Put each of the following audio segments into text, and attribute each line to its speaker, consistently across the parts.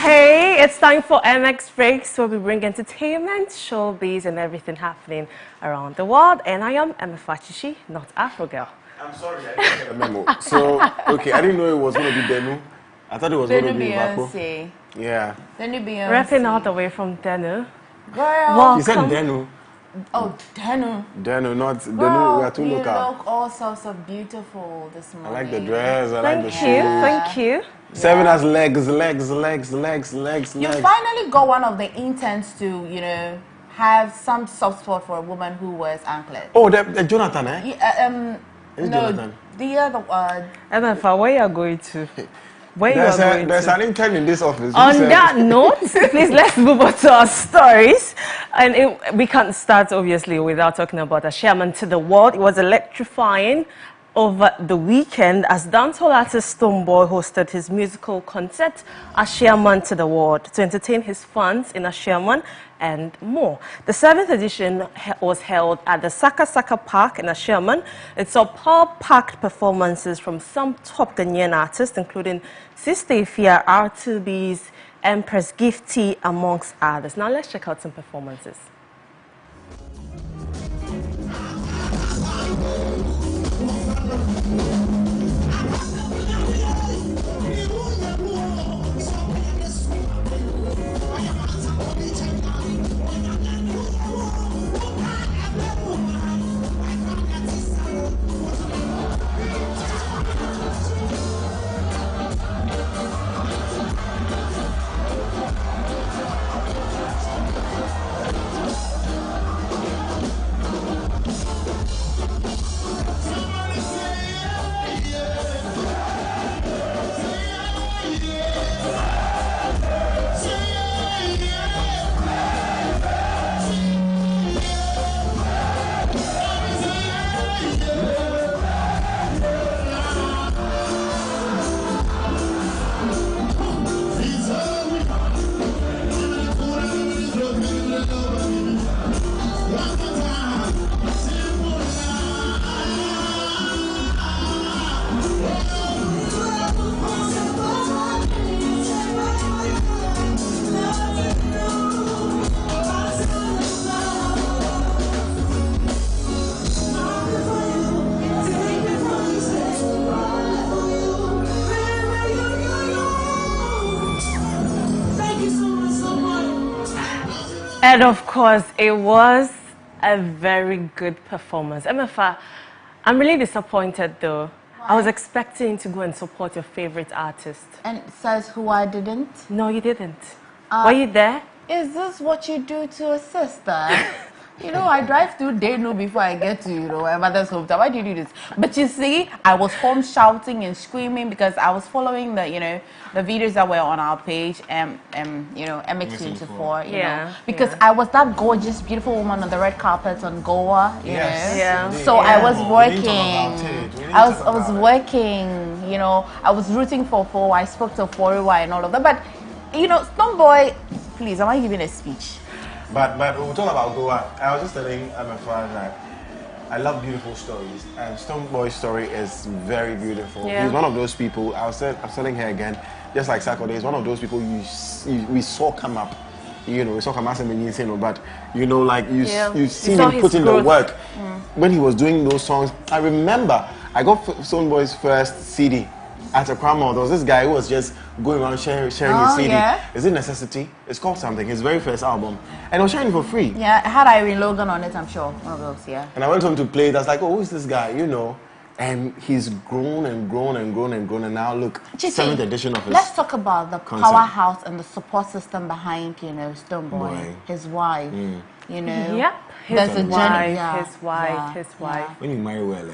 Speaker 1: Hey, it's time for MX Breaks, where we bring entertainment, showbiz, and everything happening around the world. And I am Emefa, not Afrogirl.
Speaker 2: I'm sorry, I didn't get a memo. So, okay, I didn't know it was going to be Denu. I thought it was going to be
Speaker 3: Beyonce.
Speaker 2: Yeah.
Speaker 3: Denu Beyonce.
Speaker 1: Repping all the way from Denu.
Speaker 3: Girl.
Speaker 2: You said Denu.
Speaker 3: Oh, Denu.
Speaker 2: Denu, not
Speaker 3: Girl,
Speaker 2: Denu. We are too
Speaker 3: you
Speaker 2: local.
Speaker 3: look all sorts of beautiful this morning.
Speaker 2: I like the dress. I like the shoes.
Speaker 1: Thank you.
Speaker 2: Seven has legs.
Speaker 3: You finally got one of the intents to, have some soft spot for a woman who wears anklets.
Speaker 2: Oh, the Jonathan, eh?
Speaker 3: Yeah,
Speaker 2: Is
Speaker 3: no,
Speaker 2: Jonathan?
Speaker 3: the other one.
Speaker 1: Emefa, where you are going to?
Speaker 2: There's an intern in this office.
Speaker 1: On that note, please let's move on to our stories. And we can't start, obviously, without talking about a chairman to the world. It was electrifying over the weekend as dancehall artist Stonebwoy hosted his musical concert, A Chairman to the World, to entertain his fans in A Chairman and more. The 7th edition was held at the Saka Saka Park in A Chairman. It saw power-packed performances from some top Ghanaian artists, including Sister Ifia, R2B's, Empress Gifty, amongst others. Now let's check out some performances. And of course, it was a very good performance. Emefa, I'm really disappointed though.
Speaker 3: Why?
Speaker 1: I was expecting to go and support your favorite artist.
Speaker 3: And says who I didn't?
Speaker 1: No, you didn't. Were you there?
Speaker 3: Is this what you do to a sister? I drive through Denu before I get to, my mother's hometown. Why do you do this? But you see, I was home shouting and screaming because I was following the, the videos that were on our page, MX24, because I was that gorgeous, beautiful woman on the red carpet on Goa, So I was working. I was working, I was rooting for Four. I spoke to Fouriwa and all of that. But, Stonebwoy, please, am I giving a speech?
Speaker 2: But we'll talk about Goa. I was just telling Emefa that I love beautiful stories, and Stonebwoy's story is very beautiful.
Speaker 1: Yeah.
Speaker 2: He's one of those people. I'm telling her again, just like Saturday, he's one of those people we saw come up. We saw come up but you've seen him put in the work. When he was doing those songs, I remember I got Stonebwoy's first CD at a Cromwell. There was this guy who was just going around sharing his CD.
Speaker 3: Yeah.
Speaker 2: Is it Necessity? It's called something. His very first album, and he was sharing it for free.
Speaker 3: Yeah, it had Irene Logan on it, I'm sure. One of those, yeah.
Speaker 2: And I went home to play it. I was like, oh, who's this guy? And he's grown and grown and grown and grown. And now look, 7th edition of his.
Speaker 3: Let's talk about the
Speaker 2: concert.
Speaker 3: powerhouse and the support system behind, Stonebwoy, his wife.
Speaker 1: Yep. His wife.
Speaker 2: When you marry well,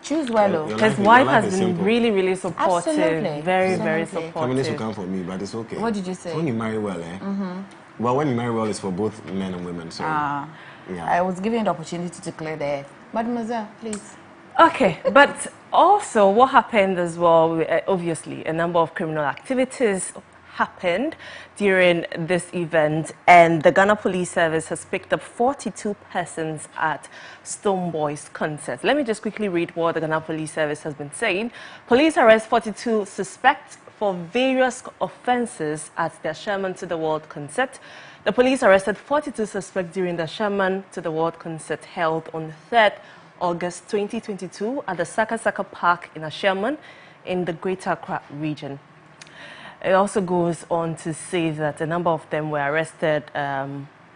Speaker 3: Choose well.
Speaker 1: His wife has been really, really supportive.
Speaker 3: Absolutely.
Speaker 1: Very supportive.
Speaker 2: Feminists will come for me, but it's okay.
Speaker 3: What did you say?
Speaker 2: When you marry well, Well, when you marry well, it's for both men and women. So,
Speaker 3: I was given the opportunity to clear the air. Mademoiselle, please.
Speaker 1: Okay, but also what happened as well, obviously, a number of criminal activities happened during this event, and the Ghana Police Service has picked up 42 persons at Stonebwoy's concert. Let me just quickly read what the Ghana Police Service has been saying. Police arrest 42 suspects for various offences at their Sherman to the World concert. The police arrested 42 suspects during the Sherman to the World concert held on 3rd August 2022 at the Saka Saka Park in Sherman in the Greater Accra region. It also goes on to say that a number of them were arrested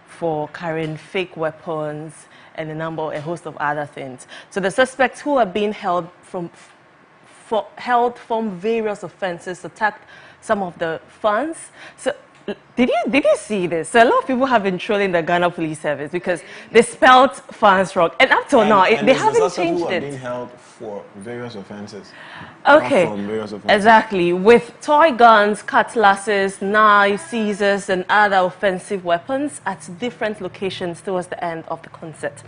Speaker 1: for carrying fake weapons and a host of other things. So the suspects who are being held from various offences attacked some of the funds. So did you see this? So a lot of people have been trolling the Ghana Police Service because they spelled funds wrong, and up till now they haven't changed it.
Speaker 2: Being held for various offences.
Speaker 1: Okay,
Speaker 2: from various offences.
Speaker 1: Exactly, with toy guns, cutlasses, knives, scissors, and other offensive weapons at different locations towards the end of the concert.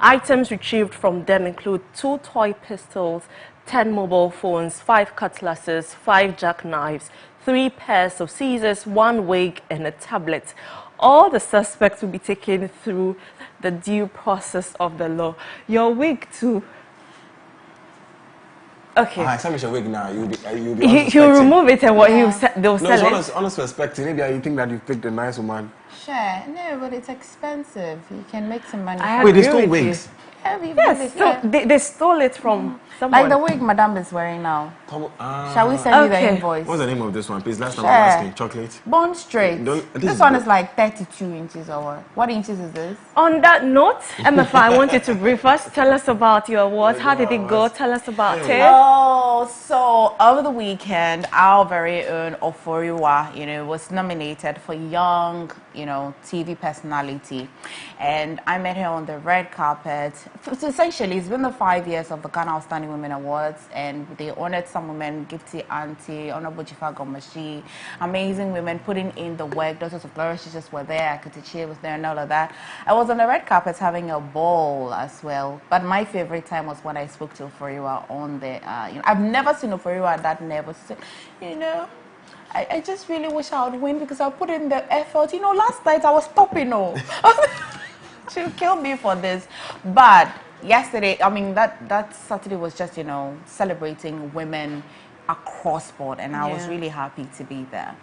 Speaker 1: Items retrieved from them include 2 toy pistols, 10 mobile phones, 5 cutlasses, 5 jackknives, 3 pairs of scissors, 1 wig, and a tablet. All the suspects will be taken through the due process of the law. Your wig too. Okay.
Speaker 2: I send me your wig now. You'll
Speaker 1: he'll remove it and what they'll sell it.
Speaker 2: Honest perspective. Maybe you think that you picked a nice woman.
Speaker 3: Sure. No, but it's expensive. You can make some money.
Speaker 2: Wait, they stole wigs?
Speaker 1: Yes, so they stole it from someone.
Speaker 3: Like the wig Madame is wearing now. Shall we send you the invoice?
Speaker 2: What's the name of this one, please? Last time I was asking. Chocolate?
Speaker 3: Bone straight. This one is like 32 inches or what? What inches is this?
Speaker 1: On that note, Emefa, I want you to brief us. Tell us about your awards. How did it go? Tell us about it.
Speaker 3: Oh, so over the weekend, our very own Oforiwa, was nominated for Young, TV Personality. And I met her on the red carpet. So essentially, it's been the 5 years of the Ghana Outstanding Women Awards, and they honored some women, Gifty Auntie, Honorable Jifa Gomashi, amazing women putting in the work. Daughters of Glory, she just were there. Akutiche was there and all of that. I was on the red carpet having a ball as well. But my favorite time was when I spoke to Oforiwa on the, I've never seen Oforiwa that nervous. I just really wish I would win because I put in the effort. Last night I was stopping. She'll kill me for this. But yesterday, that Saturday was just, celebrating women across board. And I was really happy to be there.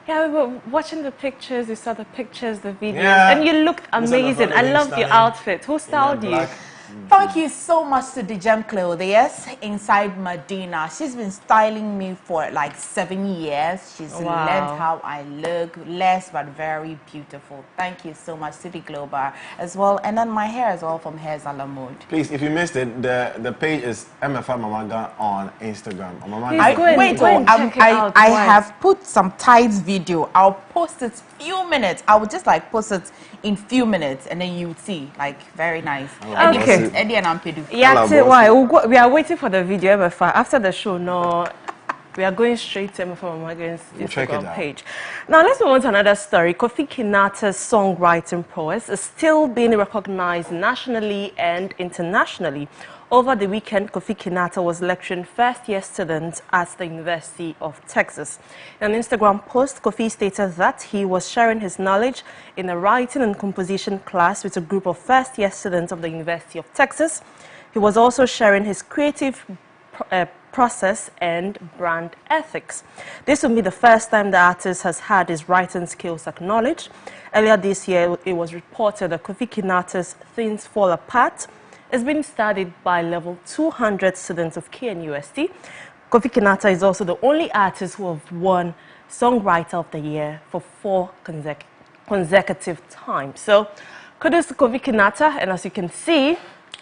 Speaker 3: Yeah, we were watching the pictures. We saw the pictures, the videos. Yeah. And you looked amazing. I loved your outfit. Who styled you? Thank you so much to the Gem Clothiers inside Medina. She's been styling me for like 7 years. She's learned how I look, less but very beautiful. Thank you so much to the Globar as well. And then my hair as well from Hairs a la Mode. Please, if you missed it, the page is Emefa Mamaga on Instagram. I have put some tights video. I'll post it few minutes. I would just like post it in few minutes and then you see, like, very nice. Okay. Eddie and Ampedu. Yeah, why? We are waiting for the video, Emefa. After the show, we are going straight to Emefa Mamaga's Instagram page. Now, let's move on to another story. Kofi Kinata's songwriting prowess is still being recognized nationally and internationally. Over the weekend, Kofi Kinata was lecturing first-year students at the University of Texas. In an Instagram post, Kofi stated that he was sharing his knowledge in a writing and composition class with a group of first-year students of the University of Texas. He was also sharing his creative process and brand ethics. This will be the first time the artist has had his writing skills acknowledged. Earlier this year, it was reported that Kofi Kinata's Things Fall Apart is being studied by level 200 students of KNUST. Kofi Kinata is also the only artist who have won Songwriter of the Year for 4 consecutive times. So, kudos to Kofi Kinata, and as you can see,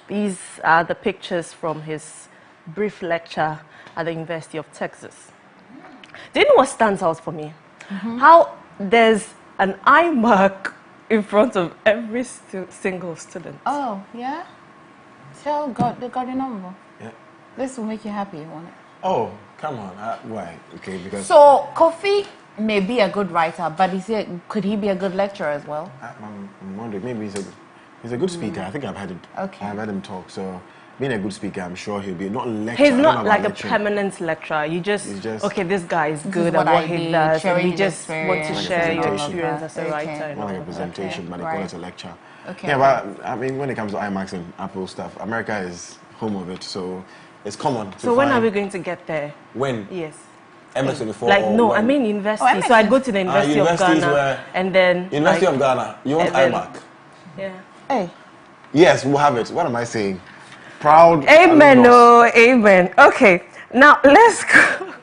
Speaker 3: these are the pictures from his brief lecture at the University of Texas. Do you know what stands out for me? How there's an eye mark in front of every single student. Oh, yeah? Tell God, they got your number. Yeah. This will make you happy, won't it? Oh, come on. Why? Okay, because... So, Kofi may be a good writer, but could he be a good lecturer as well? I'm wondering. Maybe he's a good speaker. I think I've had him talk. So, being a good speaker, I'm sure he'll be not a lecturer. He's not like a permanent lecturer. You just okay, this guy is good at what he does, and we just want to share your experience as a writer. Not like a presentation, but they call it a lecture. Okay. Yeah, but I mean, when it comes to IMAX and Apple stuff, America is home of it, so it's common. So when are we going to get there? When? Yes.
Speaker 2: MS24.
Speaker 1: Like no, I mean university. So I go to the University of Ghana, and then
Speaker 2: University of Ghana. You want IMAC?
Speaker 1: Yeah.
Speaker 3: Hey.
Speaker 2: Yes, we'll have it. What am I saying? Proud.
Speaker 1: Amen. Oh, amen. Okay. Now let's go.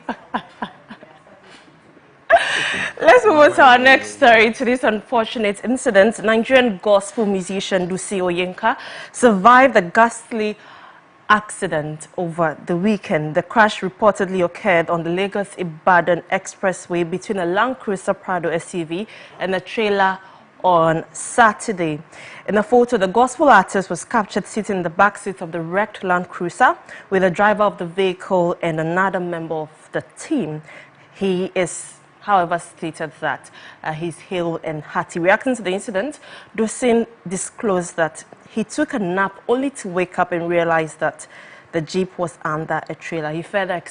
Speaker 1: Let's move on to our next story. To this unfortunate incident, Nigerian gospel musician Lucy Oyinka survived a ghastly accident over the weekend. The crash reportedly occurred on the Lagos-Ibadan Expressway between a Land Cruiser Prado SUV and a trailer on Saturday. In a photo, the gospel artist was captured sitting in the back seat of the wrecked Land Cruiser with the driver of the vehicle and another member of the team. He is, however, stated that he's hale and hearty. Reacting to the incident, Dosin disclosed that he took a nap only to wake up and realize that the Jeep was under a trailer. He further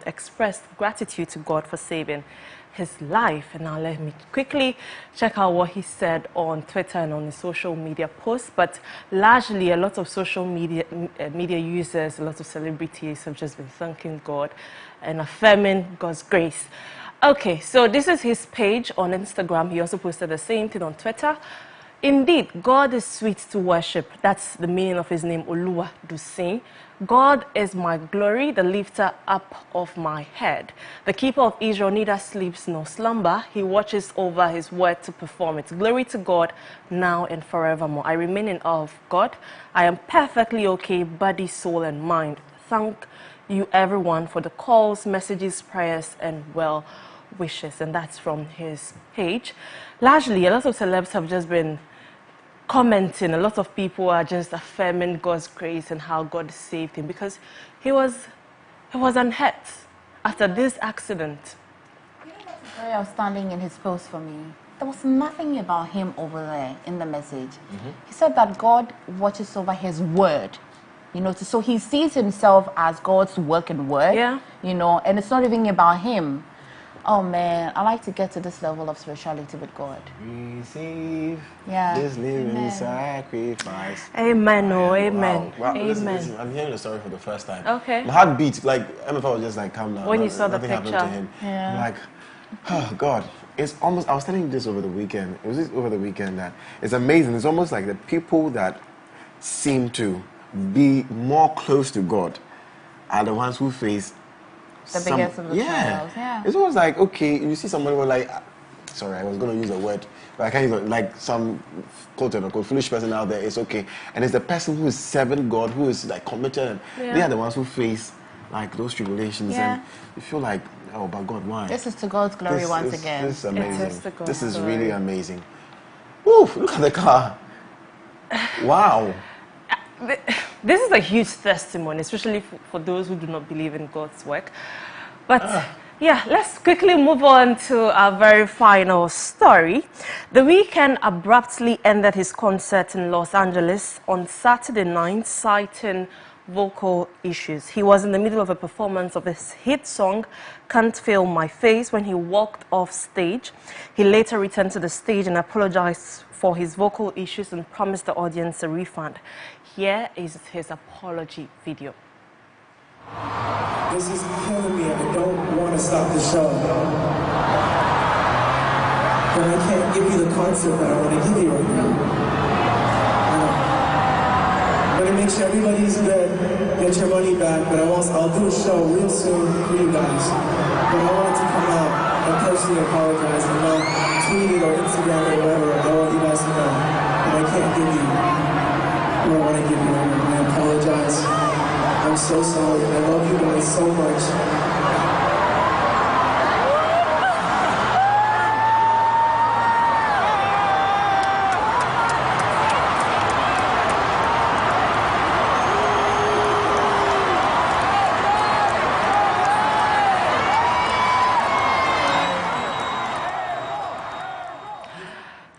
Speaker 1: expressed gratitude to God for saving his life. And now let me quickly check out what he said on Twitter and on the social media posts. But largely, a lot of social media users, a lot of celebrities have just been thanking God and affirming God's grace. Okay, so this is his page on Instagram. He also posted the same thing on Twitter. Indeed, God is sweet to worship. That's the meaning of his name, Oluwa Dusin. God is my glory, the lifter up of my head. The keeper of Israel neither sleeps nor slumber. He watches over his word to perform it. Glory to God, now and forevermore. I remain in awe of God. I am perfectly okay, body, soul, and mind. Thank you, everyone, for the calls, messages, prayers, and well wishes. And that's from his page. Largely, a lot of celebs have just been commenting. A lot of people are just affirming God's grace and how God saved him, because he was unhurt after this accident.
Speaker 3: You know what's very outstanding in his post for me? There was nothing about him over there in the message. He said that God watches over his word. You know, so he sees himself as God's work and word.
Speaker 1: Yeah.
Speaker 3: You know, and it's not even about him. Oh man, I like to get to this level of spirituality with God.
Speaker 2: Receive
Speaker 3: this
Speaker 2: living sacrifice.
Speaker 1: Amen. Oh, amen.
Speaker 2: Wow.
Speaker 1: Amen.
Speaker 2: Listen, I'm hearing the story for the first time.
Speaker 1: Okay.
Speaker 2: My heart beat, like Emefa was just like, calm down.
Speaker 1: When you saw the
Speaker 2: nothing
Speaker 1: picture.
Speaker 2: happened to him.
Speaker 3: Yeah.
Speaker 2: I'm like, oh God. It's almost, I was telling you this over the weekend. It was this over the weekend that it's amazing. It's almost like the people that seem to be more close to God are the ones who face
Speaker 3: the biggest of the trials. Yeah.
Speaker 2: It's almost like, okay, you see somebody who like, sorry, I was going to use a word, but I can't use it, like some quote-unquote foolish person out there, it's okay. And it's the person who is serving God, who is like committed, and they are the ones who face like those tribulations, and you feel like, oh, but God, why?
Speaker 3: This is to God's glory once again.
Speaker 2: This is amazing. This is
Speaker 1: glory.
Speaker 2: really amazing. Oof, look at the car. Wow.
Speaker 1: This is a huge testimony, especially for those who do not believe in God's work. But yeah, let's quickly move on to our very final story. The Weeknd abruptly ended his concert in Los Angeles on Saturday night, citing vocal issues. He was in the middle of a performance of his hit song, Can't Feel My Face, when he walked off stage. He later returned to the stage and apologized for his vocal issues and promised the audience a refund. Here is his apology video.
Speaker 4: This is killing me. I don't want to stop the show. But I can't give you the concert that I want to give you right now. I'm going to make sure everybody's good, get your money back, but I'll do a show real soon for you guys. But I wanted to come out and personally apologize and not tweet it or Instagram or whatever. I want you guys to know that I can't give you. I don't want to give you one. I apologize. I'm so sorry. I love you guys so much.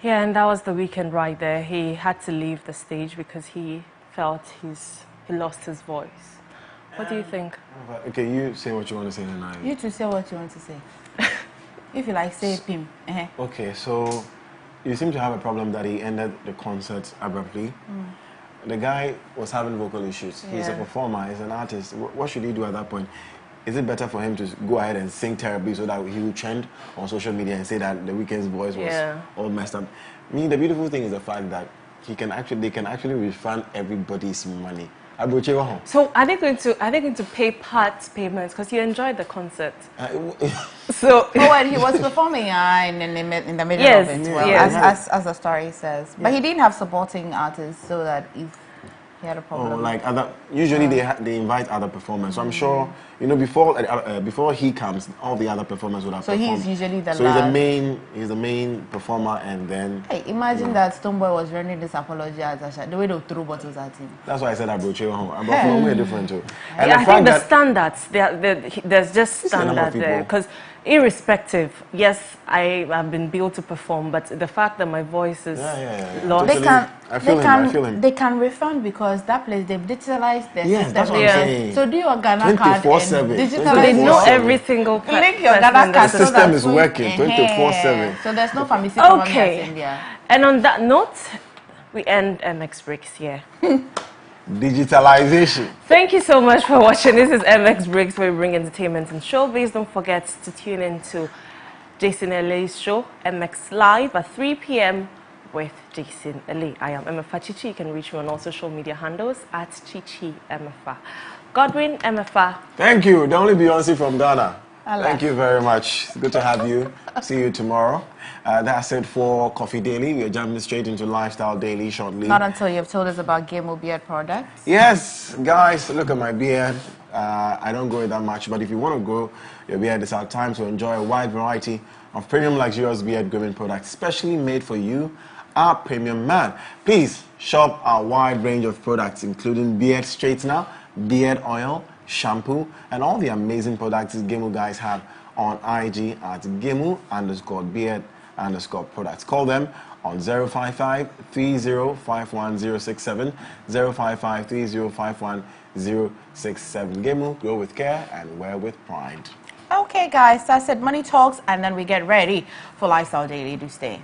Speaker 1: Yeah, and that was the Weeknd right there. He had to leave the stage because he felt he lost his voice. What do you think?
Speaker 2: Okay, you say what you want to say, and I...
Speaker 3: You to say what you want to say. If you like, say him.
Speaker 2: Okay, so you seem to have a problem that he ended the concert abruptly. The guy was having vocal issues. He's a performer, he's an artist. What should he do at that point? is it better for him to go ahead and sing terribly so that he will trend on social media and say that The Weeknd's voice was all messed up? I mean, the beautiful thing is the fact that they can actually refund everybody's money.
Speaker 1: So are they going to pay part payments because you enjoyed the concert? So
Speaker 3: and he was performing in the middle of it, as the story says. But he didn't have supporting artists, so that if he had a problem.
Speaker 2: Usually they invite other performers. So I'm sure, before he comes, all the other performers would have performed.
Speaker 3: So he's usually the last.
Speaker 2: So he's the main performer, and then.
Speaker 3: Hey, imagine that Stonebwoy was running this apology at Asha, the way they threw bottles at him.
Speaker 2: That's why I said Afrogirl. We're different too.
Speaker 1: And I think the standards, there's just standard there, because irrespective, yes, I have been billed to perform, but the fact that my voice is lost.
Speaker 2: I feel him.
Speaker 3: They can refund because that place, they've digitalized their system.
Speaker 2: That's what I'm saying.
Speaker 3: So do your Ghana card and digitalize.
Speaker 1: So they know every single person.
Speaker 3: Link your Ghana card.
Speaker 2: The system is working 24/7.
Speaker 3: So there's no pharmacy in India.
Speaker 1: And on that note, we end MX Breaks here.
Speaker 2: Digitalization.
Speaker 1: Thank you so much for watching. This is MX Breaks, where we bring entertainment and showbiz. Don't forget to tune in to Jason Ele's show, MX Live, at 3 p.m. with Jason Ele. I am Emefa Chichi. You can reach me on all social media handles at Chichi Emefa. Godwin, Emefa.
Speaker 2: Thank you. The only Beyonce from Ghana. Thank you very much. It's good to have you. See you tomorrow. That's it for Coffee Daily. We're jumping straight into Lifestyle Daily shortly.
Speaker 3: Not until you've told us about Gemo beard products.
Speaker 2: Yes, guys, look at my beard. I don't grow it that much, but if you want to grow your beard, it's our time to enjoy a wide variety of premium luxurious beard grooming products, specially made for you, our premium man. Please shop our wide range of products, including beard straightener, beard oil, shampoo, and all the amazing products these Gemu guys have on IG at Gemu_beard_products. Call them on 055-3051-067, 055-3051-067. Gemu, grow with care and wear with pride.
Speaker 3: Okay, guys, that's it. Money talks, and then we get ready for Lifestyle Daily. Do stay.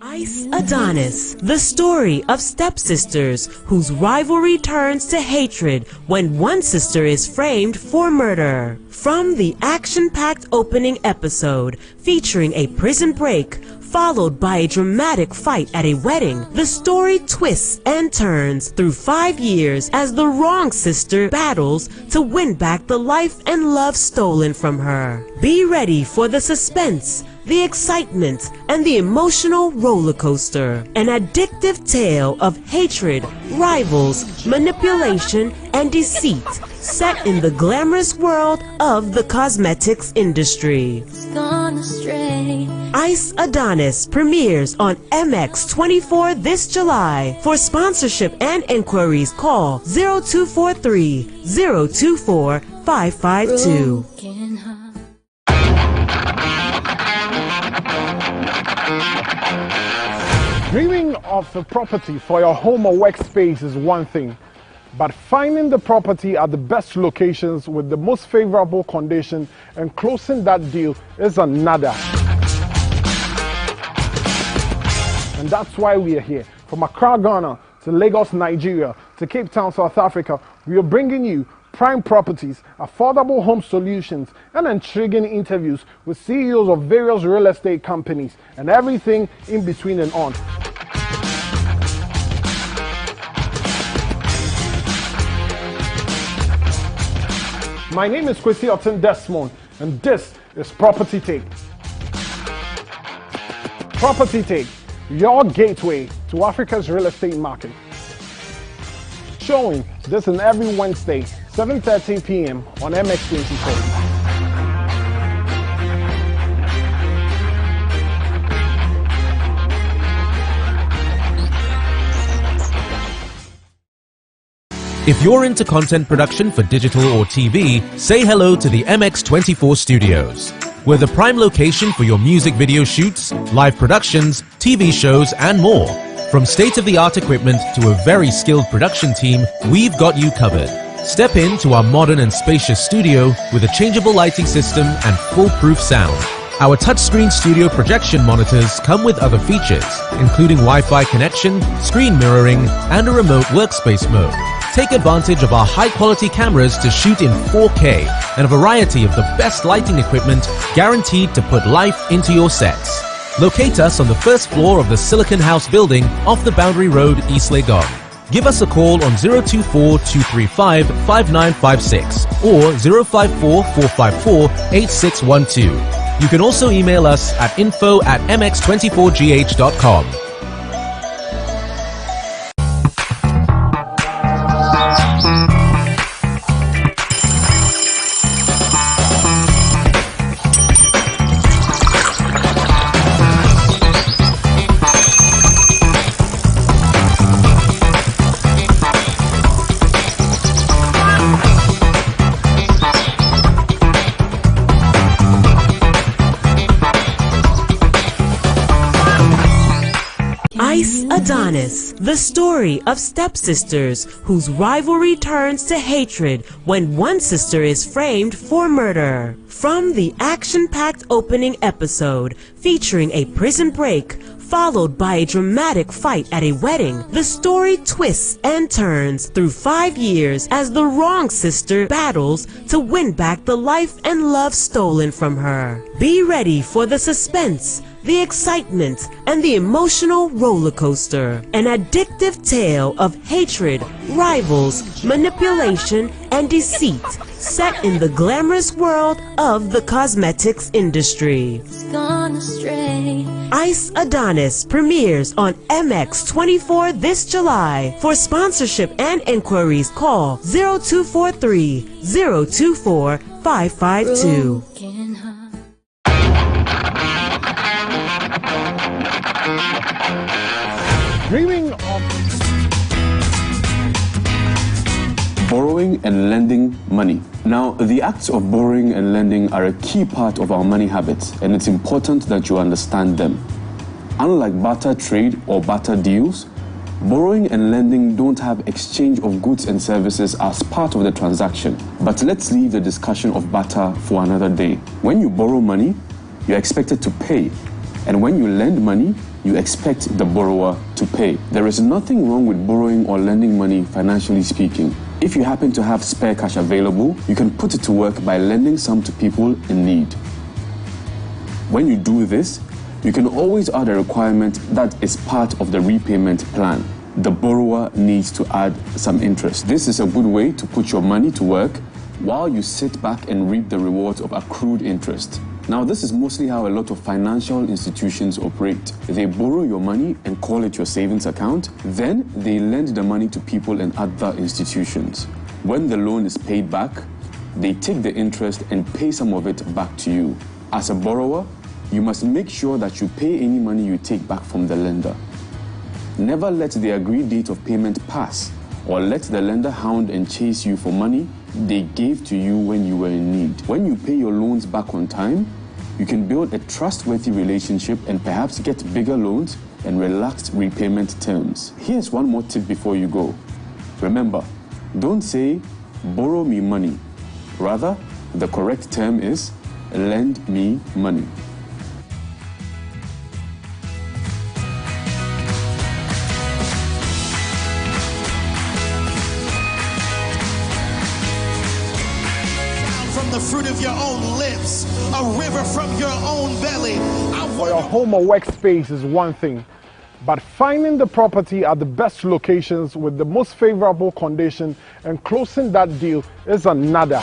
Speaker 5: Ice Adonis, the story of stepsisters whose rivalry turns to hatred when one sister is framed for murder. From the action-packed opening episode featuring a prison break followed by a dramatic fight at a wedding, the story twists and turns through 5 years as the wrong sister battles to win back the life and love stolen from her. Be ready for the suspense, the excitement, and the emotional roller coaster. An addictive tale of hatred, rivals, manipulation, and deceit, set in the glamorous world of the cosmetics industry. Ice Adonis premieres on MX24 this July. For sponsorship and inquiries, call 0243 024 552.
Speaker 6: Dreaming of a property for your home or workspace is one thing, but finding the property at the best locations with the most favorable condition and closing that deal is another. And that's why we are here. From Accra, Ghana, to Lagos, Nigeria, to Cape Town, South Africa, we are bringing you prime properties, affordable home solutions, and intriguing interviews with CEOs of various real estate companies and everything in between and on. My name is Kwesi Otten Desmond, and this is Property Take. Property Take, your gateway to Africa's real estate market. Showing this and every Wednesday, 7:30 p.m. on MX24.
Speaker 7: If you're into content production for digital or TV, say hello to the MX24 studios. We're the prime location for your music video shoots, live productions, TV shows, and more. From state-of-the-art equipment to a very skilled production team, we've got you covered. Step into our modern and spacious studio with a changeable lighting system and foolproof sound. Our touchscreen studio projection monitors come with other features, including Wi-Fi connection, screen mirroring, and a remote workspace mode. Take advantage of our high-quality cameras to shoot in 4K and a variety of the best lighting equipment guaranteed to put life into your sets. Locate us on the first floor of the Silicon House building off the Boundary Road, East Legon. Give us a call on 024-235-5956 or 054-454-8612. You can also email us at info@mx24gh.com.
Speaker 5: Adonis, the story of stepsisters whose rivalry turns to hatred when one sister is framed for murder. From the action-packed opening episode featuring a prison break followed by a dramatic fight at a wedding, the story twists and turns through 5 years as the wrong sister battles to win back the life and love stolen from her. Be ready for the suspense, the excitement, and the emotional roller coaster. An addictive tale of hatred, rivals, manipulation, and deceit set in the glamorous world of the cosmetics industry. Ice Adonis premieres on MX24 this July. For sponsorship and inquiries, call 0243-024-552.
Speaker 6: Dreaming of
Speaker 8: borrowing and lending money. Now, the acts of borrowing and lending are a key part of our money habits, and it's important that you understand them. Unlike barter trade or barter deals, borrowing and lending don't have exchange of goods and services as part of the transaction. But let's leave the discussion of barter for another day. When you borrow money, you're expected to pay. And when you lend money, you expect the borrower to pay. There is nothing wrong with borrowing or lending money, financially speaking. If you happen to have spare cash available, you can put it to work by lending some to people in need. When you do this, you can always add a requirement that is part of the repayment plan. The borrower needs to add some interest. This is a good way to put your money to work while you sit back and reap the rewards of accrued interest. Now, this is mostly how a lot of financial institutions operate. They borrow your money and call it your savings account. Then they lend the money to people in other institutions. When the loan is paid back, they take the interest and pay some of it back to you. As a borrower, you must make sure that you pay any money you take back from the lender. Never let the agreed date of payment pass, or let the lender hound and chase you for money they gave to you when you were in need. When you pay your loans back on time, you can build a trustworthy relationship and perhaps get bigger loans and relaxed repayment terms. Here's one more tip before you go. Remember, don't say, borrow me money. Rather, the correct term is, lend me money.
Speaker 9: The fruit of your own lips, a river from your own belly.
Speaker 6: For your home or workspace is one thing, but finding the property at the best locations with the most favorable condition and closing that deal is another.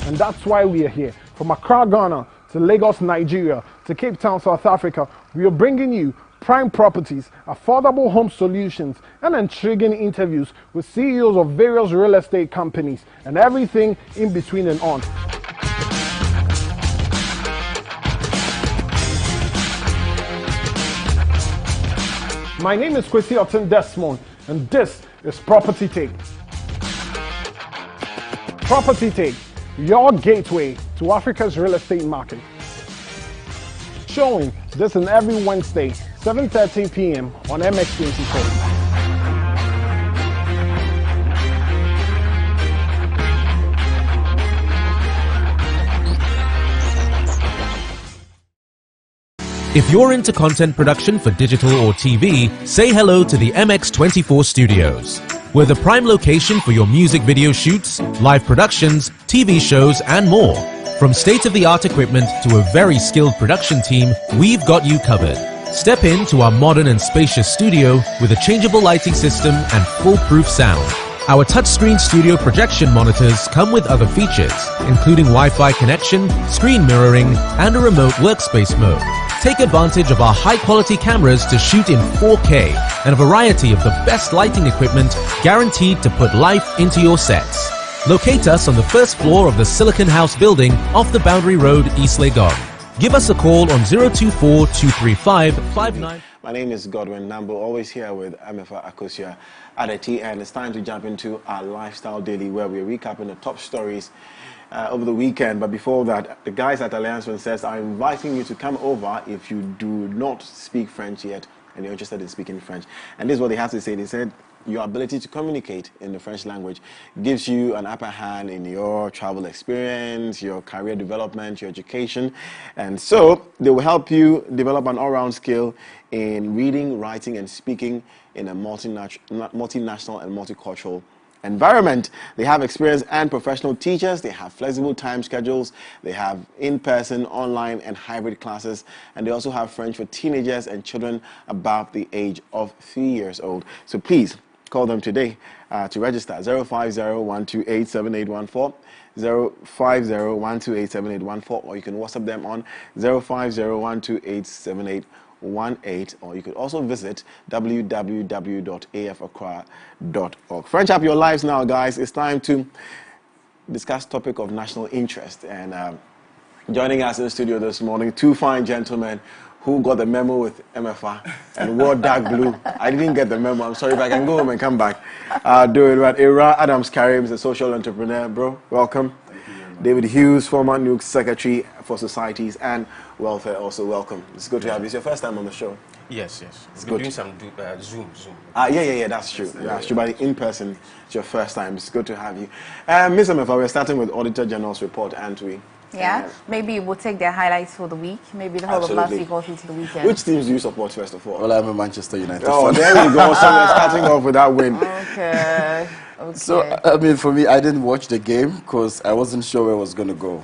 Speaker 6: And that's why we are here. From Accra, Ghana, to Lagos, Nigeria, to Cape Town, South Africa, we are bringing you prime properties, affordable home solutions, and intriguing interviews with CEOs of various real estate companies and everything in between and on. My name is Kwesi Otten Desmond, and this is Property Take. Property Take, your gateway to Africa's real estate market. Showing this on every Wednesday, 7:30 p.m. on MX24.
Speaker 7: If you're into content production for digital or TV, say hello to the MX24 studios. We're the prime location for your music video shoots, live productions, TV shows, and more. From state-of-the-art equipment to a very skilled production team, we've got you covered. Step into our modern and spacious studio with a changeable lighting system and foolproof sound. Our touchscreen studio projection monitors come with other features, including Wi-Fi connection, screen mirroring, and a remote workspace mode. Take advantage of our high-quality cameras to shoot in 4K and a variety of the best lighting equipment guaranteed to put life into your sets. Locate us on the first floor of the Silicon House building off the Boundary Road, East Legon. Give us a call on 024-235-59.
Speaker 2: My name is Godwin Nambo, always here with Emefa Akosia Adeti, and it's time to jump into our Lifestyle Daily, where we're recapping the top stories over the weekend. But before that, the guys at Alliance Francaise are inviting you to come over if you do not speak French yet and you're interested in speaking French. And this is what they have to say. They said your ability to communicate in the French language gives you an upper hand in your travel experience, your career development, your education. And so they will help you develop an all-round skill in reading, writing, and speaking in a multinational and multicultural environment. They have experienced and professional teachers. They have flexible time schedules. They have in-person, online, and hybrid classes. And they also have French for teenagers and children above the age of 3 years old. So please call them today to register. 050-128-7814, 050-128-7814, or you can WhatsApp them on 050-128-7814. Or you could also visit www.afacra.org. French up your lives now, guys. It's time to discuss topic of national interest. And joining us in the studio this morning, two fine gentlemen who got the memo with Emefa and wore dark blue. I didn't get the memo. I'm sorry. If I can go home and come back, I'll do it. But Ira Adams-Karim is a social entrepreneur. Bro, welcome. David Hughes, former NUC Secretary for Societies and Welfare, also welcome. It's good to have you. It's your first time on the show.
Speaker 10: Yes. It's good. Doing some Zoom.
Speaker 2: Yeah, that's true. That's true. But in person, it's your first time. It's good to have you. Ms. Emefa, we're starting with Auditor General's report, aren't we?
Speaker 3: Yeah, maybe we'll take their highlights for the week. Maybe the whole of last week also to the weekend.
Speaker 2: Which teams do you support first of all?
Speaker 11: Well, I'm a Manchester United
Speaker 2: fan.
Speaker 11: there
Speaker 2: we go. So we're starting off with that win.
Speaker 3: Okay.
Speaker 11: So, I mean, for me, I didn't watch the game because I wasn't sure where it was going to go.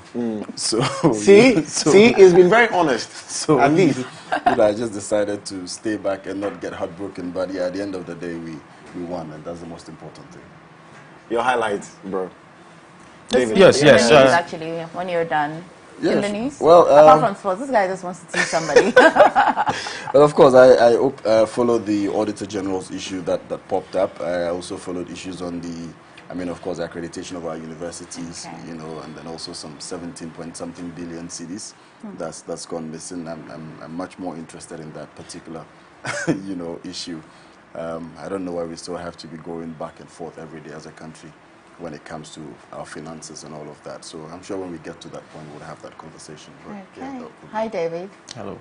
Speaker 11: So
Speaker 2: See, he's been very honest. So at least,
Speaker 11: I just decided to stay back and not get heartbroken. But yeah, at the end of the day, we won, and that's the most important thing.
Speaker 2: Your highlights, bro.
Speaker 3: David. Yes. Actually, when you're done.
Speaker 11: Yes.
Speaker 3: In the news?
Speaker 11: Well,
Speaker 3: apart from sports, this guy just wants to tease somebody.
Speaker 11: Well, of course, I followed the Auditor General's issue that popped up. I also followed issues on the accreditation of our universities, and then also some 17-point-something billion cedis that's gone missing. I'm much more interested in that particular, issue. I don't know why we still have to be going back and forth every day as a country when it comes to our finances and all of that. So I'm sure when we get to that point, we'll have that conversation. But
Speaker 3: okay. Hi, David.
Speaker 10: Hello.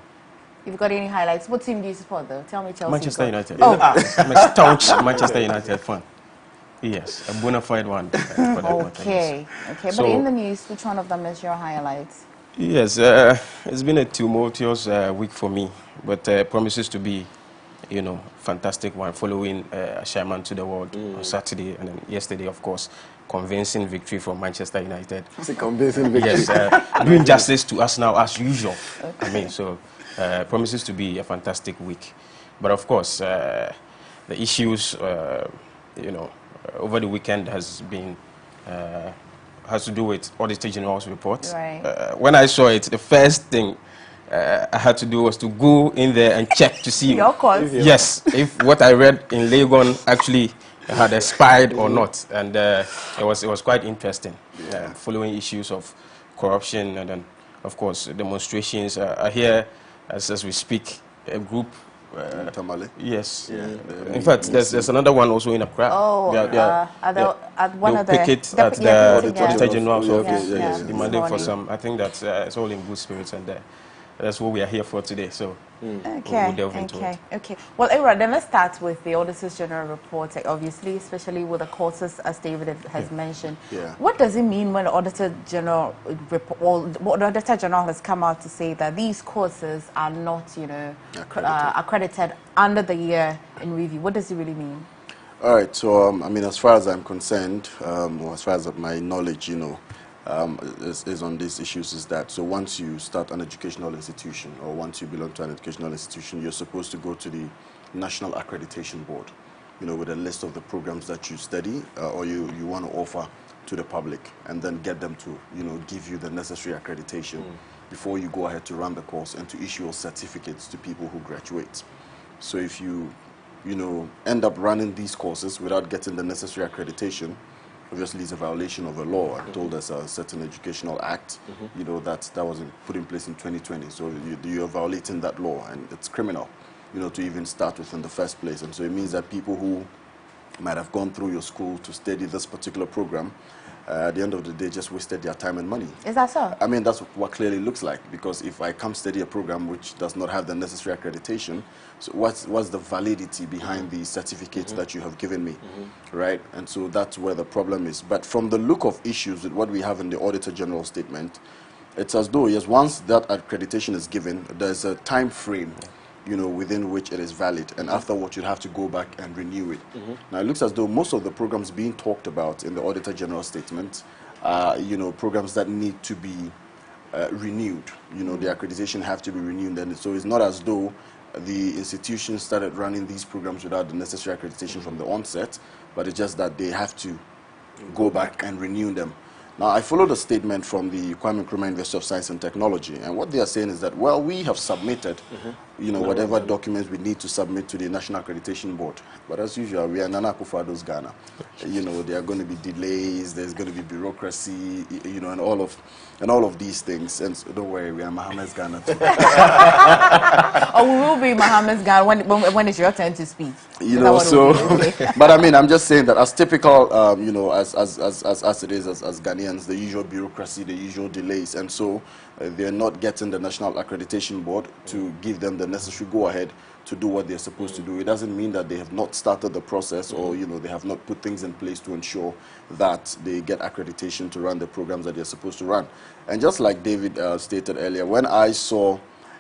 Speaker 3: You've got any highlights? What team do you support, though? Tell me, Chelsea.
Speaker 10: Manchester United.
Speaker 3: Oh.
Speaker 10: I'm a staunch Manchester United fan. Yes, a bona fide one.
Speaker 3: Okay. But in the news, which one of them is your highlights?
Speaker 10: Yes, it's been a tumultuous week for me, but promises to be fantastic one, following Sherman to the world on Saturday, and then yesterday, of course, convincing victory from Manchester United.
Speaker 2: It's a convincing victory.
Speaker 10: Yes, doing justice to us now as usual. Okay. I mean, so promises to be a fantastic week. But of course, the issues, over the weekend has to do with Auditor General's report.
Speaker 3: Right.
Speaker 10: When I saw it, the first thing I had to do was to go in there and check to see if what I read in Legon actually had expired or not, and it was quite interesting. Following issues of corruption, and then of course demonstrations are here as we speak. A group
Speaker 11: Tamale.
Speaker 10: Yes. Yeah. In fact, there's another one also in Accra.
Speaker 3: Oh, at one of the
Speaker 10: pick it at the Auditor General's office.
Speaker 3: Yes,
Speaker 10: Demanding for some. I think that it's all in good spirits, and that's what we are here for today. So we'll delve into it.
Speaker 3: Okay. Well, Ira, then let's start with the Auditor General report. Obviously, especially with the courses, as David has mentioned.
Speaker 11: Yeah.
Speaker 3: What does it mean when the Auditor General the Auditor General has come out to say that these courses are not, accredited under the year in review? What does it really mean?
Speaker 11: All right. So, I mean, as far as I'm concerned, or as far as my knowledge, is on these issues is that, so once you start an educational institution or once you belong to an educational institution, you're supposed to go to the National Accreditation Board, with a list of the programs that you study or you want to offer to the public, and then get them to, give you the necessary accreditation before you go ahead to run the course and to issue certificates to people who graduate. So if you, end up running these courses without getting the necessary accreditation, obviously it's a violation of a law. I'm told there's a certain educational act, that was put in place in 2020. So you're violating that law, and it's criminal, to even start with in the first place. And so it means that people who might have gone through your school to study this particular program, at the end of the day, just wasted their time and money.
Speaker 3: Is that so?
Speaker 11: I mean, that's what clearly looks like, because if I come study a program which does not have the necessary accreditation, so what's the validity behind the certificates that you have given me, right? And so that's where the problem is. But from the look of issues with what we have in the Auditor General statement, it's as though, yes, once that accreditation is given, there's a time frame, within which it is valid, and afterwards you'll have to go back and renew it. Now, it looks as though most of the programs being talked about in the Auditor General statement are, programs that need to be renewed. The accreditation have to be renewed, and so it's not as though the institutions started running these programs without the necessary accreditation from the onset, but it's just that they have to go back and renew them. Now, I followed a statement from the Kwame Nkrumah University of Science and Technology, and what they are saying is that, well, we have submitted, whatever documents we need to submit to the National Accreditation Board. But as usual, we are Nana Akufo-Addo's Ghana. There are going to be delays, there's going to be bureaucracy, and all of these things. And so don't worry, we are Mohammed's Ghana too.
Speaker 3: Oh, we will be Mohammed's Ghana when it's your turn to speak.
Speaker 11: But I mean, I'm just saying that as typical, as it is as Ghanaians, the usual bureaucracy, the usual delays, and so they're not getting the National Accreditation Board to give them the necessary go-ahead to do what they're supposed to do. It doesn't mean that they have not started the process, or they have not put things in place to ensure that they get accreditation to run the programs that they're supposed to run. And just like David stated earlier, when I saw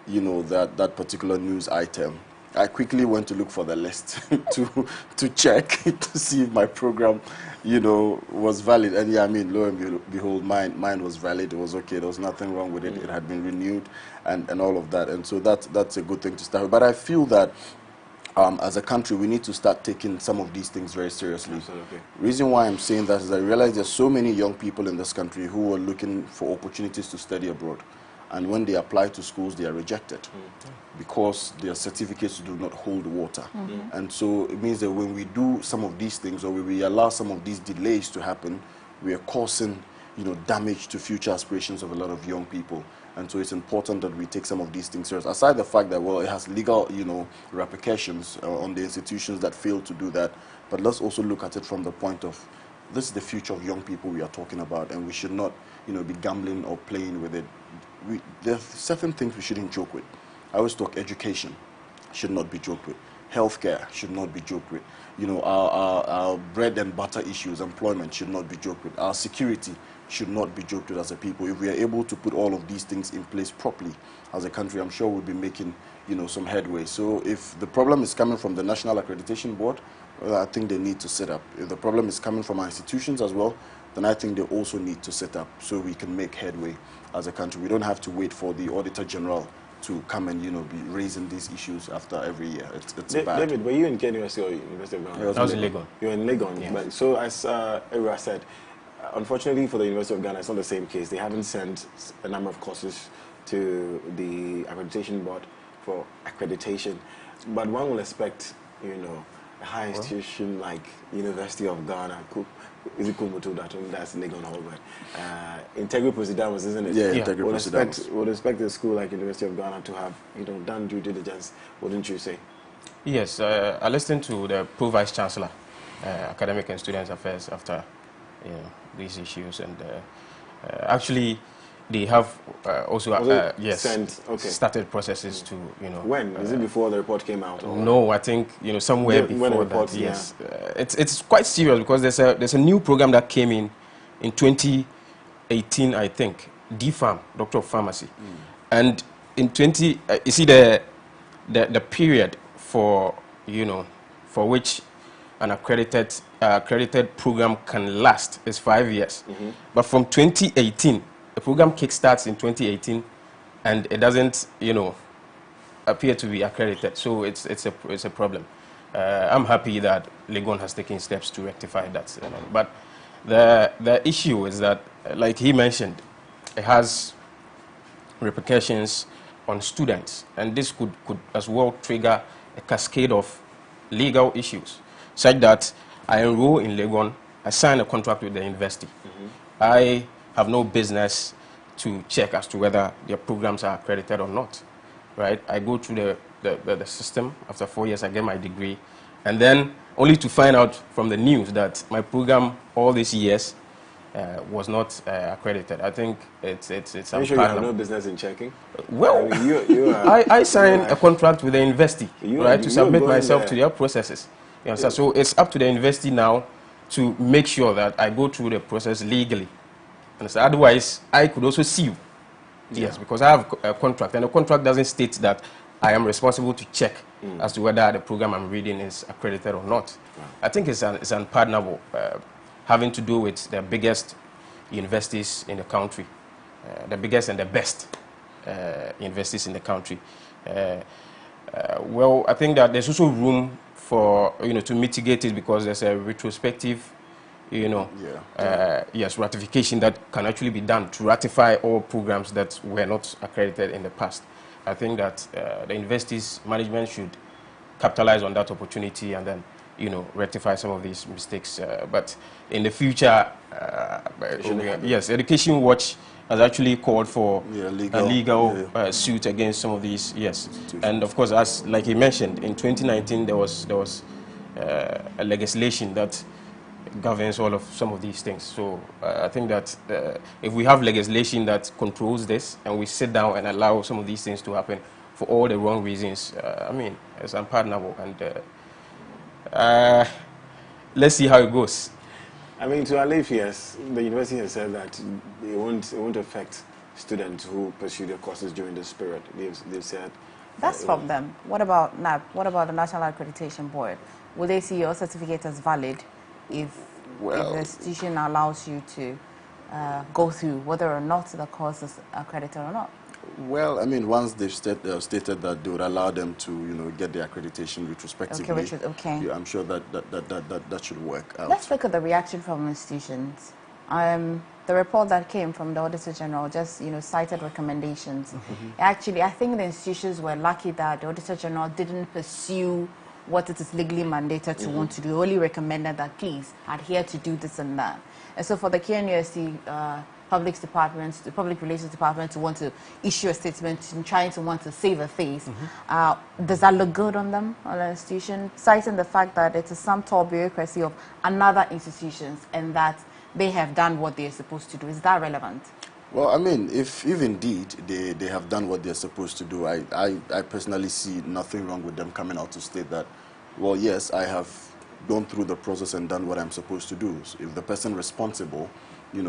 Speaker 11: that particular news item, I quickly went to look for the list to check to see if my program was valid. And yeah, I mean, lo and behold, mine was valid. It was okay. There was nothing wrong with it. It had been renewed and all of that. And so that's a good thing to start with. But I feel that as a country, we need to start taking some of these things very seriously.
Speaker 2: Absolutely.
Speaker 11: Reason why I'm saying that is I realize there's so many young people in this country who are looking for opportunities to study abroad. And when they apply to schools, they are rejected because their certificates do not hold water. And so it means that when we do some of these things, or when we allow some of these delays to happen, we are causing damage to future aspirations of a lot of young people. And so it's important that we take some of these things serious. Aside the fact that, well, it has legal, repercussions on the institutions that fail to do that, but let's also look at it from the point of, this is the future of young people we are talking about, and we should not, be gambling or playing with it. There are certain things we shouldn't joke with. I always talk education should not be joked with. Healthcare should not be joked with. Our bread and butter issues, employment should not be joked with. Our security should not be joked with as a people. If we are able to put all of these things in place properly as a country, I'm sure we'll be making, some headway. So if the problem is coming from the National Accreditation Board, well, I think they need to set up. If the problem is coming from our institutions as well, then I think they also need to set up so we can make headway as a country. We don't have to wait for the Auditor General to come and, be raising these issues after every year. It's bad.
Speaker 2: David, were you in Kenya University or University of Ghana?
Speaker 10: I was in Legon.
Speaker 2: You were in Legon.
Speaker 10: Yes.
Speaker 2: But so as Ira said, unfortunately for the University of Ghana, it's not the same case. They haven't sent a number of courses to the accreditation board for accreditation. But one will expect, a high institution like University of Ghana, is it Kumutu that's Legon Hall, but Integral Presidamus, isn't it?
Speaker 11: Yeah, Integral Presidamus.
Speaker 2: Would expect a school like University of Ghana to have, done due diligence, wouldn't you say?
Speaker 10: Yes, I listened to the Pro-Vice Chancellor, Academic and Students Affairs after these issues, and actually they have also started processes to,
Speaker 2: When? Is it before the report came out? Or
Speaker 10: no, I think, somewhere before that, yes. It's quite serious because there's a new program that came in 2018, I think, DPharm, Doctor of Pharmacy. And in you see the period for which an accredited program can last is 5 years. But from 2018, the program kickstarts in 2018, and it doesn't appear to be accredited. So it's a problem. I'm happy that Legon has taken steps to rectify that. But the issue is that, like he mentioned, it has repercussions on students, and this could as well trigger a cascade of legal issues, such that I enroll in Legon, I sign a contract with the university. I have no business to check as to whether their programs are accredited or not, right? I go through the system. After 4 years, I get my degree, and then only to find out from the news that my program all these years was not accredited. I think it's
Speaker 2: Are you sure you have no business in checking?
Speaker 10: Well, I signed a contract with the university, right, to submit myself to their processes. You understand? So it's up to the university now to make sure that I go through the process legally. Understand? Otherwise, I could also sue you. Yes, because I have a contract, and the contract doesn't state that I am responsible to check as to whether the program I'm reading is accredited or not. I think it's unpardonable, having to do with the biggest universities in the country, the biggest and the best universities in the country. Well, I think that there's also room for to mitigate it, because there's a retrospective ratification that can actually be done to ratify all programs that were not accredited in the past. I think that the university's management should capitalize on that opportunity and then rectify some of these mistakes. But in the future, yes, Education Watch has actually called for a legal suit against some of these, and of course, as like he mentioned, in 2019 there was a legislation that governs all of some of these things. So I think that if we have legislation that controls this, and we sit down and allow some of these things to happen for all the wrong reasons, I mean, it's unpardonable, and let's see how it goes.
Speaker 2: I mean, to Alif, yes, the university has said that it won't affect students who pursue their courses during this period. They've said
Speaker 3: that's from them. What about NAB? What about the National Accreditation Board? Will they see your certificate as valid if the institution allows you to go through whether or not the course is accredited or not?
Speaker 11: Well, I mean, once they've stated that they would allow them to, get the accreditation retrospectively, yeah, I'm sure that should work out.
Speaker 3: Let's look at the reaction from institutions. The report that came from the Auditor General just, cited recommendations. Actually, I think the institutions were lucky that the Auditor General didn't pursue what it is legally mandated to want to do. Only recommended that please adhere to do this and that. And so for the KNUST the public relations department to want to issue a statement and trying to want to save a face, does that look good on them, on the institution, citing the fact that it's a sum total bureaucracy of another institutions and that they have done what they're supposed to do? Is that relevant?
Speaker 11: Well, I mean, if indeed they have done what they're supposed to do, I personally see nothing wrong with them coming out to state that, well, yes, I have gone through the process and done what I'm supposed to do. So if the person responsible,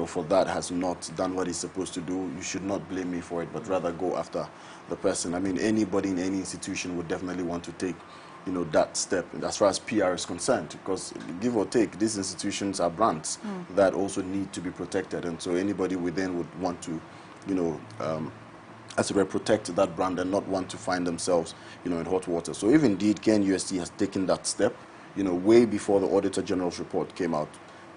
Speaker 11: for that has not done what he's supposed to do, you should not blame me for it, but rather go after the person. I mean, anybody in any institution would definitely want to take, that step as far as PR is concerned, because give or take, these institutions are brands that also need to be protected, and so anybody within would want to, as it protect that brand and not want to find themselves, in hot water. So if indeed KNUST has taken that step, way before the Auditor General's report came out,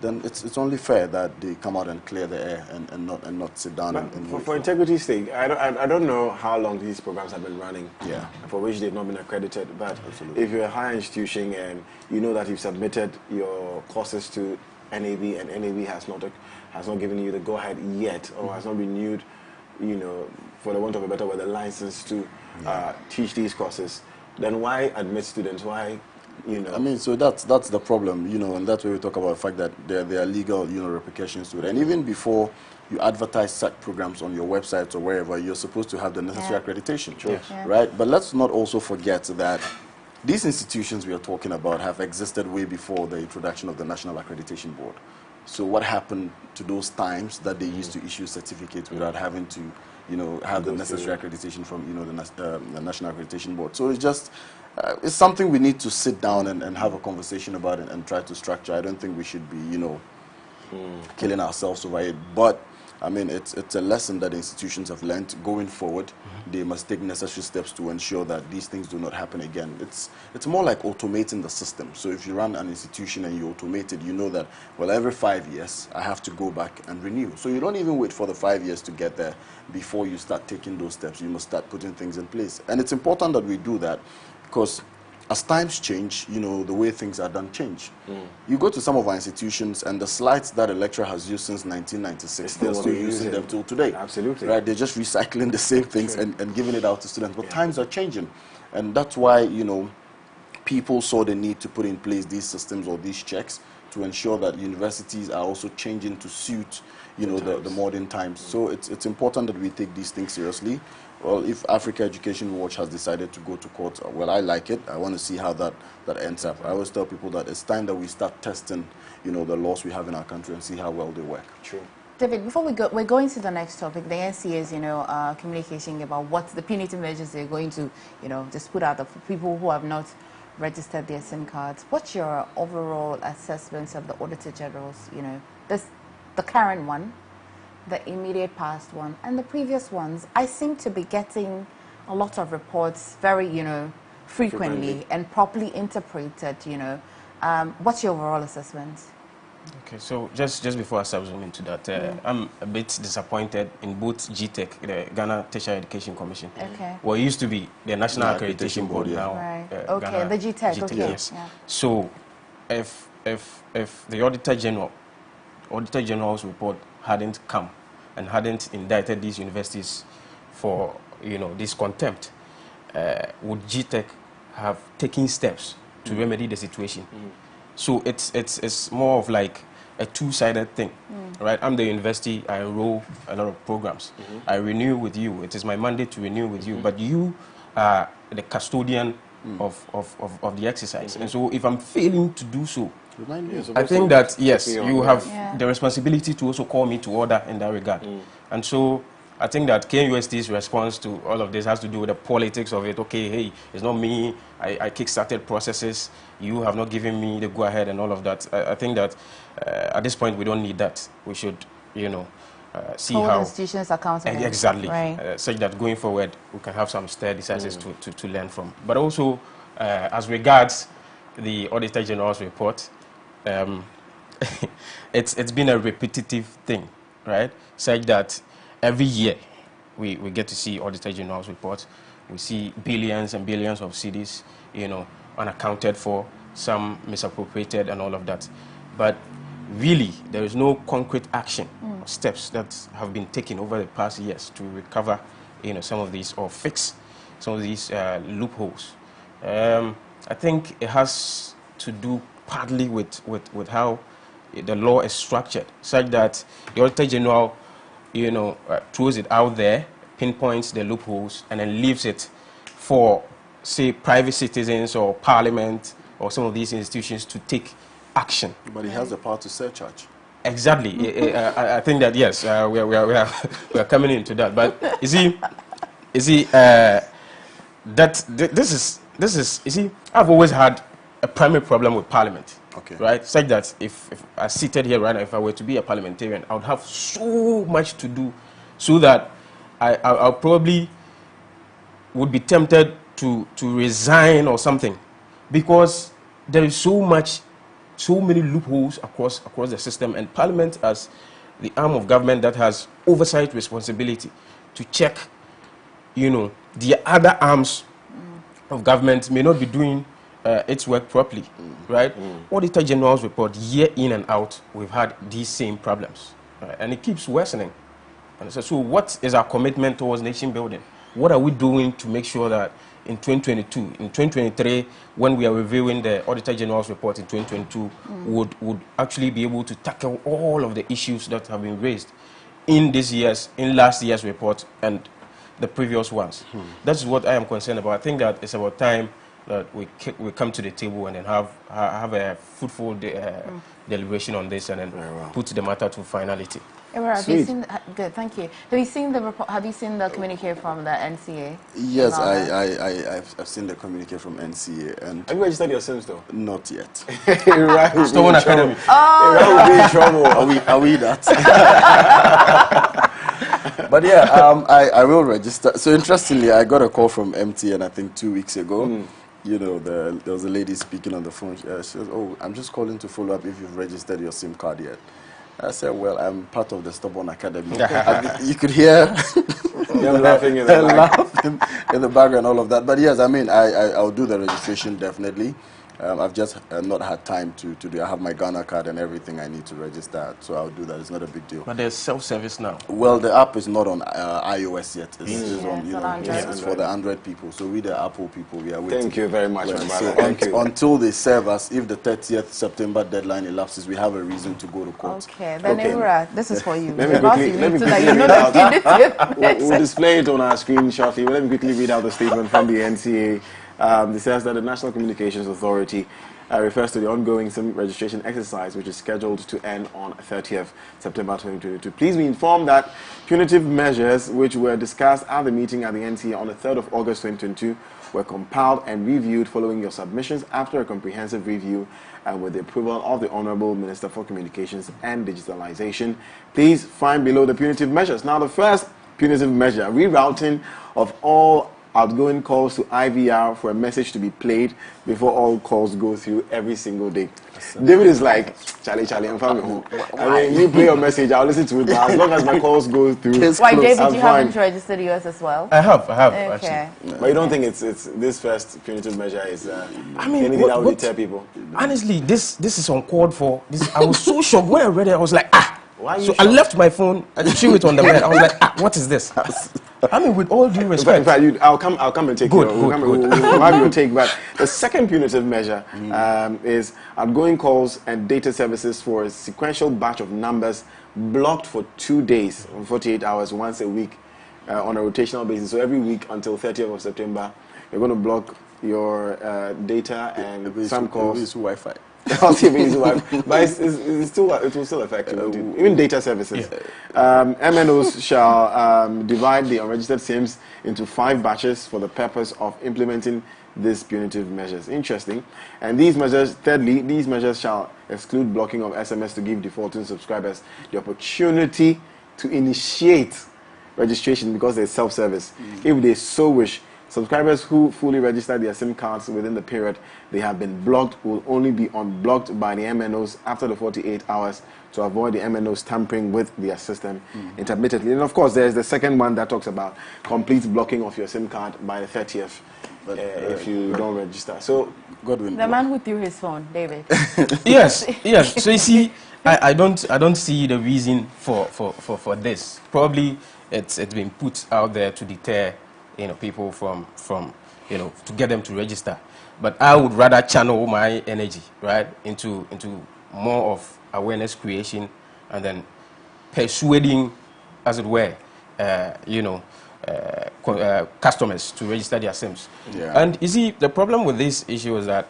Speaker 11: then it's only fair that they come out and clear the air and not sit down and
Speaker 2: for integrity's sake, I don't know how long these programs have been running, for which they've not been accredited. But if you're a higher institution and you know that you've submitted your courses to NAB and NAB has not given you the go ahead yet, or has not renewed, for the want of a better word, the license to teach these courses, then why admit students? Why, you know?
Speaker 11: I mean, so that's the problem, you know, and that's where we talk about the fact that there are legal, you know, repercussions to it. And even before you advertise such programs on your website or wherever, you're supposed to have the necessary accreditation, right? But let's not also forget that these institutions we are talking about have existed way before the introduction of the National Accreditation Board. So what happened to those times that they used to issue certificates without having to, you know, have the necessary accreditation from, you know, the National Accreditation Board? So it's just, it's something we need to sit down and have a conversation about it and try to structure. I don't think we should be, you know, killing ourselves over it. But I mean, it's a lesson that institutions have learned. Going forward, they must take necessary steps to ensure that these things do not happen again. It's more like automating the system. So if you run an institution and you automate it, you know that, well, every 5 years, I have to go back and renew. So you don't even wait for the 5 years to get there before you start taking those steps. You must start putting things in place. And it's important that we do that because as times change, you know, the way things are done change. You go to some of our institutions and the slides that a lecturer has used since 1996, they're still using them till today.
Speaker 2: Absolutely.
Speaker 11: Right? They're just recycling the same things and giving it out to students. But times are changing. And that's why, you know, people saw the need to put in place these systems or these checks to ensure that universities are also changing to suit, you know, the modern times. So it's important that we take these things seriously. Well, if Africa Education Watch has decided to go to court, well, I like it. I want to see how that ends up. I always tell people that it's time that we start testing, you know, the laws we have in our country and see how well they work.
Speaker 2: True.
Speaker 3: David, before we're going to the next topic. The NCA is, you know, communicating about what the punitive measures they're going to, you know, just put out for people who have not registered their SIM cards. What's your overall assessments of the Auditor General's, you know, the current one, the immediate past one, and the previous ones? I seem to be getting a lot of reports very, you know, frequently and properly interpreted, you know. What's your overall assessment?
Speaker 10: Okay, so just before I start zooming into that, I'm a bit disappointed in both GTEC, the Ghana Tertiary Education Commission. Okay. Well, it used to be the National Accreditation Board now.
Speaker 3: Right. Okay, Ghana, the GTEC. Okay.
Speaker 10: Yes. Yeah. So, if the Auditor General's report hadn't come and hadn't indicted these universities for, you know, this contempt, would GTEC have taken steps to remedy the situation? So it's more of like a two-sided thing, right? I'm the university, I enroll a lot of programs. I renew with you. It is my mandate to renew with you, but you are the custodian of the exercise. And so if I'm failing to do so, I think that, yes, you have the responsibility to also call me to order in that regard. And so I think that KNUST's response to all of this has to do with the politics of it. Okay, hey, it's not me. I kick-started processes. You have not given me the go-ahead and all of that. I think that at this point we don't need that. We should, you know, see
Speaker 3: hold
Speaker 10: how
Speaker 3: institutions accountable.
Speaker 10: Exactly,
Speaker 3: right.
Speaker 10: Such that going forward we can have some sturdy decisions to learn from. But also, as regards the Auditor General's report, it's been a repetitive thing, right? Such that every year we get to see Auditor General's report. We see billions and billions of cedis, you know, unaccounted for, some misappropriated and all of that. But really, there is no concrete action or steps that have been taken over the past years to recover, you know, some of these or fix some of these loopholes. I think it has to do partly with how the law is structured, such that the Auditor General, you know, throws it out there, pinpoints the loopholes, and then leaves it for, say, private citizens or parliament or some of these institutions to take action.
Speaker 11: But he has the power to surcharge.
Speaker 10: Exactly. I think that, yes, we are coming into that. But you see, this is, you see, I've always had a primary problem with parliament. Okay. Right? Such that if I seated here right now, if I were to be a parliamentarian, I would have so much to do, so that I probably would be tempted to resign or something, because there is so many loopholes across the system, and Parliament, as the arm of government that has oversight responsibility to check, you know, the other arms of government may not be doing its work properly, right? Auditor General's report, year in and out, we've had these same problems, right? And it keeps worsening. And so what is our commitment towards nation building? What are we doing to make sure that, in 2022. In 2023, when we are reviewing the Auditor General's report in 2022, would actually be able to tackle all of the issues that have been raised in last year's report and the previous ones. That's what I am concerned about. I think that it's about time that we come to the table and then have a fruitful deliberation on this and then put the matter to finality.
Speaker 3: Emera, have you seen? Good, thank you. Have you seen the report? Have you seen the communique from the NCA?
Speaker 11: Yes, I've seen the communique from NCA. And
Speaker 2: have you registered your SIMs though?
Speaker 11: Not yet.
Speaker 10: Stone Academy.
Speaker 2: Will be in trouble.
Speaker 11: Are we that? But yeah, I will register. So interestingly, I got a call from MTN I think 2 weeks ago. You know, there was a lady speaking on the phone. She says, "Oh, I'm just calling to follow up if you've registered your SIM card yet." I said, "Well, I'm part of the Stubborn Academy." You could hear
Speaker 2: them laughing in
Speaker 11: the background, all of that. But yes, I mean, I'll do the registration definitely. I've just not had time to do. I have my Ghana card and everything I need to register, so I'll do that. It's not a big deal.
Speaker 10: But there's self-service now.
Speaker 11: Well, the app is not on iOS yet. It's for the Android people. So we, the Apple people, we are waiting.
Speaker 2: Thank you very much,
Speaker 11: until they serve us, if the 30th September dedeadline elapses, we have a reason to go to court.
Speaker 3: Okay, then Emera, this is for you.
Speaker 2: Let me quickly read out. We'll display it on our screen shortly. Let me quickly read out the statement from the NCA. It says that the National Communications Authority refers to the ongoing SIM registration exercise, which is scheduled to end on 30th September 2022. Please be informed that punitive measures which were discussed at the meeting at the NCA on the 3rd of August 2022 were compiled and reviewed following your submissions after a comprehensive review and with the approval of the Honorable Minister for Communications and Digitalization. Please find below the punitive measures. Now, the first punitive measure, rerouting of all outgoing calls to IVR for a message to be played before all calls go through every single day. David is like, Charlie, I'm family. I mean, you play your message, I'll listen to it, but as long as my calls go through.
Speaker 3: Why, David, you haven't registered yours as well?
Speaker 10: I have,
Speaker 3: okay.
Speaker 10: Actually.
Speaker 2: But you don't think it's this first punitive measure is anything that would deter people?
Speaker 10: Honestly, this is uncalled for. I was so shocked when I read it. I was like,
Speaker 2: Why
Speaker 10: so I left my phone and threw it on the bed. I was like, what is this? I mean, with all due respect.
Speaker 2: In fact, I'll come and take
Speaker 10: good.
Speaker 2: We'll have your take. But the second punitive measure is outgoing calls and data services for a sequential batch of numbers blocked for 2 days, 48 hours, once a week, on a rotational basis. So every week until 30th of September, you're going to block your data and some calls.
Speaker 11: Wi-Fi.
Speaker 2: But it will still affect you. Even data services. MNOs shall divide the unregistered SIMs into 5 batches for the purpose of implementing these punitive measures. Interesting. And these measures, thirdly, these measures shall exclude blocking of SMS to give defaulting subscribers the opportunity to initiate registration because there's self-service. If they so wish, subscribers who fully register their SIM cards within the period they have been blocked will only be unblocked by the MNOs after the 48 hours to avoid the MNOs tampering with their system intermittently. And of course, there's the second one that talks about complete blocking of your SIM card by the 30th if you don't register. So,
Speaker 11: Godwin.
Speaker 3: The man who threw his phone, David.
Speaker 10: Yes. So you see, I don't see the reason for this. Probably it's been put out there to deter people from to get them to register. But I would rather channel my energy into more of awareness creation and then persuading, as it were, customers to register their SIMs.
Speaker 11: Yeah.
Speaker 10: And you see, the problem with this issue is that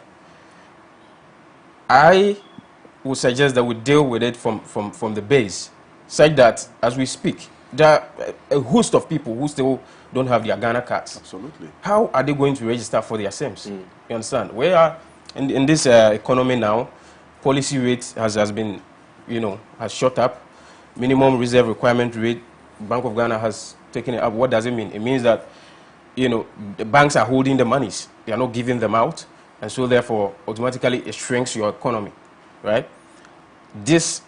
Speaker 10: I would suggest that we deal with it from the base, such that as we speak, there are a host of people who still don't have their Ghana cards.
Speaker 11: Absolutely.
Speaker 10: How are they going to register for their SIMs? You understand? We are in this economy now. Policy rate has been, has shot up. Minimum reserve requirement rate, Bank of Ghana has taken it up. What does it mean? It means that, the banks are holding the monies. They are not giving them out. And so therefore, automatically it shrinks your economy, right? This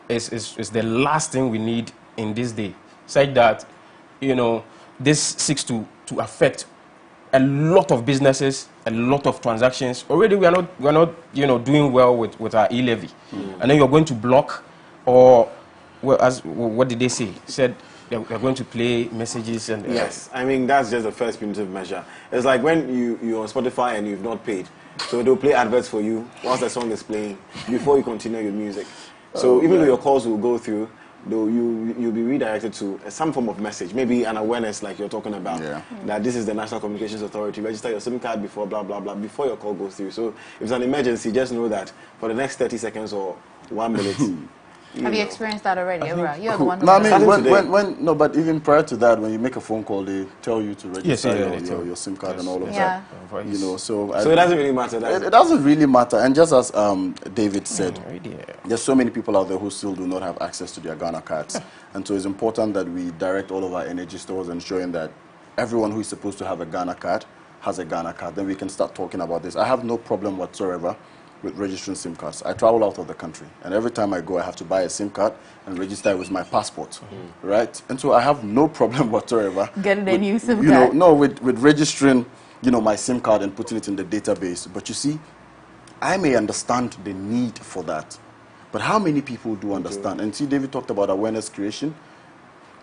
Speaker 10: is the last thing we need in this day. Such that, this seeks to affect a lot of businesses, a lot of transactions. Already we are not doing well with our e-levy. And then you're going to block, or what did they say? Said they're going to play messages and...
Speaker 2: Yes, I mean, that's just the first punitive measure. It's like when you're on Spotify and you've not paid. So they'll play adverts for you once the song is playing before you continue your music. So even though your calls will go through, though you'll be redirected to some form of message, maybe an awareness like you're talking about, that this is the National Communications Authority, register your SIM card before blah, blah, blah, before your call goes through. So if it's an emergency, just know that for the next 30 seconds or 1 minute,
Speaker 3: Have you experienced that already, Ebra? You're the one who...
Speaker 11: No, I mean, no, but even prior to that, when you make a phone call, they tell you to register your SIM card and all of that. You know, so
Speaker 2: it doesn't really matter.
Speaker 11: It doesn't really matter. And just as David said, there's so many people out there who still do not have access to their Ghana cards. And so it's important that we direct all of our energy towards ensuring that everyone who is supposed to have a Ghana card has a Ghana card. Then we can start talking about this. I have no problem whatsoever with registering SIM cards. I travel out of the country, and every time I go, I have to buy a SIM card and register it with my passport, right? And so I have no problem whatsoever.
Speaker 3: Getting a new SIM card?
Speaker 11: With registering, my SIM card and putting it in the database. But you see, I may understand the need for that, but how many people do understand? And see, David talked about awareness creation.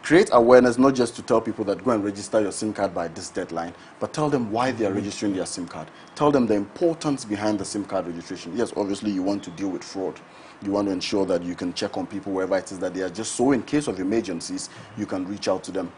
Speaker 11: Create awareness not just to tell people that go and register your SIM card by this deadline, but tell them why they are registering their SIM card. Tell them the importance behind the SIM card registration. Yes, obviously you want to deal with fraud. You want to ensure that you can check on people wherever it is that they are, just so in case of emergencies, you can reach out to them.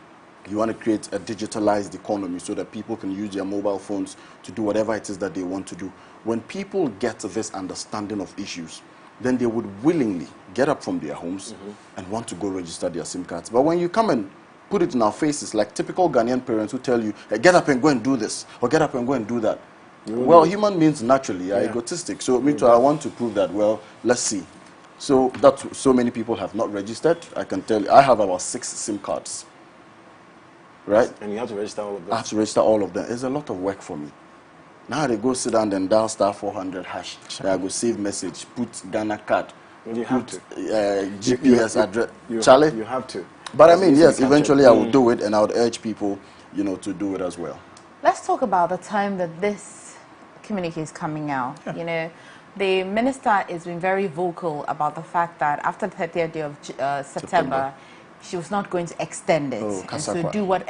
Speaker 11: You want to create a digitalized economy so that people can use their mobile phones to do whatever it is that they want to do. When people get this understanding of issues, then they would willingly get up from their homes and want to go register their SIM cards. But when you come and put it in our faces, like typical Ghanaian parents who tell you, hey, get up and go and do this, or get up and go and do that. Well, human beings naturally are egotistic. So me too, I want to prove that, well, let's see. So that so many people have not registered. I can tell you, I have about 6 SIM cards. Right?
Speaker 2: And you have to register all of them.
Speaker 11: I have to register all of them. It's a lot of work for me. Now they go sit down and dial *400#. They go save message, put Ghana card,
Speaker 2: you have to.
Speaker 11: GPS address.
Speaker 2: Charlie, you have to.
Speaker 11: But I mean, yes, eventually I will do it, and I would urge people, to do it as well.
Speaker 3: Let's talk about the time that this communique is coming out. The minister has been very vocal about the fact that after the 30th day of September, she was not going to extend it, and so do what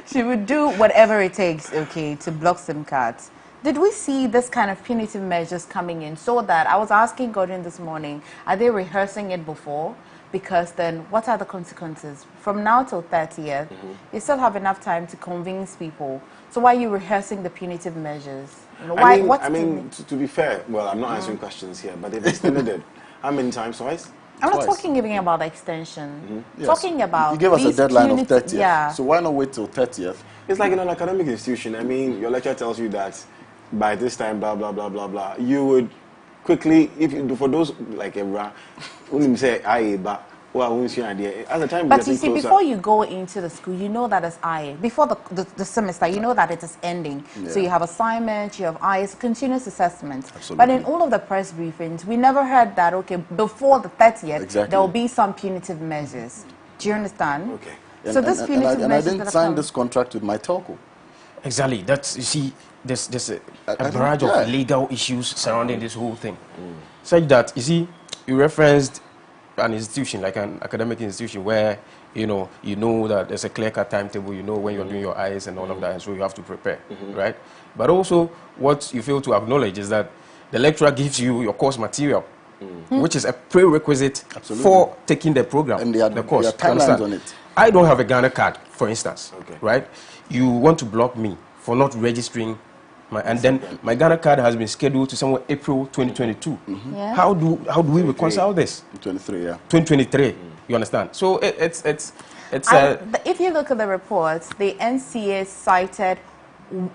Speaker 3: she would do whatever it takes, to block SIM cards. Did we see this kind of punitive measures coming in? So that I was asking Godwin this morning, are they rehearsing it before? Because then, what are the consequences from now till 30th? You still have enough time to convince people. So why are you rehearsing the punitive measures?
Speaker 2: To be fair, well, I'm not answering questions here, but they've extended it. How many times? Twice?
Speaker 3: I'm not talking even about the extension. Yes. Talking about...
Speaker 11: You gave us a deadline of 30th. Yeah. So why not wait till 30th?
Speaker 2: It's like in an academic institution. I mean, your lecturer tells you that by this time, blah, blah, blah, blah, blah. You would quickly, for those like Ebra, when you say, as the time
Speaker 3: but you see, closer, before you go into the school, you know that it's before the semester, you know that it is ending. Yeah. So you have assignments, you have it's continuous assessment.
Speaker 11: Absolutely.
Speaker 3: But in all of the press briefings, we never heard that, before the 30th, there will be some punitive measures. Do you understand?
Speaker 2: Okay.
Speaker 3: So this punitive measures...
Speaker 11: I didn't sign this contract with my telco.
Speaker 10: Exactly. That's, you see, there's a barrage of legal issues surrounding this whole thing. Such that, you see, you referenced an institution, like an academic institution, where you know that there's a clear-cut timetable, when you're doing your IS and all of that, and so you have to prepare, right? But also, what you fail to acknowledge is that the lecturer gives you your course material, which is a prerequisite for taking the program,
Speaker 11: and
Speaker 10: the course.
Speaker 11: There are timelines on it.
Speaker 10: I don't have a Ghana card, for instance, right? You want to block me for not registering. Then my Ghana card has been scheduled to somewhere April 2022.
Speaker 3: Yeah.
Speaker 10: How do we reconcile this? 2023. You understand? So it's
Speaker 3: if you look at the reports, the NCA cited,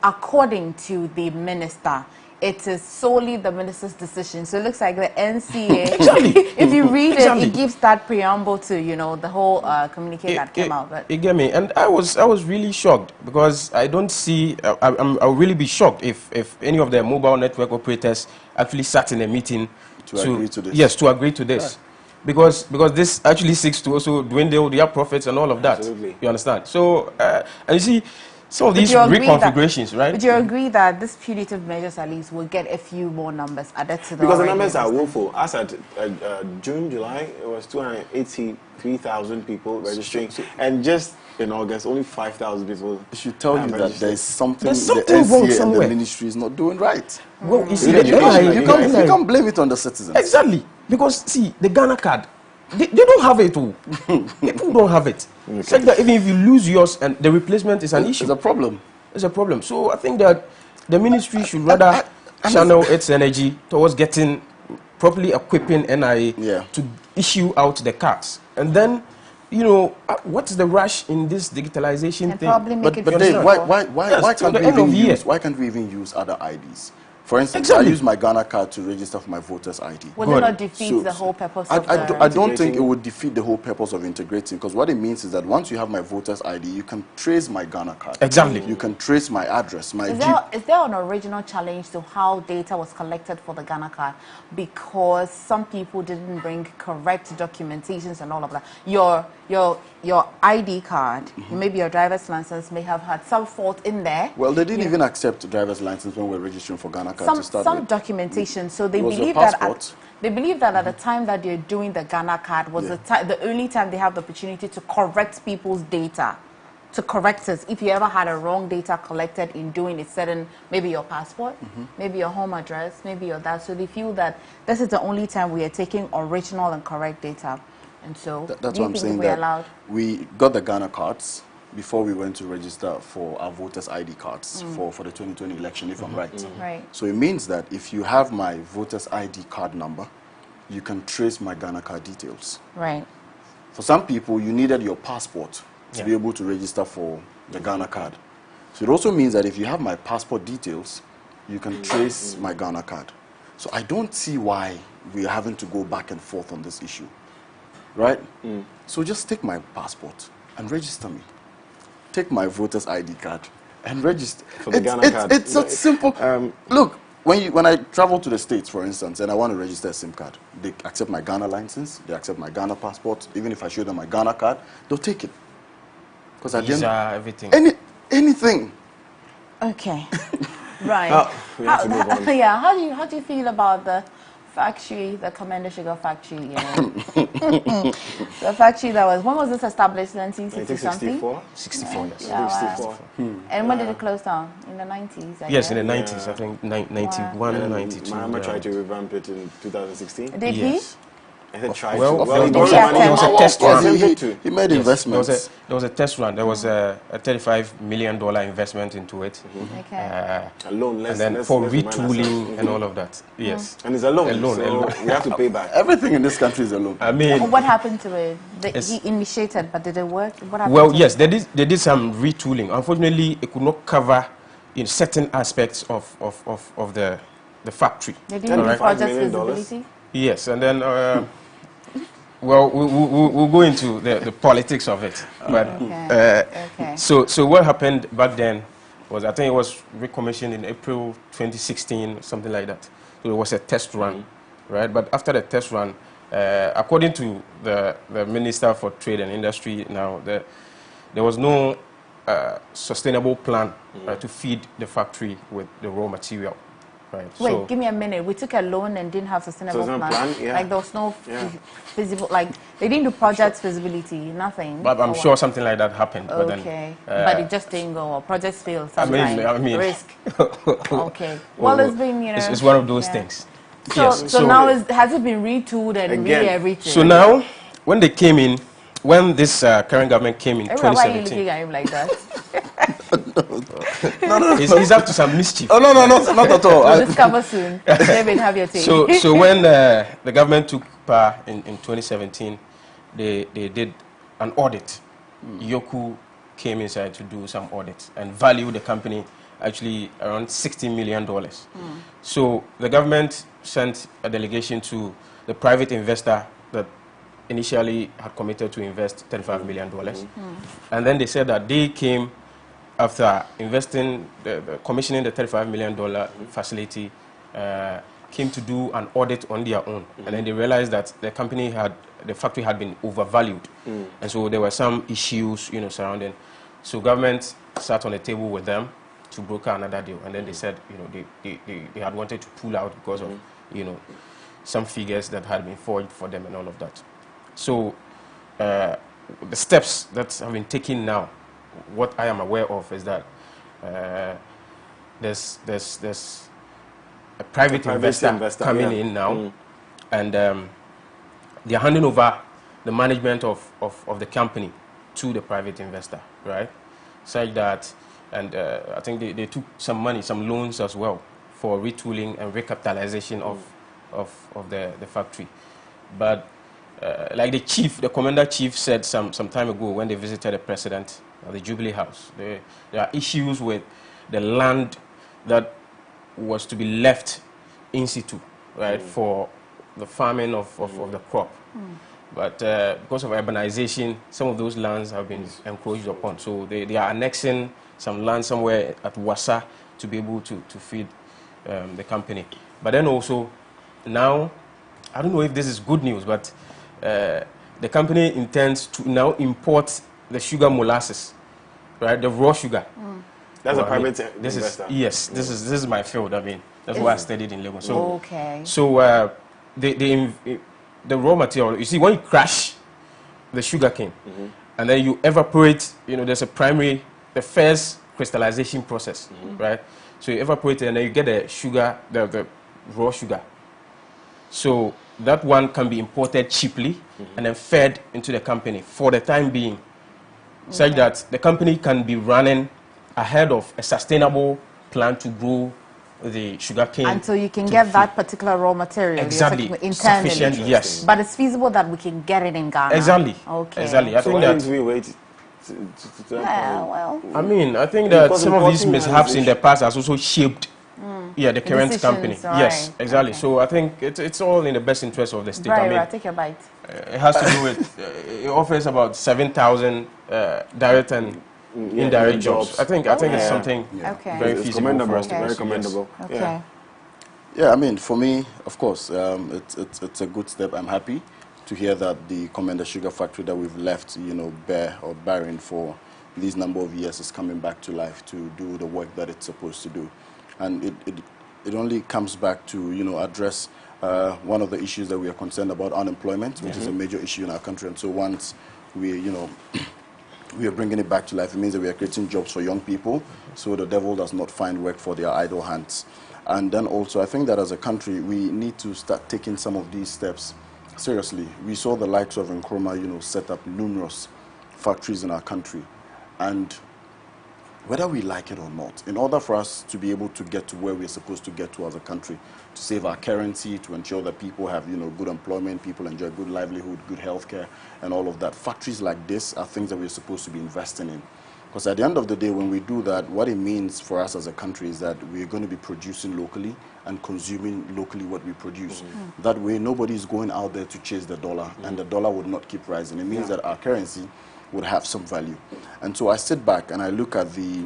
Speaker 3: according to the minister, it is solely the minister's decision. So it looks like the NCA, if you read it, it gives that preamble to, the whole communique that came out. But
Speaker 10: you get me? And I was really shocked, because I don't see, I'll really be shocked if any of the mobile network operators actually sat in a meeting
Speaker 11: to agree to this.
Speaker 10: Yes, to agree to this. Right. Because this actually seeks to also dwindle their profits and all of that.
Speaker 2: Absolutely.
Speaker 10: You understand? So, and you see, some of these reconfigurations, right?
Speaker 3: Would you agree that this punitive measures at least will get a few more numbers added to the
Speaker 2: because the numbers are woeful. As at June, July, it was 283,000 people registering, and just in August, only 5,000 people.
Speaker 11: I should tell you that there's something
Speaker 10: wrong
Speaker 11: NCA
Speaker 10: somewhere.
Speaker 11: and the ministry is not doing right.
Speaker 10: Well, you see,
Speaker 11: you can't blame it on the citizens.
Speaker 10: Exactly, because see, the Ghana card, they don't have it all. People don't have it. Okay. It's like that even if you lose yours and the replacement is an issue.
Speaker 11: It's a problem.
Speaker 10: It's a problem. So I think that the ministry should rather channel its energy towards getting properly equipping NIA to issue out the cards. And then, you know, what's the rush in this digitalization thing?
Speaker 11: But Dave, why can't we even use other IDs? For instance, I use my Ghana card to register for my voter's ID.
Speaker 3: Would it not defeat the whole purpose of
Speaker 11: I don't think it would defeat the whole purpose of integrating, because what it means is that once you have my voter's ID, you can trace my Ghana card.
Speaker 10: Exactly.
Speaker 11: You can trace my address, my
Speaker 3: Is there an original challenge to how data was collected for the Ghana card? Because some people didn't bring correct documentations and all of that. Your ID card, maybe your driver's license may have had some fault in there.
Speaker 11: Well, they didn't even accept the driver's license when we were registering for Ghana card to start
Speaker 3: some
Speaker 11: with.
Speaker 3: documentation. So they believe that at the time that they're doing the Ghana card was the only time they have the opportunity to correct people's data, to correct it. If you ever had a wrong data collected in doing a certain, maybe your passport, maybe your home address, maybe your that. So they feel that this is the only time we are taking original and correct data. And so
Speaker 11: that's what I'm saying, that we got the Ghana cards before we went to register for our voters' ID cards for the 2020 election, if I'm right.
Speaker 3: Right.
Speaker 11: So it means that if you have my voters' ID card number, you can trace my Ghana card details.
Speaker 3: Right.
Speaker 11: For some people, you needed your passport to be able to register for the Ghana card. So it also means that if you have my passport details, you can trace my Ghana card. So I don't see why we're having to go back and forth on this issue. Right? So just take my passport and register me. Take my voter's ID card and register.
Speaker 2: For the Ghana card.
Speaker 11: It's so simple. Look, when I travel to the States, for instance, and I want to register a SIM card, they accept my Ghana license, they accept my Ghana passport. Even if I show them my Ghana card, they'll take it. Because at the end,
Speaker 10: everything.
Speaker 11: Anything.
Speaker 3: Okay. Right. How do you feel about the factory, the Commander Sugar factory, you know? The factory that was, when was this established? 1960 something?
Speaker 10: 64, yes.
Speaker 3: Yeah, 64. And when did it close down? In the 90s, I
Speaker 10: guess?
Speaker 3: guess?
Speaker 10: In the 90s, I think 91, 92.
Speaker 2: Mahama tried to revamp it in 2016.
Speaker 3: Did
Speaker 10: he?
Speaker 2: He tried
Speaker 10: well,
Speaker 2: to.
Speaker 10: There was a test run.
Speaker 11: He made investments.
Speaker 10: There was a test run. There was a $35 million investment into it.
Speaker 3: Okay.
Speaker 2: A loan,
Speaker 10: and then for retooling and all of that. Yes.
Speaker 2: And it's a loan. So we have to pay back.
Speaker 11: Everything in this country is a loan.
Speaker 10: I mean,
Speaker 3: what happened to it? He initiated, but did it work? What happened?
Speaker 10: Well, yes, they did some retooling. Unfortunately, it could not cover in certain aspects of the factory.
Speaker 3: They didn't do project feasibility?
Speaker 10: Yes, and then. Well, we'll go into the politics of it. But so what happened back then was, I think it was recommissioned in April 2016, something like that. So it was a test run, right? But after the test run, according to the Minister for Trade and Industry now, there was no sustainable plan to feed the factory with the raw material. Right.
Speaker 3: Wait, give me a minute. We took a loan and didn't have sustainable plan. Like there was no feasible, like they didn't do project feasibility, nothing.
Speaker 10: But I'm sure something like that happened.
Speaker 3: Okay, but it just didn't go. Or projects failed.
Speaker 10: I mean,
Speaker 3: risk. Okay. Well, it's been, you know,
Speaker 10: it's one of those things.
Speaker 3: So, yes. So now has it been retooled and re-everything?
Speaker 10: So now, when they came in, when this current government came in 2017.
Speaker 3: Why are you looking at him like that?
Speaker 10: No. He's up to some mischief.
Speaker 11: Oh, no, not at all.
Speaker 3: We'll discover soon. David, have your take.
Speaker 10: So when the government took power in 2017, they did an audit. Yoku came inside to do some audits and value the company actually around $60 million. So the government sent a delegation to the private investor that initially had committed to invest $35 million. And then they said that they came after investing, commissioning the $35 million facility, came to do an audit on their own. And then they realized that the factory had been overvalued. And so there were some issues, surrounding. So government sat on the table with them to broker another deal, and then they said, you know, they had wanted to pull out because of, you know, some figures that had been forged for them and all of that. So the steps that have been taken now, what I am aware of is that there's a private investor coming in now, and they are handing over the management of the company to the private investor, right? Such that, and I think they took some money, some loans as well, for retooling and recapitalization of the factory. But like the commander-chief said some time ago when they visited the president of the Jubilee House, there are issues with the land that was to be left in situ, right, for the farming of the crop. But because of urbanization, some of those lands have been encroached upon. So they are annexing some land somewhere at Wassa to be able to feed the company. But then also, now, I don't know if this is good news, but the company intends to now import the sugar molasses, right, the raw sugar.
Speaker 2: That's a private
Speaker 10: investor. Yes, this is my field. I mean, that's why I studied in Lagos. So,
Speaker 3: okay.
Speaker 10: So the raw material, you see, when you crush the sugar cane and then you evaporate, you know, there's a primary, the first crystallization process, right? So you evaporate it and then you get the sugar, the raw sugar. So that one can be imported cheaply and then fed into the company for the time being, such that the company can be running ahead of a sustainable plan to grow the sugar cane.
Speaker 3: Until you can get that particular raw material.
Speaker 10: Exactly. Sufficient, yes.
Speaker 3: But it's feasible that we can get it in Ghana.
Speaker 10: Exactly.
Speaker 3: Okay.
Speaker 10: Exactly. I think
Speaker 2: that we wait.
Speaker 3: Well.
Speaker 10: I mean, I think that some of these mishaps in the past has also shaped the current company.
Speaker 3: Right.
Speaker 10: Yes, exactly. Okay. So I think it's all in the best interest of the state.
Speaker 3: Right,
Speaker 10: I mean,
Speaker 3: right. Take your bite.
Speaker 10: It has to do with, it offers about 7,000 direct and indirect jobs. I think it's something very feasible for us to
Speaker 2: very commendable.
Speaker 3: Okay.
Speaker 11: Yeah, I mean, for me, of course, it's a good step. I'm happy to hear that the Commander Sugar Factory that we've left, you know, bare or barren for these number of years is coming back to life to do the work that it's supposed to do. And it only comes back to, you know, address one of the issues that we are concerned about, unemployment, which is a major issue in our country. And so once we, you know, we are bringing it back to life, it means that we are creating jobs for young people, so the devil does not find work for their idle hands. And then also, I think that as a country, we need to start taking some of these steps seriously. We saw the likes of Nkrumah, you know, set up numerous factories in our country. And whether we like it or not, in order for us to be able to get to where we're supposed to get to as a country, to save our currency, to ensure that people have, you know, good employment, people enjoy good livelihood, good healthcare, and all of that, factories like this are things that we're supposed to be investing in. Because at the end of the day, when we do that, what it means for us as a country is that we're going to be producing locally and consuming locally what we produce. That way, nobody's going out there to chase the dollar, and the dollar would not keep rising. It means that our currency would have some value. And so I sit back and I look at the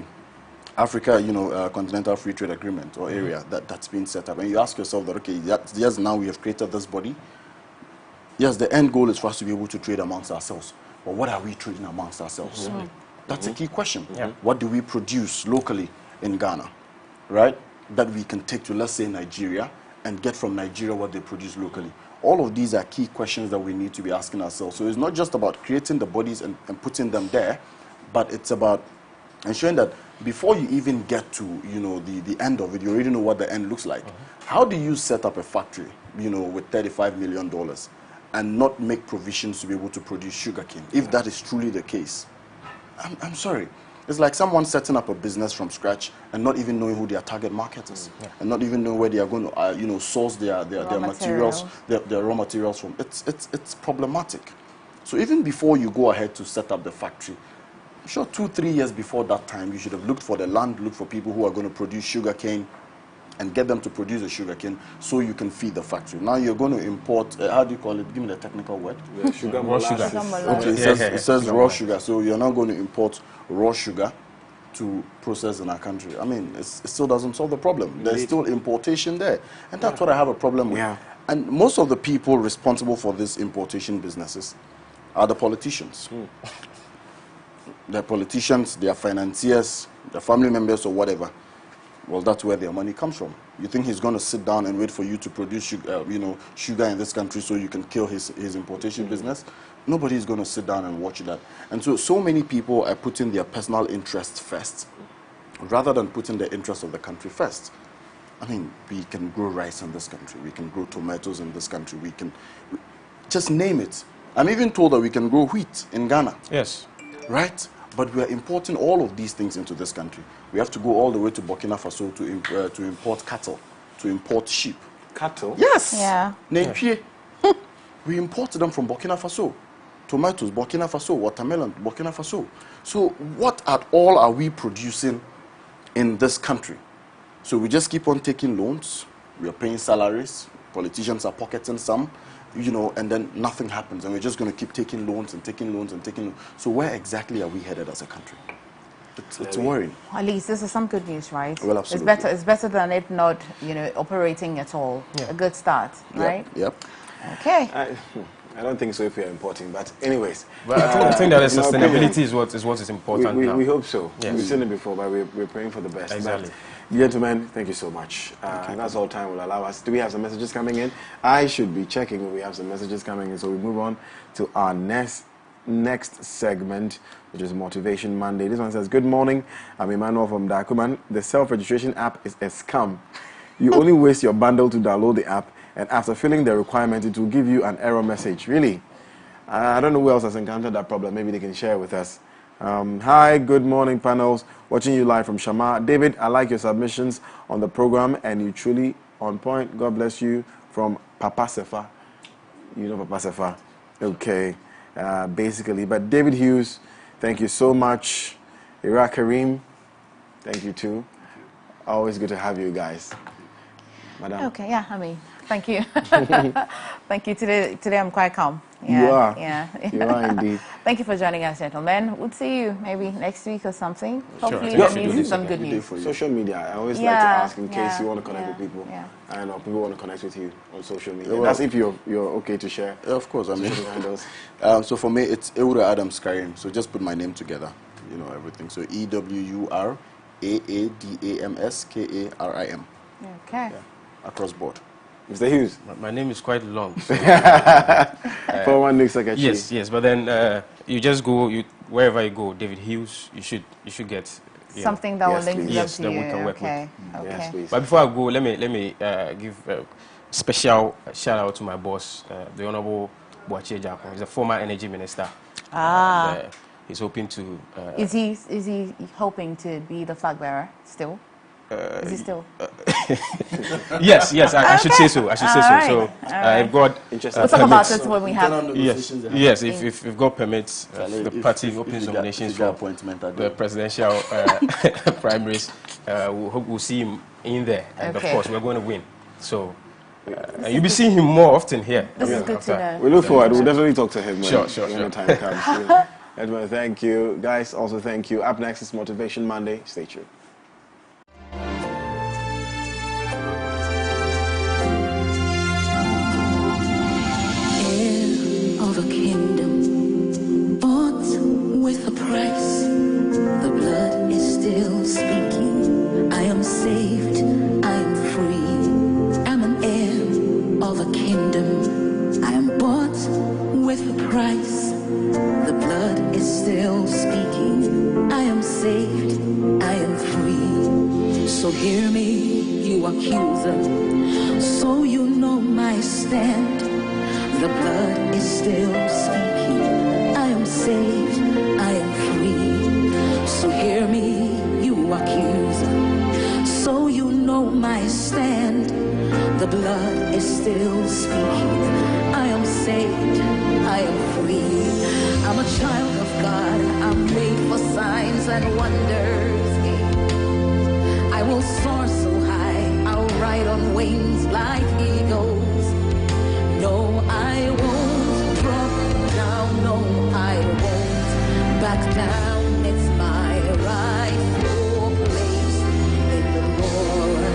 Speaker 11: Africa, you know, Continental Free Trade Agreement or area that's been set up. And you ask yourself that, okay, yes, now we have created this body. Yes, the end goal is for us to be able to trade amongst ourselves. But what are we trading amongst ourselves? That's a key question. What do we produce locally in Ghana, right? That we can take to, let's say, Nigeria and get from Nigeria what they produce locally. All of these are key questions that we need to be asking ourselves. So it's not just about creating the bodies and putting them there, but it's about ensuring that before you even get to, you know, the end of it, you already know what the end looks like. How do you set up a factory, you know, with $35 million and not make provisions to be able to produce sugarcane, if that is truly the case? I'm sorry. It's like someone setting up a business from scratch and not even knowing who their target market is, and not even knowing where they are going to, you know, source their materials, their raw materials from. It's problematic. So even before you go ahead to set up the factory, I'm sure 2-3 years before that time, you should have looked for the land, looked for people who are going to produce sugarcane, and get them to produce the sugarcane so you can feed the factory. Now you're going to import, how do you call it? Give me the technical word.
Speaker 2: Sugar,
Speaker 10: raw sugar.
Speaker 11: Okay, it says raw sugar. So you're not going to import raw sugar to process in our country. I mean, it still doesn't solve the problem. There's still importation there. And that's what I have a problem with. And most of the people responsible for these importation businesses are the politicians. their politicians, their financiers, their family members or whatever, well, that's where their money comes from. You think he's going to sit down and wait for you to produce sugar in this country so you can kill his importation business? Nobody's going to sit down and watch that. And so many people are putting their personal interests first rather than putting the interests of the country first. I mean, we can grow rice in this country. We can grow tomatoes in this country. Just name it. I'm even told that we can grow wheat in Ghana.
Speaker 10: Yes.
Speaker 11: Right? But we are importing all of these things into this country. We have to go all the way to Burkina Faso to import cattle, to import sheep.
Speaker 2: Cattle?
Speaker 11: Yes.
Speaker 3: Yeah.
Speaker 11: We import them from Burkina Faso. Tomatoes, Burkina Faso. Watermelon, Burkina Faso. So what at all are we producing in this country? So we just keep on taking loans. We are paying salaries. Politicians are pocketing some, and then nothing happens. And we're just going to keep taking loans and taking loans and taking loans. So where exactly are we headed as a country? It's worrying.
Speaker 3: At least this is some good news, right?
Speaker 11: Well, absolutely.
Speaker 3: It's better than it not, operating at all. Yeah. A good start, right?
Speaker 11: Yep.
Speaker 3: Okay.
Speaker 2: I don't think so if we are importing, but anyways.
Speaker 10: But I think that the sustainability is what is important now.
Speaker 2: We hope so.
Speaker 10: Yes.
Speaker 2: We've seen it before, but we're praying for the best.
Speaker 10: Exactly.
Speaker 2: But, gentlemen, thank you so much. That's all time will allow us. Do we have some messages coming in? I should be checking if we have some messages coming in. So we move on to our next segment, which is Motivation Monday. This one says, good morning. I'm Emmanuel from Dakuman. The self-registration app is a scam. You only waste your bundle to download the app, and after filling the requirement, it will give you an error message. Really? I don't know who else has encountered that problem. Maybe they can share with us. Hi, good morning, panels. Watching you live from Shama. David, I like your submissions on the program, and you truly on point. God bless you. From Papa Sefa. You know Papa Sefa. Okay. Basically. But David Hughes, thank you so much. Ira Kareem, thank you too. Always good to have you guys. Madam.
Speaker 3: Okay, yeah, thank you. Thank you. Today I'm quite calm. Yeah,
Speaker 2: you are.
Speaker 3: Yeah.
Speaker 2: You are indeed.
Speaker 3: Thank you for joining us, gentlemen. We'll see you maybe next week or something.
Speaker 10: Sure.
Speaker 3: Hopefully some good news.
Speaker 2: Social media. I always like to ask in case you want to connect with people. Yeah. I know people want to connect with you on social media. Well, that's if you're okay to share.
Speaker 11: Of course, so for me, it's Ewura Adams Karim. So just put my name together. Everything. So EWURAADAMSKARIM.
Speaker 3: Okay.
Speaker 11: Yeah. Across board.
Speaker 2: Mr. Hughes.
Speaker 10: My name is quite long. So,
Speaker 2: Former Nick Secretary.
Speaker 10: Yes, but then you just go wherever you go, David Hughes. You should get
Speaker 3: something that will link
Speaker 10: yes,
Speaker 3: to
Speaker 10: that
Speaker 3: you.
Speaker 10: we can work with.
Speaker 3: Okay.
Speaker 2: Yes, please.
Speaker 10: But before I go, let me give a special shout out to my boss, the Honorable Boache Jakon. He's a former energy minister. He's hoping to.
Speaker 3: Is he hoping to be the flag bearer still? Is he still?
Speaker 10: Yes. I should say so. So if God,
Speaker 3: we'll talk about it when we have.
Speaker 10: Yes. If God permits, the party opens nominations for the presidential primaries, we'll see him in there, and of course we're going to win. So. You'll be seeing him more often here.
Speaker 3: This is good to know.
Speaker 2: We look forward. We'll definitely talk to him
Speaker 10: when
Speaker 2: the time comes. Edwin, thank you. Guys, also thank you. Up next is Motivation Monday. Stay tuned.
Speaker 12: Heir of a kingdom, bought with a price. The blood is still speaking. I am saved. I am free. Of a kingdom, I am bought with a price. The blood is still speaking. I am saved, I am free. So hear me, you accuser, so you know my stand. The blood is still speaking. I am saved, I am free. So hear me, you accuser, so you know my stand. The blood is still speaking. I am saved, I am free. I'm a child of God. I'm made for signs and wonders. I will soar so high. I'll ride on wings like eagles. No, I won't drop down. No, I won't back down. It's my rightful place in the Lord.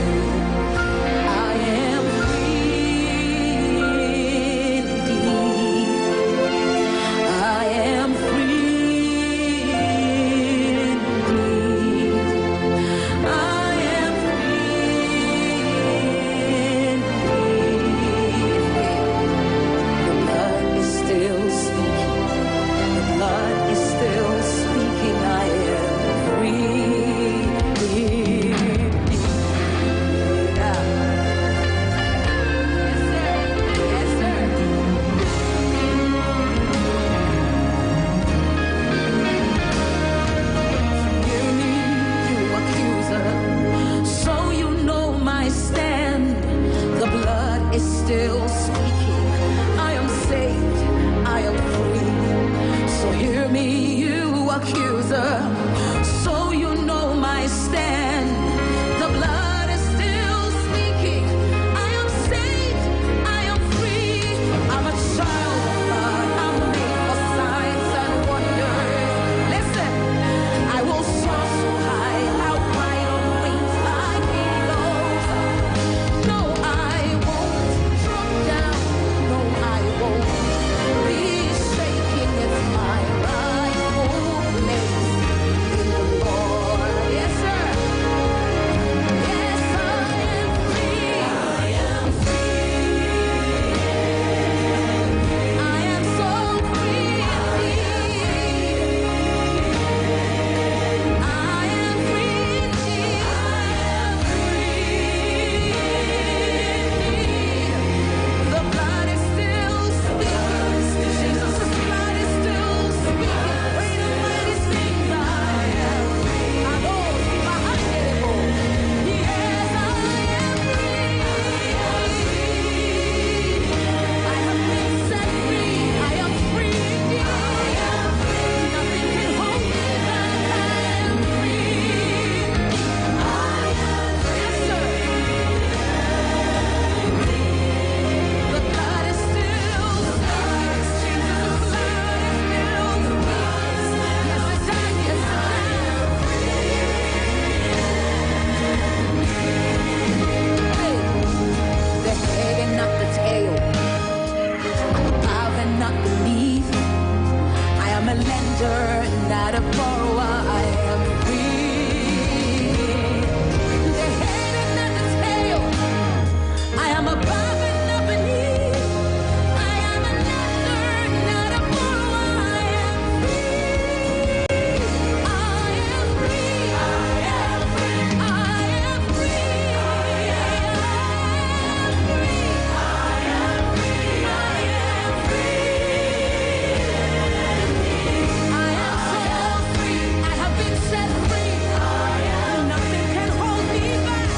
Speaker 12: is still speaking. I am saved, I am free. So hear me, you accuser, so you know my stand. The blood is still speaking. I am saved, I am free. I'm a child of God, I'm made for signs and wonders. Listen, I will soar so high, I'll ride on wings like eagles. No, I won't drop down, no, I won't be shaking. It's my rightful place in the Lord. Yes, sir. Yes, I am free. I am free. I am so free. I am free indeed. The blood is still speaking. Jesus' blood is still speaking. Great and mighty things I am free. I know behind it all. Yes, I am free. I have been set free. I am free indeed. Nothing can hold me back. I am free. Yes, sir. The blood is still speaking. Jesus' blood is still speaking. Yes, it does. Yes, it does. Hey, the head and not the tail. I'm above and not beneath. I am a lender, not a borrower. I am free. The head and not the tail. I am above and not beneath. I am a lender, not a borrower. I am free. I am free. I am free. I am free. I am free. I am free. I am so free. I have been set free. Nothing can hold me back.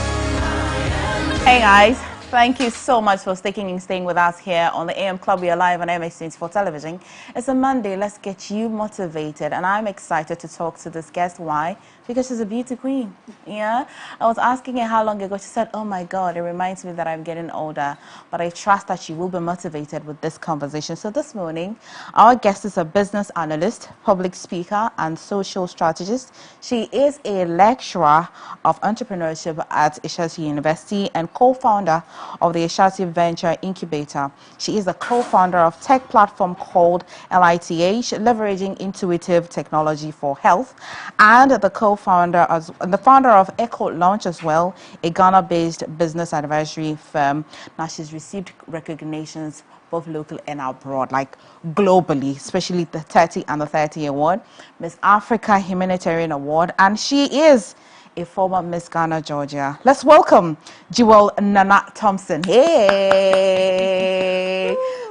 Speaker 3: Hey guys, thank you so much for staying with us here on the AM Club. We are live on MH24 television. It's a Monday. Let's get you motivated, and I'm excited to talk to this guest. Why? Because she's a beauty queen. Yeah, I was asking her how long ago. She said, "Oh my God, it reminds me that I'm getting older." But I trust that she will be motivated with this conversation. So this morning, our guest is a business analyst, public speaker, and social strategist. She is a lecturer of entrepreneurship at Ishasi University and co-founder of the Ishasi Venture Incubator. She is the co-founder of tech platform called LITH, leveraging intuitive technology for health, and the founder of Echo Launch as well, a Ghana-based business advisory firm. Now she's received recognitions both local and abroad, like globally, especially the 30 and the 30 award, Miss Africa Humanitarian Award, and she is a former Miss Ghana, Georgia. Let's welcome Jewel Nana Thompson. Hey!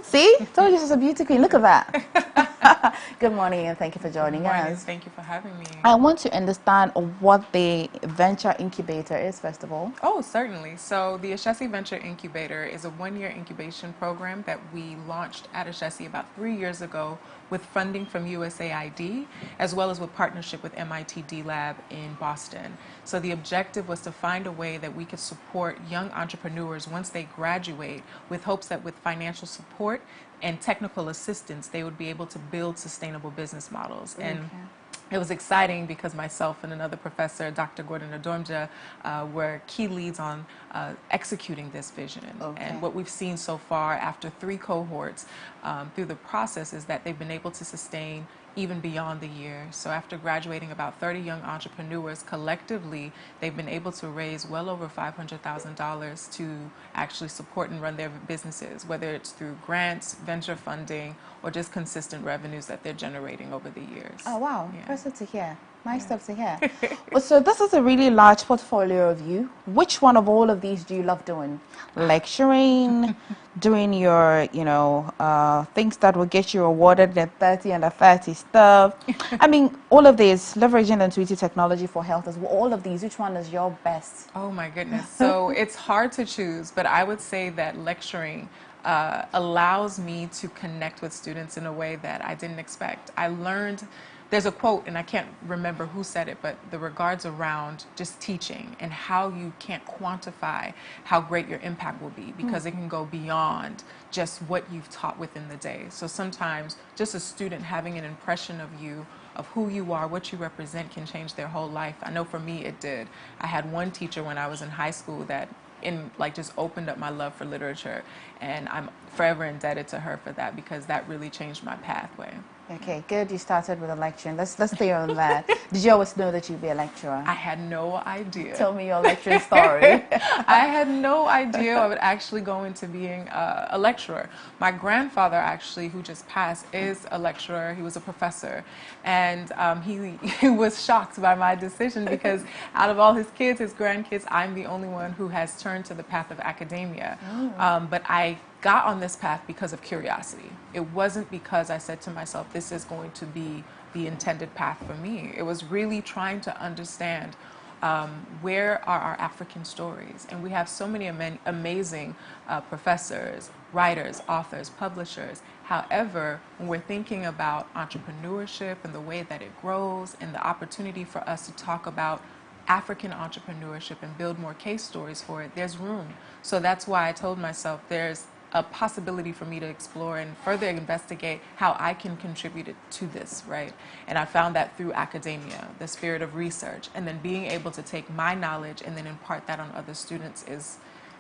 Speaker 3: See? Told you she's a beauty queen. Look at that. Good morning, and thank you for joining us.
Speaker 13: Thank you for having me.
Speaker 3: I want to understand what the Venture Incubator is, first of all.
Speaker 13: Oh, certainly. So the Ishasi Venture Incubator is a one-year incubation program that we launched at Ishasi about 3 years ago with funding from USAID, as well as with partnership with MIT D-Lab in Boston. So the objective was to find a way that we could support young entrepreneurs once they graduate, with hopes that with financial support and technical assistance, they would be able to build sustainable business models. And it was exciting because myself and another professor, Dr. Godwin, were key leads on executing this vision. And what we've seen so far after 3 cohorts through the process is that they've been able to sustain even beyond the year. So after graduating about 30 young entrepreneurs, collectively, they've been able to raise well over $500,000 to actually support and run their businesses, whether it's through grants, venture funding, or just consistent revenues that they're generating over the years.
Speaker 3: Oh, wow. Impressive to hear. Nice stuff to hear. Well, so this is a really large portfolio of you. Which one of all of these do you love doing? Lecturing, doing your, things that will get you awarded, the 30 under 30 stuff. I mean, all of these, leveraging intuitive technology for health as well. All of these, which one is your best?
Speaker 13: Oh my goodness. So it's hard to choose, but I would say that lecturing allows me to connect with students in a way that I didn't expect. I learned, there's a quote, and I can't remember who said it, but the regards around just teaching and how you can't quantify how great your impact will be, because it can go beyond just what you've taught within the day. So sometimes just a student having an impression of you, of who you are, what you represent, can change their whole life. I know for me it did. I had one teacher when I was in high school that just opened up my love for literature, and I'm forever indebted to her for that, because that really changed my pathway.
Speaker 3: Okay, good. You started with a lecturing. Let's stay on that. Did you always know that you'd be a lecturer?
Speaker 13: I had no idea.
Speaker 3: Tell me your lecturing story.
Speaker 13: I had no idea I would actually go into being a lecturer. My grandfather, actually, who just passed, is a lecturer. He was a professor, and he was shocked by my decision, because out of all his kids, his grandkids, I'm the only one who has turned to the path of academia. But I got on this path because of curiosity. It wasn't because I said to myself, this is going to be the intended path for me. It was really trying to understand where are our African stories. And we have so many amazing professors, writers, authors, publishers. However, when we're thinking about entrepreneurship and the way that it grows, and the opportunity for us to talk about African entrepreneurship and build more case stories for it, there's room. So that's why I told myself there's a possibility for me to explore and further investigate how I can contribute it to this, right? And I found that through academia, the spirit of research, and then being able to take my knowledge and then impart that on other students is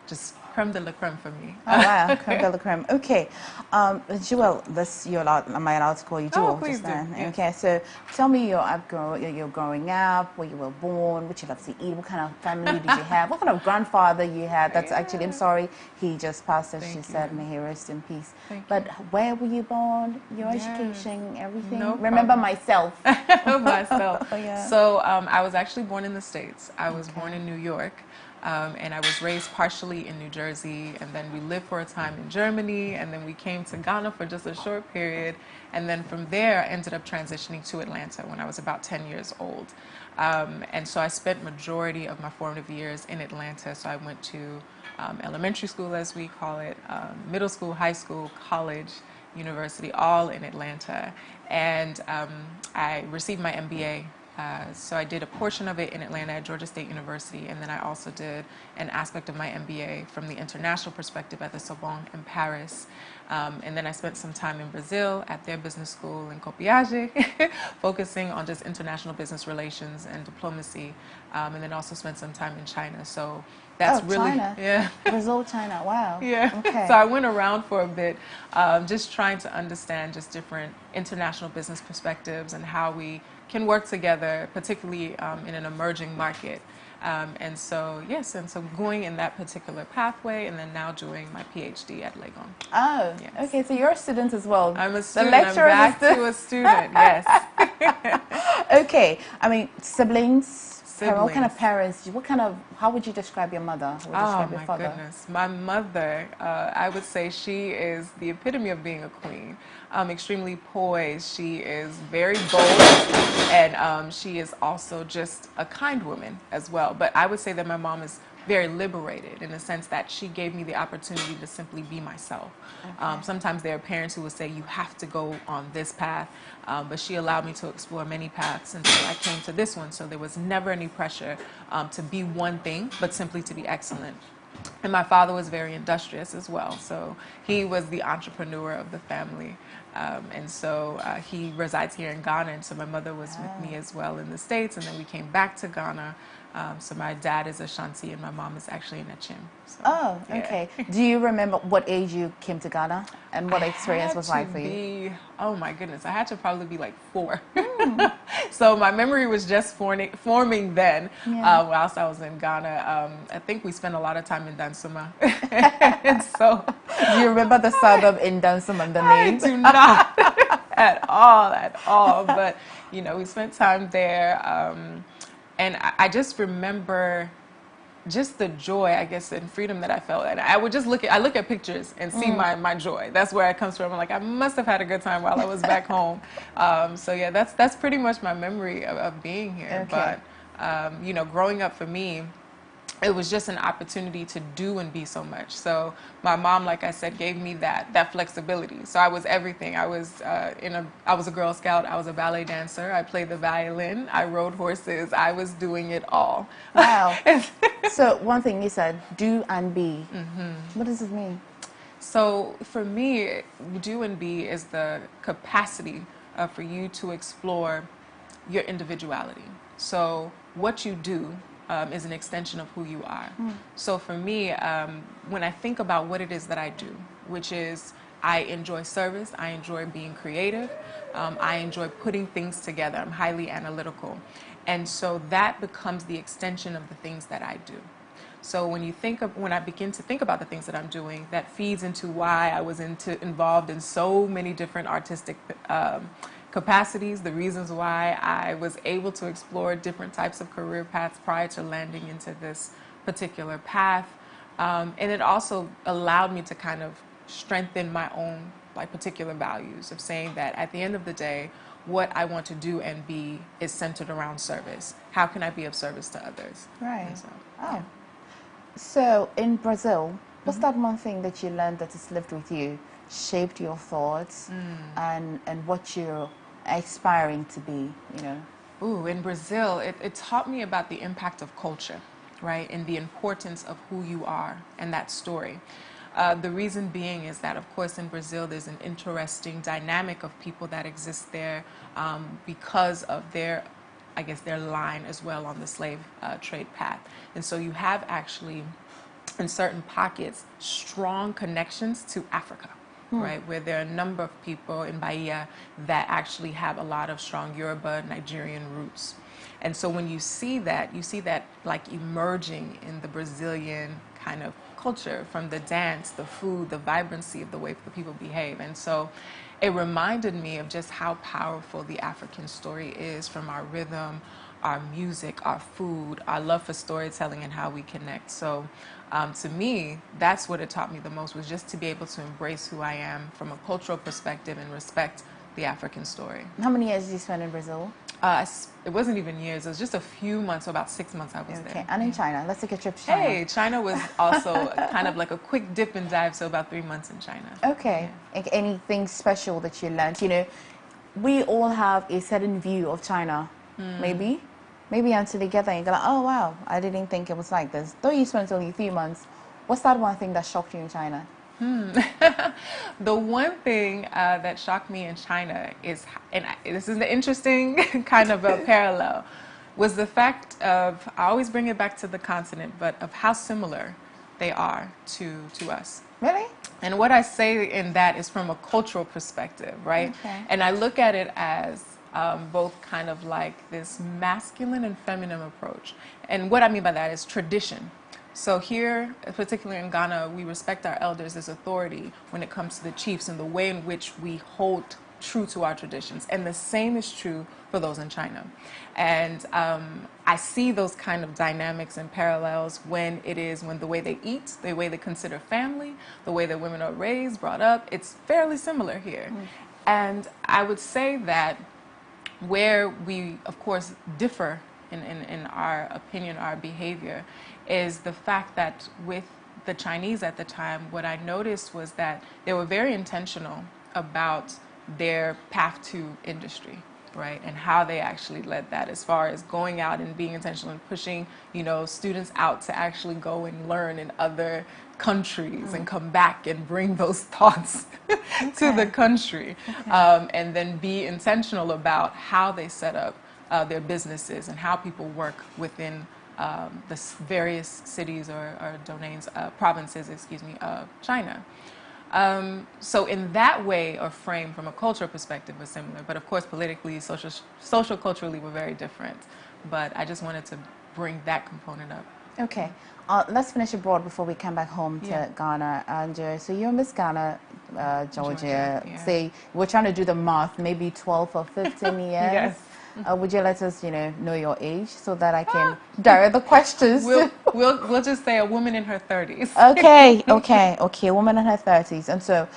Speaker 13: just creme de la creme for me.
Speaker 3: Oh wow, creme de la creme. Okay, Jewel, am I allowed to call you Jewel?
Speaker 13: Oh, please do. Yes.
Speaker 3: Okay, so tell me your growing up, where you were born, what you love to eat, what kind of family did you have, what kind of grandfather you had. That's actually, I'm sorry, he just passed, as she said, may he rest in peace. But where were you born, your education, everything?
Speaker 13: No
Speaker 3: Remember myself.
Speaker 13: Myself.
Speaker 3: Oh, yeah.
Speaker 13: So I was actually born in the States. I was born in New York. And I was raised partially in New Jersey, and then we lived for a time in Germany, and then we came to Ghana for just a short period, and then from there I ended up transitioning to Atlanta when I was about 10 years old. And so I spent majority of my formative years in Atlanta. So I went to elementary school, as we call it, middle school, high school, college, university, all in Atlanta. And I received my MBA. So I did a portion of it in Atlanta at Georgia State University, and then I also did an aspect of my MBA from the international perspective at the Sorbonne in Paris. And then I spent some time in Brazil at their business school in Copiage, focusing on just international business relations and diplomacy, and then also spent some time in China. So that's really,
Speaker 3: China.
Speaker 13: Yeah.
Speaker 3: Brazil, China, wow.
Speaker 13: Yeah.
Speaker 3: Okay.
Speaker 13: So I went around for a bit, just trying to understand just different international business perspectives and how we can work together, particularly in an emerging market. And so, yes, and so going in that particular pathway, and then now doing my PhD at Legon.
Speaker 3: Oh, yes. Okay, so you're a student as well.
Speaker 13: I'm a student. I'm back to a student, yes.
Speaker 3: Okay, I mean, siblings. What kind of parents? How would you describe your mother?
Speaker 13: Oh my goodness, my mother. I would say she is the epitome of being a queen. Extremely poised. She is very bold, and she is also just a kind woman as well. But I would say that my mom is very liberated in the sense that she gave me the opportunity to simply be myself. Okay. Sometimes there are parents who will say you have to go on this path, but she allowed me to explore many paths until I came to this one. So there was never any pressure to be one thing, but simply to be excellent. And my father was very industrious as well. So he was the entrepreneur of the family. And so he resides here in Ghana. And so my mother was with me as well in the States. And then we came back to Ghana. So my dad is Ashanti and my mom is actually in Achim. So,
Speaker 3: oh, okay. Yeah. Do you remember what age you came to Ghana and what experience was like for you?
Speaker 13: Oh my goodness, I had to probably be like 4. So my memory was just forming then, whilst I was in Ghana. I think we spent a lot of time in Dansuma. And so,
Speaker 3: do you remember the sound of in Dansuma, the name?
Speaker 13: I do not. at all. But, you know, we spent time there. And I just remember just the joy, I guess, and freedom that I felt. And I would just look at pictures and see my joy. That's where it comes from. I'm like, I must have had a good time while I was back home. So yeah, that's pretty much my memory of being here.
Speaker 3: Okay.
Speaker 13: But, you know, growing up for me, it was just an opportunity to do and be so much. So my mom, like I said, gave me that flexibility. So I was everything. I was a Girl Scout. I was a ballet dancer. I played the violin. I rode horses. I was doing it all.
Speaker 3: Wow. So one thing you said, do and be. What does it mean?
Speaker 13: So for me, do and be is the capacity for you to explore your individuality. So what you do is an extension of who you are. So for me, when I think about what it is that I do, which is I enjoy service, I enjoy being creative, I enjoy putting things together, I'm highly analytical. And so that becomes the extension of the things that I do. So when I begin to think about the things that I'm doing, that feeds into why I was involved in so many different artistic capacities, the reasons why I was able to explore different types of career paths prior to landing into this particular path. And it also allowed me to kind of strengthen my own particular values of saying that at the end of the day, what I want to do and be is centered around service. How can I be of service to others?
Speaker 3: Right.
Speaker 13: So,
Speaker 3: yeah. So in Brazil, what's that one thing that you learned that has lived with you, shaped your thoughts, and what you're aspiring to be, you know?
Speaker 13: Ooh, in Brazil, it taught me about the impact of culture, right? And the importance of who you are and that story. The reason being is that, of course, in Brazil, there's an interesting dynamic of people that exist there because of their line as well on the slave trade path. And so you have actually, in certain pockets, strong connections to Africa. Right, where there are a number of people in Bahia that actually have a lot of strong Yoruba, Nigerian roots. And so when you see that like emerging in the Brazilian kind of culture, from the dance, the food, the vibrancy of the way the people behave. And so it reminded me of just how powerful the African story is, from our rhythm, our music, our food, our love for storytelling, and how we connect. So to me, that's what it taught me the most, was just to be able to embrace who I am from a cultural perspective and respect the African story.
Speaker 3: How many years did you spend in Brazil?
Speaker 13: It wasn't even years. It was just a few months, so about 6 months I was there.
Speaker 3: Okay, and in China. Let's take a trip to China.
Speaker 13: Hey, China was also kind of like a quick dip and dive, so about 3 months in China.
Speaker 3: Okay. Yeah. Anything special that you learned? You know, we all have a certain view of China, maybe until they get there and you go like, oh wow, I didn't think it was like this. Though you spent only 3 months, what's that one thing that shocked you in China?
Speaker 13: The one thing that shocked me in China is, and this is an interesting kind of a parallel, was the fact of, I always bring it back to the continent, but of how similar they are to us.
Speaker 3: Really?
Speaker 13: And what I say in that is from a cultural perspective, right?
Speaker 3: Okay.
Speaker 13: And I look at it as both kind of like this masculine and feminine approach. And what I mean by that is tradition. So here, particularly in Ghana, we respect our elders as authority when it comes to the chiefs and the way in which we hold true to our traditions. And the same is true for those in China. And I see those kind of dynamics and parallels when the way they eat, the way they consider family, the way that women are raised, brought up, it's fairly similar here. And I would say that where we, of course, differ in our opinion, our behavior, is the fact that with the Chinese at the time, what I noticed was that they were very intentional about their path to industry, right? And how they actually led that, as far as going out and being intentional and pushing, students out to actually go and learn in other countries and come back and bring those thoughts to the country. And then be intentional about how they set up their businesses and how people work within the various cities or domains, provinces, of China. So in that way or frame, from a cultural perspective, was similar. But of course, politically, social culturally, were very different. But I just wanted to bring that component up.
Speaker 3: Okay. Let's finish abroad before we come back home to Ghana. And so you're Miss Ghana, Georgia. Say we're trying to do the math, maybe 12 or 15 years.
Speaker 13: Yes.
Speaker 3: Would you let us, know your age so that I can direct the questions?
Speaker 13: We'll just say a woman in her 30s.
Speaker 3: Okay, a woman in her 30s. And so,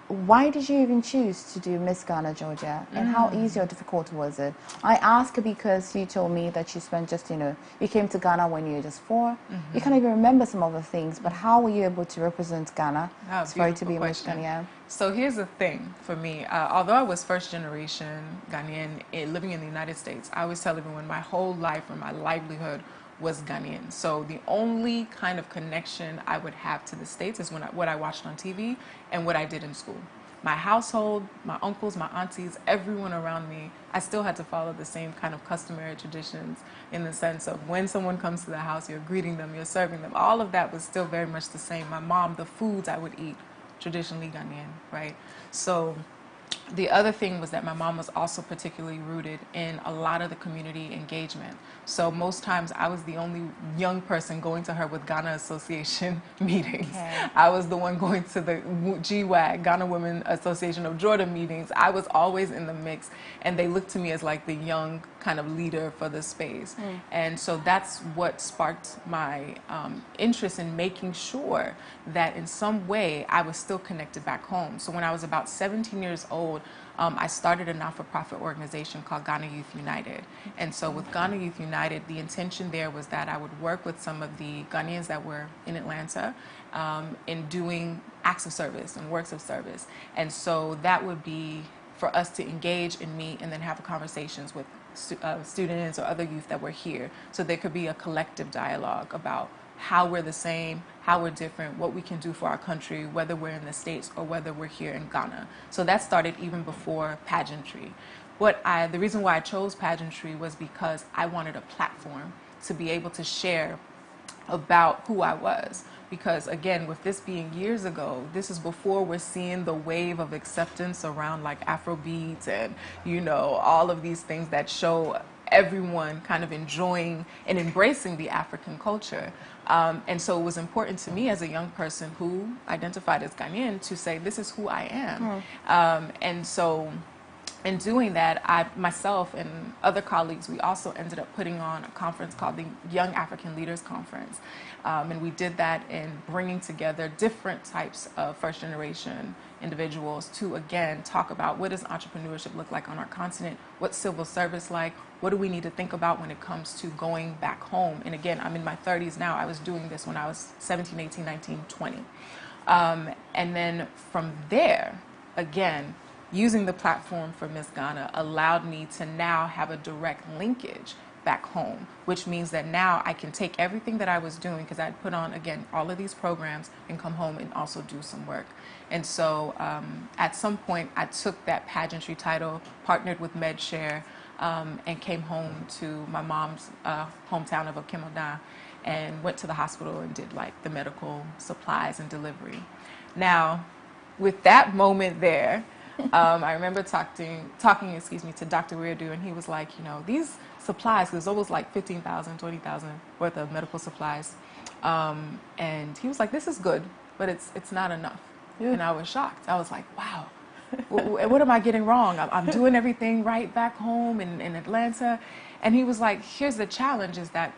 Speaker 3: why did you even choose to do Miss Ghana, Georgia? And how easy or difficult was it? I ask because you told me that you spent just, you came to Ghana when you were just 4. You can't even remember some of the things, but how were you able to represent Ghana for it to be Miss Ghana?
Speaker 13: So here's the thing for me. Although I was first generation Ghanaian living in the United States, I always tell everyone my whole life or my livelihood was Ghanaian. So the only kind of connection I would have to the States is what I watched on TV and what I did in school. My household, my uncles, my aunties, everyone around me, I still had to follow the same kind of customary traditions in the sense of when someone comes to the house, you're greeting them, you're serving them. All of that was still very much the same. My mom, the foods I would eat, traditionally Ghanaian, right? So the other thing was that my mom was also particularly rooted in a lot of the community engagement. So most times I was the only young person going to her with Ghana Association meetings. Okay. I was the one going to the GWAG, Ghana Women Association of Jordan meetings. I was always in the mix, and they looked to me as like the young kind of leader for the space. And so that's what sparked my interest in making sure that in some way I was still connected back home. So when I was about 17 years old, I started a not-for-profit organization called Ghana Youth United. And so with Ghana Youth United, the intention there was that I would work with some of the Ghanaians that were in Atlanta in doing acts of service and works of service. And so that would be for us to engage in meet and then have conversations with students or other youth that were here, so there could be a collective dialogue about how we're the same, how we're different, what we can do for our country, whether we're in the States or whether we're here in Ghana. So that started even before pageantry. The reason why I chose pageantry was because I wanted a platform to be able to share about who I was. Because again, with this being years ago, this is before we're seeing the wave of acceptance around like Afrobeats and, all of these things that show everyone kind of enjoying and embracing the African culture. And so it was important to me as a young person who identified as Ghanaian to say, this is who I am. And so in doing that, myself and other colleagues, we also ended up putting on a conference called the Young African Leaders Conference. And we did that in bringing together different types of first-generation individuals to, again, talk about what does entrepreneurship look like on our continent, what's civil service like, what do we need to think about when it comes to going back home. And again, I'm in my 30s now. I was doing this when I was 17, 18, 19, 20. And then from there, again, using the platform for Miss Ghana allowed me to now have a direct linkage back home, which means that now I can take everything that I was doing, because I'd put on, again, all of these programs and come home and also do some work. And so at some point, I took that pageantry title, partnered with MedShare, and came home to my mom's hometown of Okemada and went to the hospital and did like the medical supplies and delivery. Now, with that moment there, I remember talking to Dr. Weirdu, and he was like, these supplies, there's always like 15,000, 20,000 worth of medical supplies. And he was like, this is good, but it's not enough. Yeah. And I was shocked. I was like, wow, what am I getting wrong? I'm doing everything right back home in Atlanta. And he was like, here's the challenge, is that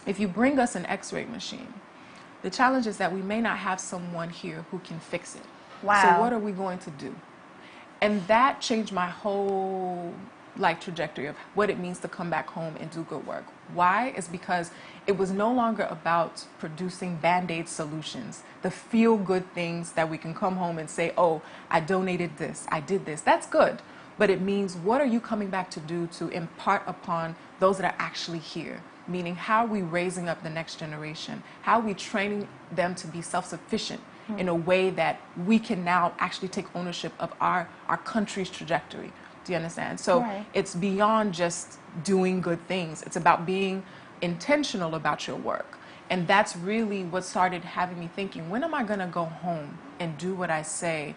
Speaker 13: if you bring us an x-ray machine, the challenge is that we may not have someone here who can fix it.
Speaker 3: Wow.
Speaker 13: So what are we going to do? And that changed my whole trajectory of what it means to come back home and do good work. Why? Is because it was no longer about producing Band-Aid solutions, the feel-good things that we can come home and say, oh, I donated this, I did this. That's good. But it means, what are you coming back to do to impart upon those that are actually here? Meaning, how are we raising up the next generation? How are we training them to be self-sufficient in a way that we can now actually take ownership of our country's trajectory? Do you understand? So It's beyond just doing good things. It's about being intentional about your work. And that's really what started having me thinking, when am I going to go home and do what I say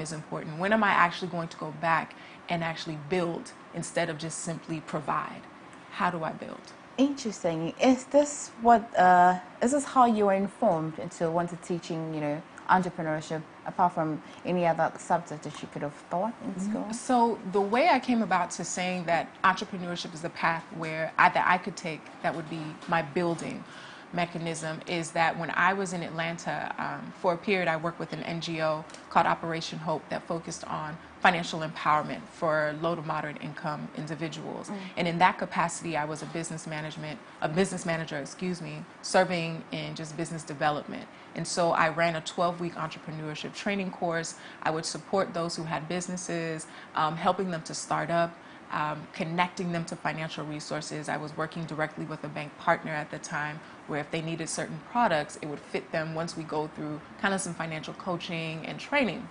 Speaker 13: is important? When am I actually going to go back and actually build instead of just simply provide? How do I build?
Speaker 3: Interesting. Is this how you were informed into wanting teaching, entrepreneurship, apart from any other subject that you could have thought in school?
Speaker 13: So the way I came about to saying that entrepreneurship is the path that I could take, that would be my building mechanism, is that when I was in Atlanta, for a period I worked with an NGO called Operation Hope that focused on financial empowerment for low to moderate income individuals. And in that capacity, I was a business manager, serving in just business development. And so I ran a 12-week entrepreneurship training course. I would support those who had businesses, helping them to start up, connecting them to financial resources. I was working directly with a bank partner at the time, where if they needed certain products, it would fit them once we go through kind of some financial coaching and training.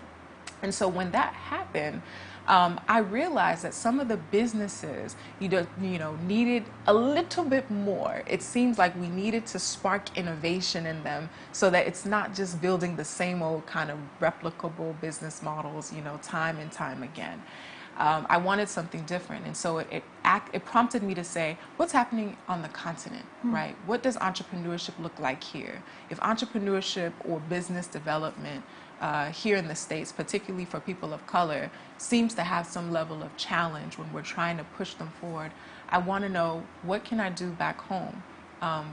Speaker 13: And so when that happened, I realized that some of the businesses, needed a little bit more. It seems like we needed to spark innovation in them, so that it's not just building the same old kind of replicable business models, time and time again. I wanted something different, and so it prompted me to say, what's happening on the continent, right? What does entrepreneurship look like here? If entrepreneurship or business development here in the States, particularly for people of color, seems to have some level of challenge when we're trying to push them forward, I want to know, what can I do back home?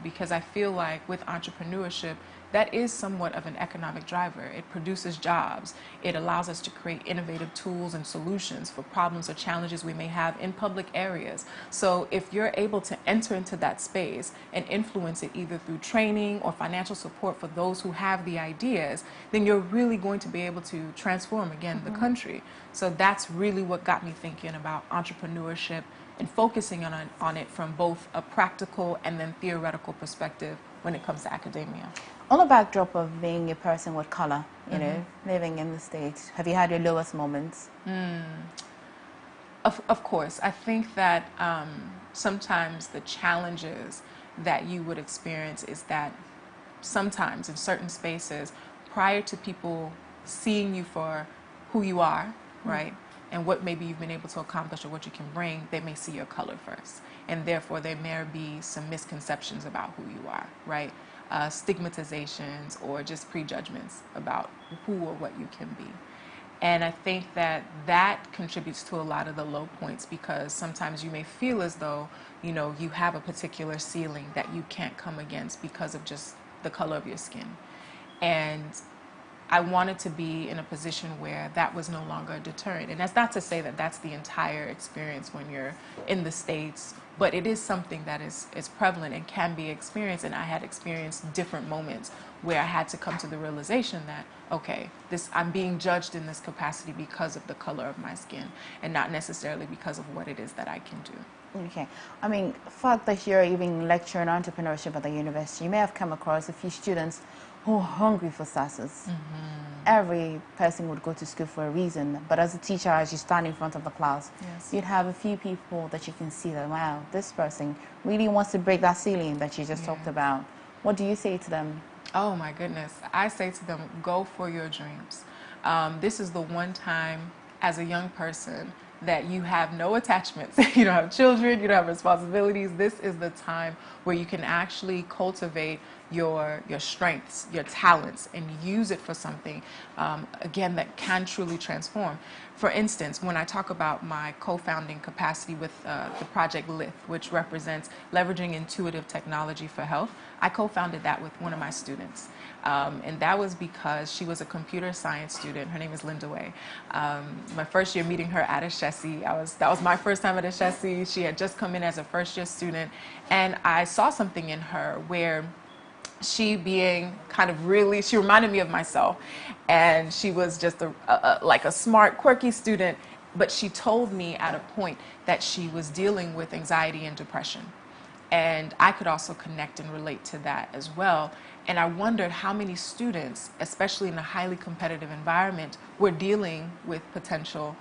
Speaker 13: Because I feel like with entrepreneurship, that is somewhat of an economic driver. It produces jobs. It allows us to create innovative tools and solutions for problems or challenges we may have in public areas. So if you're able to enter into that space and influence it either through training or financial support for those who have the ideas, then you're really going to be able to transform, again, the country. So that's really what got me thinking about entrepreneurship and focusing on it from both a practical and then theoretical perspective when it comes to academia.
Speaker 3: On the backdrop of being a person with color, living in the States, have you had your lowest moments?
Speaker 13: Of course. I think that sometimes the challenges that you would experience is that sometimes in certain spaces, prior to people seeing you for who you are, right, and what maybe you've been able to accomplish or what you can bring, they may see your color first. And therefore, there may be some misconceptions about who you are, right? Stigmatizations or just prejudgments about who or what you can be. And I think that that contributes to a lot of the low points, because sometimes you may feel as though, you have a particular ceiling that you can't come against because of just the color of your skin. And I wanted to be in a position where that was no longer a deterrent. And that's not to say that that's the entire experience when you're in the States, but it is something that is prevalent and can be experienced. And I had experienced different moments where I had to come to the realization that, okay, I'm being judged in this capacity because of the color of my skin and not necessarily because of what it is that I can do.
Speaker 3: Okay. I mean, the fact that you're even lecturing entrepreneurship at the university, you may have come across a few students who are hungry for success. Every person would go to school for a reason, but as a teacher, as you stand in front of the class, you'd have a few people that you can see that, wow, this person really wants to break that ceiling that you just talked about. What do you say to them?
Speaker 13: Oh my goodness. I say to them, go for your dreams. This is the one time as a young person that you have no attachments. You don't have children, you don't have responsibilities. This is the time where you can actually cultivate your strengths, your talents, and use it for something, again, that can truly transform. For instance, when I talk about my co-founding capacity with the project LIFT, which represents Leveraging Intuitive Technology for Health, I co-founded that with one of my students. And that was because she was a computer science student. Her name is Linda Way. My first year meeting her at Ashesi, that was my first time at Ashesi. She had just come in as a first-year student, and I saw something in her where she being kind of really, she reminded me of myself, and she was just like a smart, quirky student, but she told me at a point that she was dealing with anxiety and depression. And I could also connect and relate to that as well. And I wondered how many students, especially in a highly competitive environment, were dealing with potential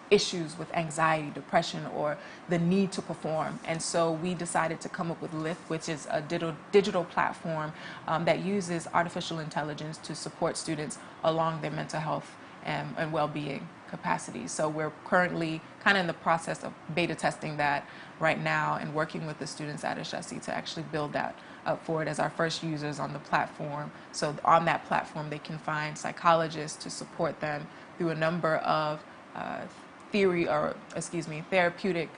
Speaker 13: issues with anxiety, depression, or the need to perform. And so we decided to come up with LIFT, which is a digital platform that uses artificial intelligence to support students along their mental health and well-being capacities. So we're currently kind of in the process of beta testing that right now and working with the students at Ashesi to actually build that up for it as our first users on the platform. So on that platform, they can find psychologists to support them through a number of therapeutic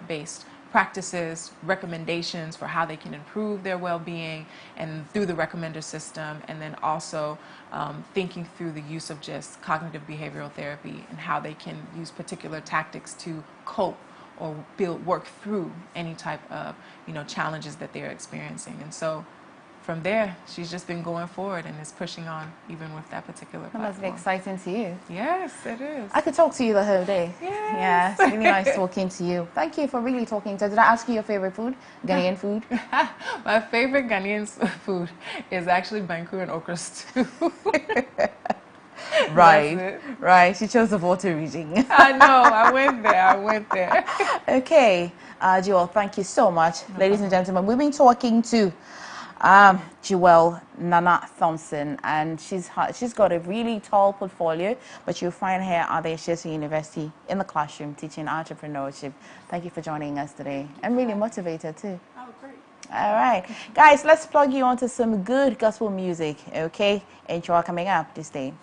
Speaker 13: based practices, recommendations for how they can improve their well-being, and through the recommender system, and then also thinking through the use of just cognitive behavioral therapy and how they can use particular tactics to cope or work through any type of challenges that they're experiencing. And so from there, she's just been going forward and is pushing on even with that particular platform.
Speaker 3: That must be exciting to you.
Speaker 13: Yes, it is.
Speaker 3: I could talk to you the whole day.
Speaker 13: Yes.
Speaker 3: Yeah, it's really nice talking to you. Thank you for really talking to us. Did I ask you your favorite food? Ghanaian food?
Speaker 13: My favorite Ghanaian food is actually banku and okra stew.
Speaker 3: Right. She chose the water region.
Speaker 13: I know. I went there.
Speaker 3: Okay. Jewel, thank you so much. Ladies and gentlemen, we've been talking to Jewel Nana Thompson, and she's got a really tall portfolio, but you'll find her at the Ashesi University in the classroom teaching entrepreneurship. Thank you for joining us today. I'm really motivated too.
Speaker 13: Oh, great.
Speaker 3: All right. Guys, let's plug you onto some good gospel music, okay? Intro coming up this day.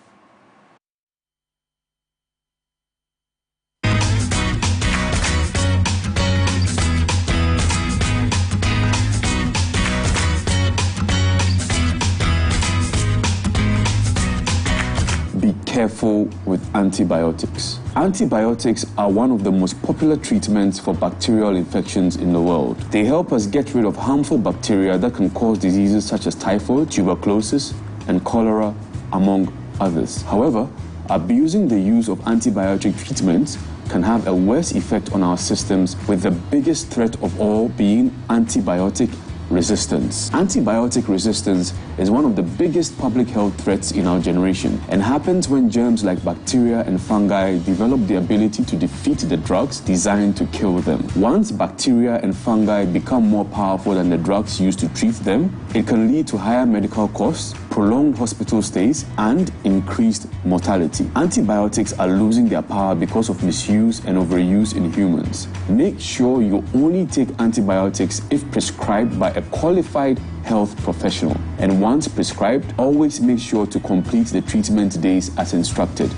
Speaker 8: Be careful with antibiotics. Antibiotics are one of the most popular treatments for bacterial infections in the world. They help us get rid of harmful bacteria that can cause diseases such as typhoid, tuberculosis, and cholera, among others. However, abusing the use of antibiotic treatments can have a worse effect on our systems, with the biggest threat of all being antibiotic resistance. Antibiotic resistance is one of the biggest public health threats in our generation, and happens when germs like bacteria and fungi develop the ability to defeat the drugs designed to kill them. Once bacteria and fungi become more powerful than the drugs used to treat them, it can lead to higher medical costs, prolonged hospital stays, and increased mortality. Antibiotics are losing their power because of misuse and overuse in humans. Make sure you only take antibiotics if prescribed by a qualified health professional. And once prescribed, always make sure to complete the treatment days as instructed.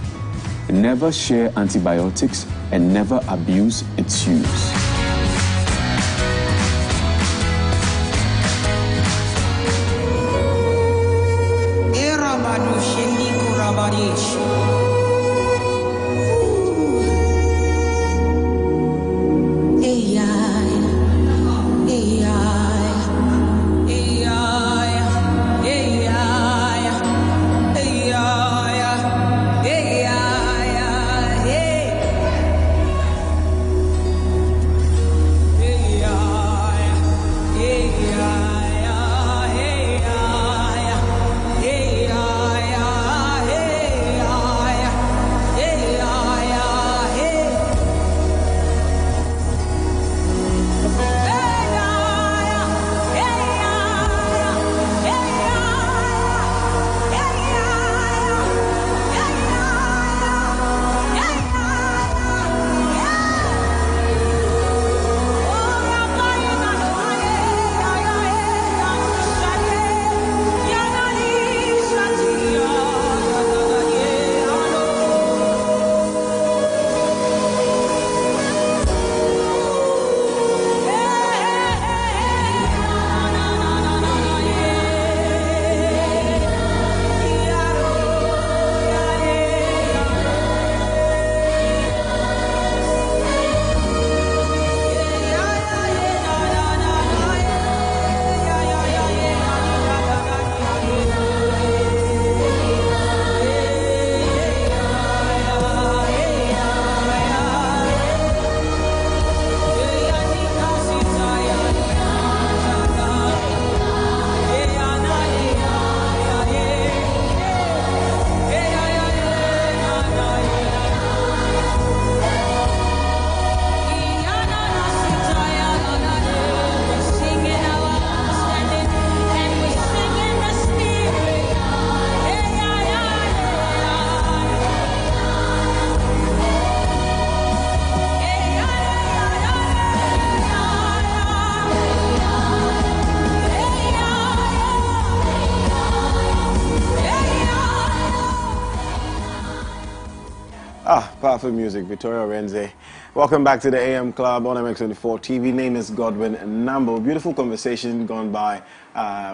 Speaker 8: Never share antibiotics and never abuse its use.
Speaker 2: Powerful music, Victoria Renze. Welcome back to the AM Club on MX24 TV. Name is Godwin and Nambo. Beautiful conversation gone by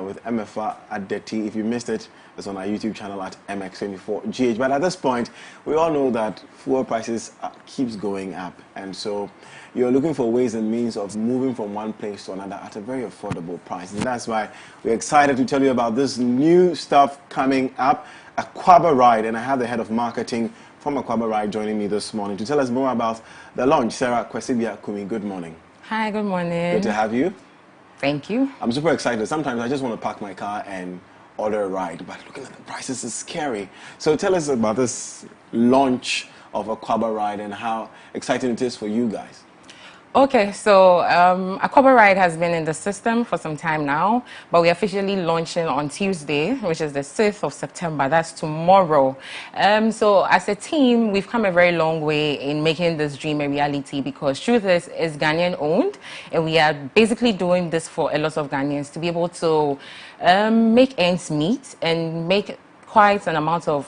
Speaker 2: with Emefa at the T. If you missed it, it's on our YouTube channel at MX24GH. But at this point, we all know that fuel prices keeps going up, and so you're looking for ways and means of moving from one place to another at a very affordable price. And that's why we're excited to tell you about this new stuff coming up, Aquaba Ride, and I have the head of marketing from Aquaba Ride joining me this morning to tell us more about the launch. Sarah Kwesibia Kumi, good morning.
Speaker 14: Hi, good morning.
Speaker 2: Good to have you.
Speaker 14: Thank you.
Speaker 2: I'm super excited. Sometimes I just want to park my car and order a ride, but looking at the prices is scary. So tell us about this launch of Aquaba Ride and how exciting it is for you guys.
Speaker 14: Okay, so Aquaba Ride has been in the system for some time now, but we're officially launching on Tuesday, which is the 6th of September. That's tomorrow. So as a team, we've come a very long way in making this dream a reality, because truth is, it's Ghanaian owned, and we are basically doing this for a lot of Ghanaians to be able to make ends meet and make quite an amount of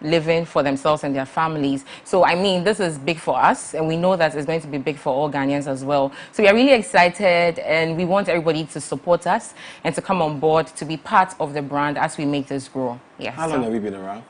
Speaker 14: living for themselves and their families. So I mean, this is big for us, and we know that it's going to be big for all Ghanaians as well. So we are really excited, and we want everybody to support us and to come on board to be part of the brand as we make this grow. Yes.
Speaker 2: How long have you been around?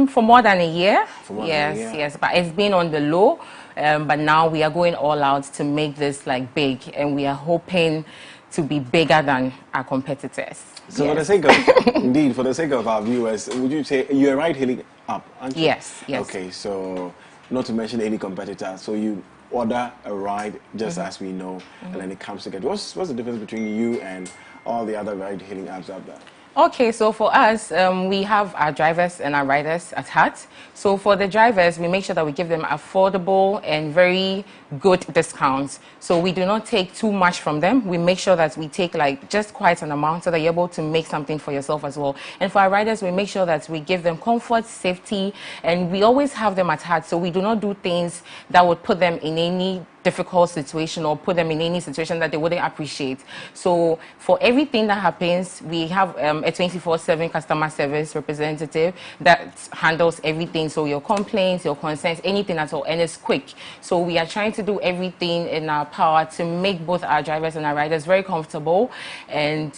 Speaker 14: For more than a year.
Speaker 2: Yes,
Speaker 14: yes, but it's been on the low, but now we are going all out to make this big, and we are hoping to be bigger than our competitors.
Speaker 2: So for the sake of, indeed, for the sake of our viewers, would you say you're a ride-hailing app, aren't you?
Speaker 14: Yes, yes.
Speaker 2: Okay, so not to mention any competitor, so you order a ride just as we know, and then it comes together. What's the difference between you and all the other ride-hailing apps out there?
Speaker 14: Okay, so for us, we have our drivers and our riders at heart. So for the drivers, we make sure that we give them affordable and very good discounts. So we do not take too much from them. We make sure that we take just quite an amount so that you're able to make something for yourself as well. And for our riders, we make sure that we give them comfort, safety, and we always have them at heart. So we do not do things that would put them in any difficult situation or put them in any situation that they wouldn't appreciate. So for everything that happens, we have a 24/7 customer service representative that handles everything. So your complaints, your concerns, anything at all, and it's quick. So we are trying to do everything in our power to make both our drivers and our riders very comfortable. And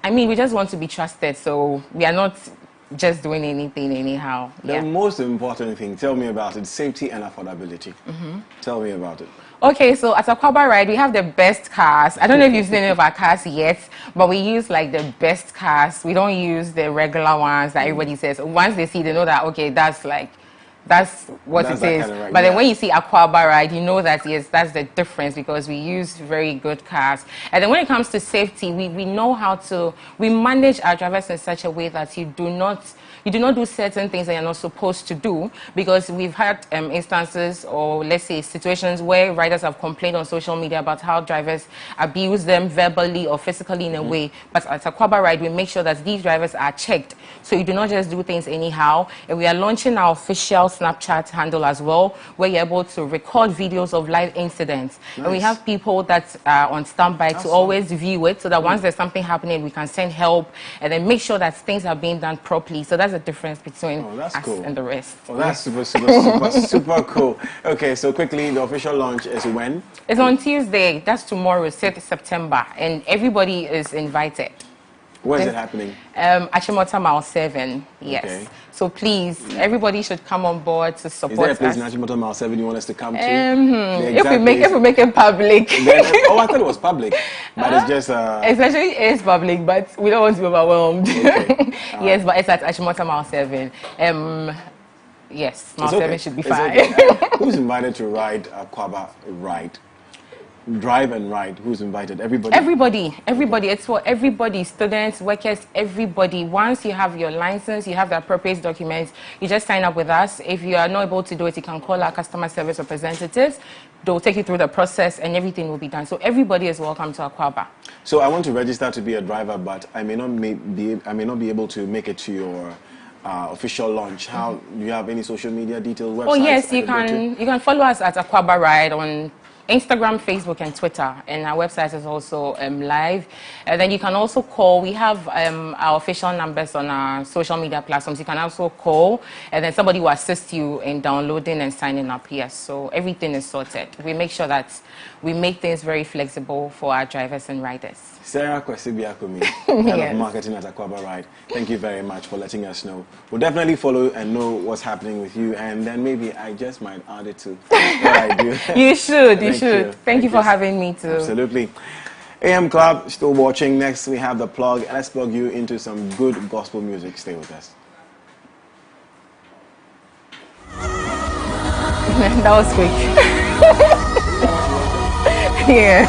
Speaker 14: I mean, we just want to be trusted. So we are not just doing anything anyhow.
Speaker 2: The most important thing, tell me about it, safety and affordability. Tell me about it.
Speaker 14: Okay, so at Aquaba Ride, we have the best cars. I don't know if you've seen any of our cars yet, but we use the best cars. We don't use the regular ones that everybody says. Once they see, they know that, okay, that's what it is. Kind of right, but then when you see Aquaba Ride, you know that, yes, that's the difference, because we use very good cars. And then when it comes to safety, we know how to, we manage our drivers in such a way that you do not do certain things that you're not supposed to do, because we've had instances, or let's say situations, where riders have complained on social media about how drivers abuse them verbally or physically in a way. But at Aquaba Ride, we make sure that these drivers are checked, so you do not just do things anyhow. And we are launching our official Snapchat handle as well, where you're able to record videos of live incidents. Nice. And we have people that are on standby to always view it, so that once there's something happening, we can send help and then make sure that things are being done properly. So that's the difference between us and the rest.
Speaker 2: Oh, that's super cool. Okay, so quickly, the official launch is when?
Speaker 14: It's on Tuesday. That's tomorrow, 6th September, and everybody is invited.
Speaker 2: Where is it happening?
Speaker 14: Achimota Mile 7, yes.
Speaker 2: Okay.
Speaker 14: So please, everybody should come on board to support us.
Speaker 2: Is there a place in Achimota Mile 7 you want us to come to?
Speaker 14: If we make it public.
Speaker 2: Then, I thought it was public, but it's just...
Speaker 14: Especially it's public, but we don't want to be overwhelmed. Okay. Yes, but it's at Achimota Mile 7. Yes, Mile 7 should be fine.
Speaker 2: Okay. Who's invited to ride Aquaba Ride? Drive and ride. Who's invited? Everybody?
Speaker 14: Everybody. It's for everybody. Students, workers, everybody. Once you have your license, you have the appropriate documents, you just sign up with us. If you are not able to do it, you can call our customer service representatives. They'll take you through the process, and everything will be done. So everybody is welcome to Aquaba.
Speaker 2: So I want to register to be a driver, but I may not be able to make it to your official launch. How do you have any social media details? Websites?
Speaker 14: Oh yes, you can follow us at Aquaba Ride on Instagram, Facebook, and Twitter. And our website is also live. And then you can also call. We have our official numbers on our social media platforms. You can also call, and then somebody will assist you in downloading and signing up here. So everything is sorted. We make sure that we make things very flexible for our drivers and riders.
Speaker 2: Sarah Kwesibiakomi, Head of Marketing at Aquaba Ride. Thank you very much for letting us know. We'll definitely follow and know what's happening with you, and then maybe I just might add it to what I do.
Speaker 14: You should, you should. Thank you for having me too.
Speaker 2: Absolutely. AM Club, still watching. Next we have The Plug. Let's plug you into some good gospel music. Stay with us.
Speaker 14: That was quick. Yeah.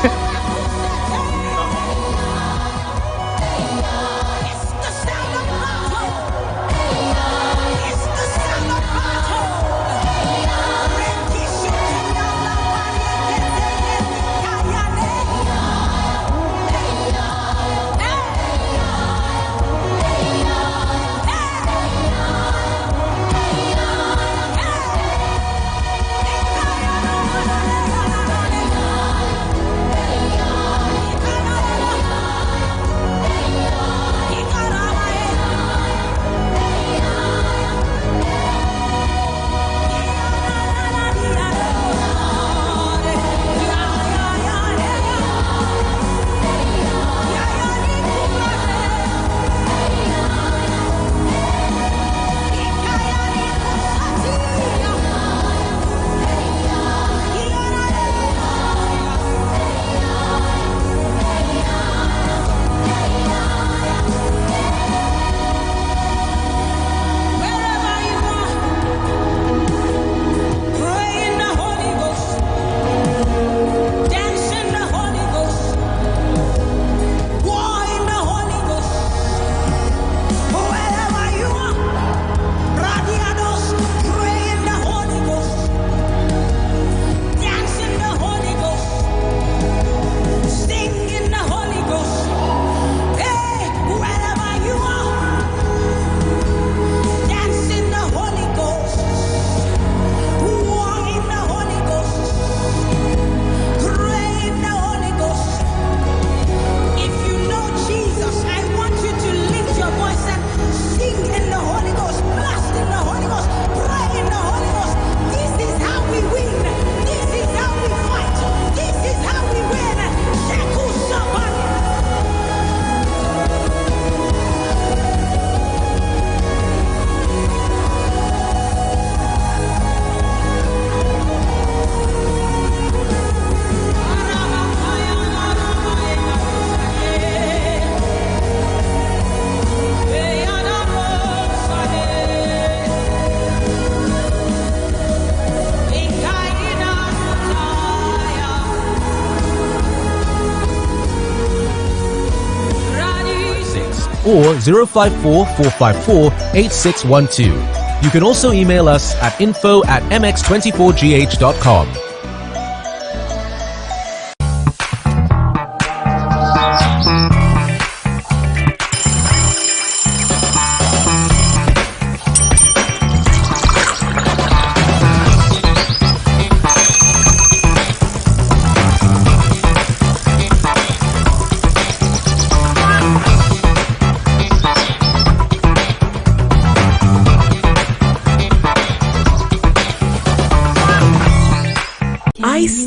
Speaker 7: or 054-454-8612. You can also email us at info@mx24gh.com.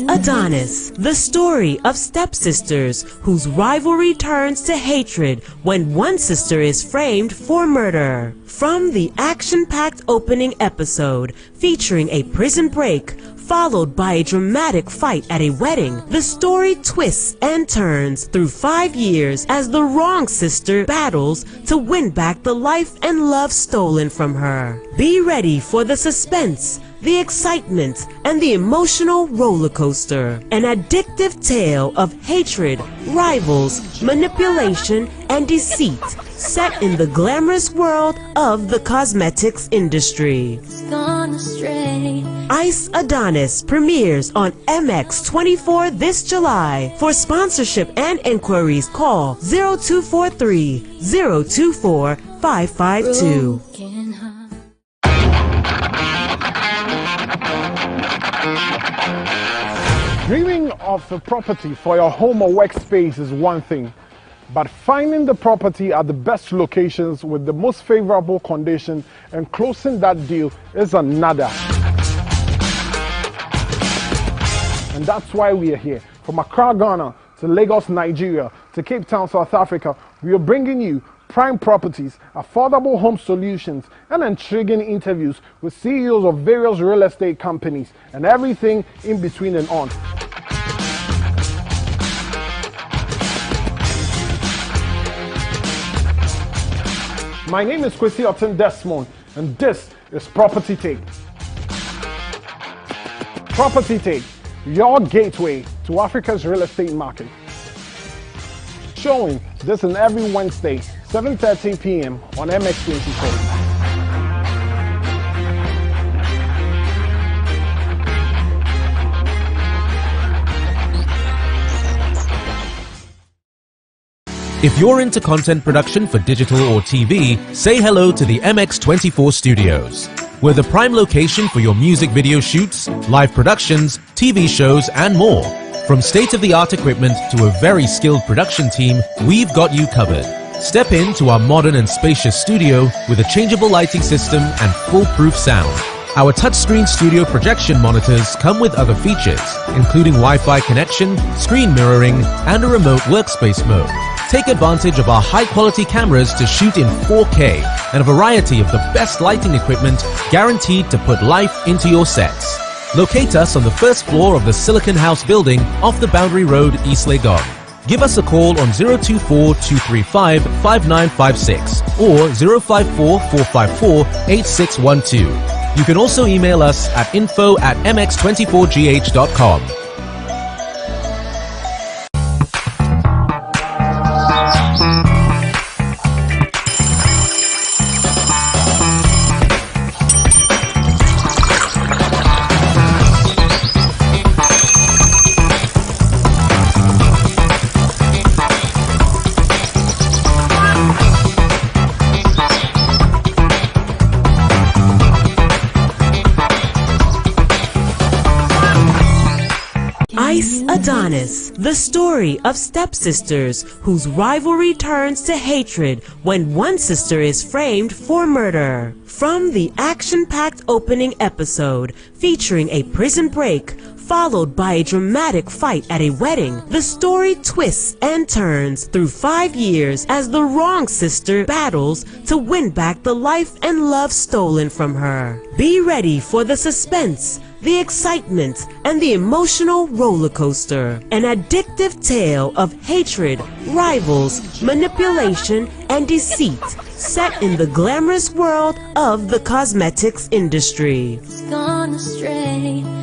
Speaker 5: Adonis, the story of stepsisters whose rivalry turns to hatred when one sister is framed for murder. From the action-packed opening episode featuring a prison break followed by a dramatic fight at a wedding, the story twists and turns through 5 years as the wrong sister battles to win back the life and love stolen from her. Be ready for the suspense, the excitement, and the emotional roller coaster. An addictive tale of hatred, rivals, manipulation, and deceit, set in the glamorous world of the cosmetics industry. Ice Adonis premieres on MX24 this July. For sponsorship and inquiries, call 0243-024-552.
Speaker 6: Dreaming of the property for your home or workspace is one thing, but finding the property at the best locations with the most favorable condition and closing that deal is another. And that's why we are here. From Accra, Ghana, to Lagos, Nigeria, to Cape Town, South Africa, we are bringing you prime properties, affordable home solutions, and intriguing interviews with CEOs of various real estate companies and everything in between and on. My name is Kwesi Otten Desmond, and this is Property Take. Property Take, your gateway to Africa's real estate market. Showing this on every Wednesday, 7:30 p.m. on MX24.
Speaker 7: If you're into content production for digital or TV, say hello to the MX24 studios. We're the prime location for your music video shoots, live productions, TV shows, and more. From state-of-the-art equipment to a very skilled production team, we've got you covered. Step into our modern and spacious studio with a changeable lighting system and foolproof sound. Our touchscreen studio projection monitors come with other features, including Wi-Fi connection, screen mirroring, and a remote workspace mode. Take advantage of our high-quality cameras to shoot in 4K and a variety of the best lighting equipment guaranteed to put life into your sets. Locate us on the first floor of the Silicon House building off the Boundary Road, East Legon. Give us a call on 024-235-5956 or 054-454-8612. You can also email us at info@mx24gh.com.
Speaker 5: Adonis, the story of stepsisters whose rivalry turns to hatred when one sister is framed for murder. From the action-packed opening episode featuring a prison break followed by a dramatic fight at a wedding, the story twists and turns through 5 years as the wrong sister battles to win back the life and love stolen from her. Be ready for the suspense, the excitement, and the emotional roller coaster. An addictive tale of hatred, rivals, manipulation, and deceit set in the glamorous world of the cosmetics industry.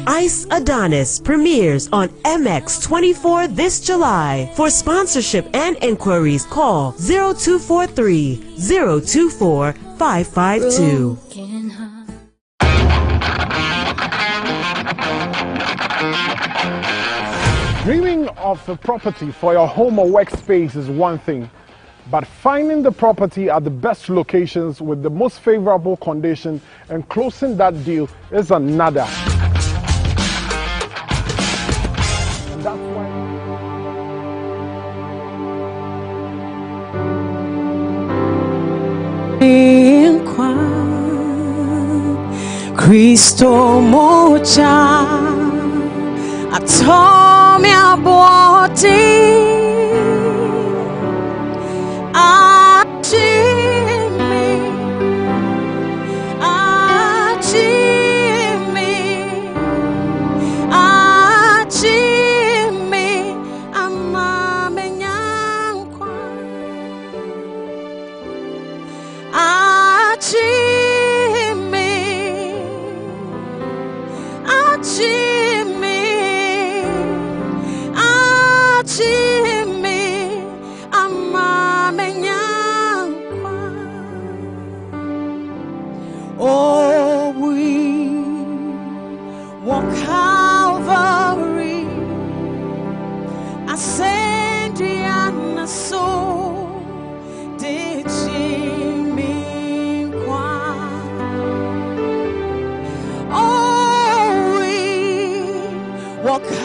Speaker 5: Ice Adonis premieres on MX24 this July. For sponsorship and inquiries, call 0243-024-552.
Speaker 6: Dreaming of a property for your home or workspace is one thing, but finding the property at the best locations with the most favorable condition and closing that deal is another. And that's why
Speaker 15: Cristo mocha atomia boti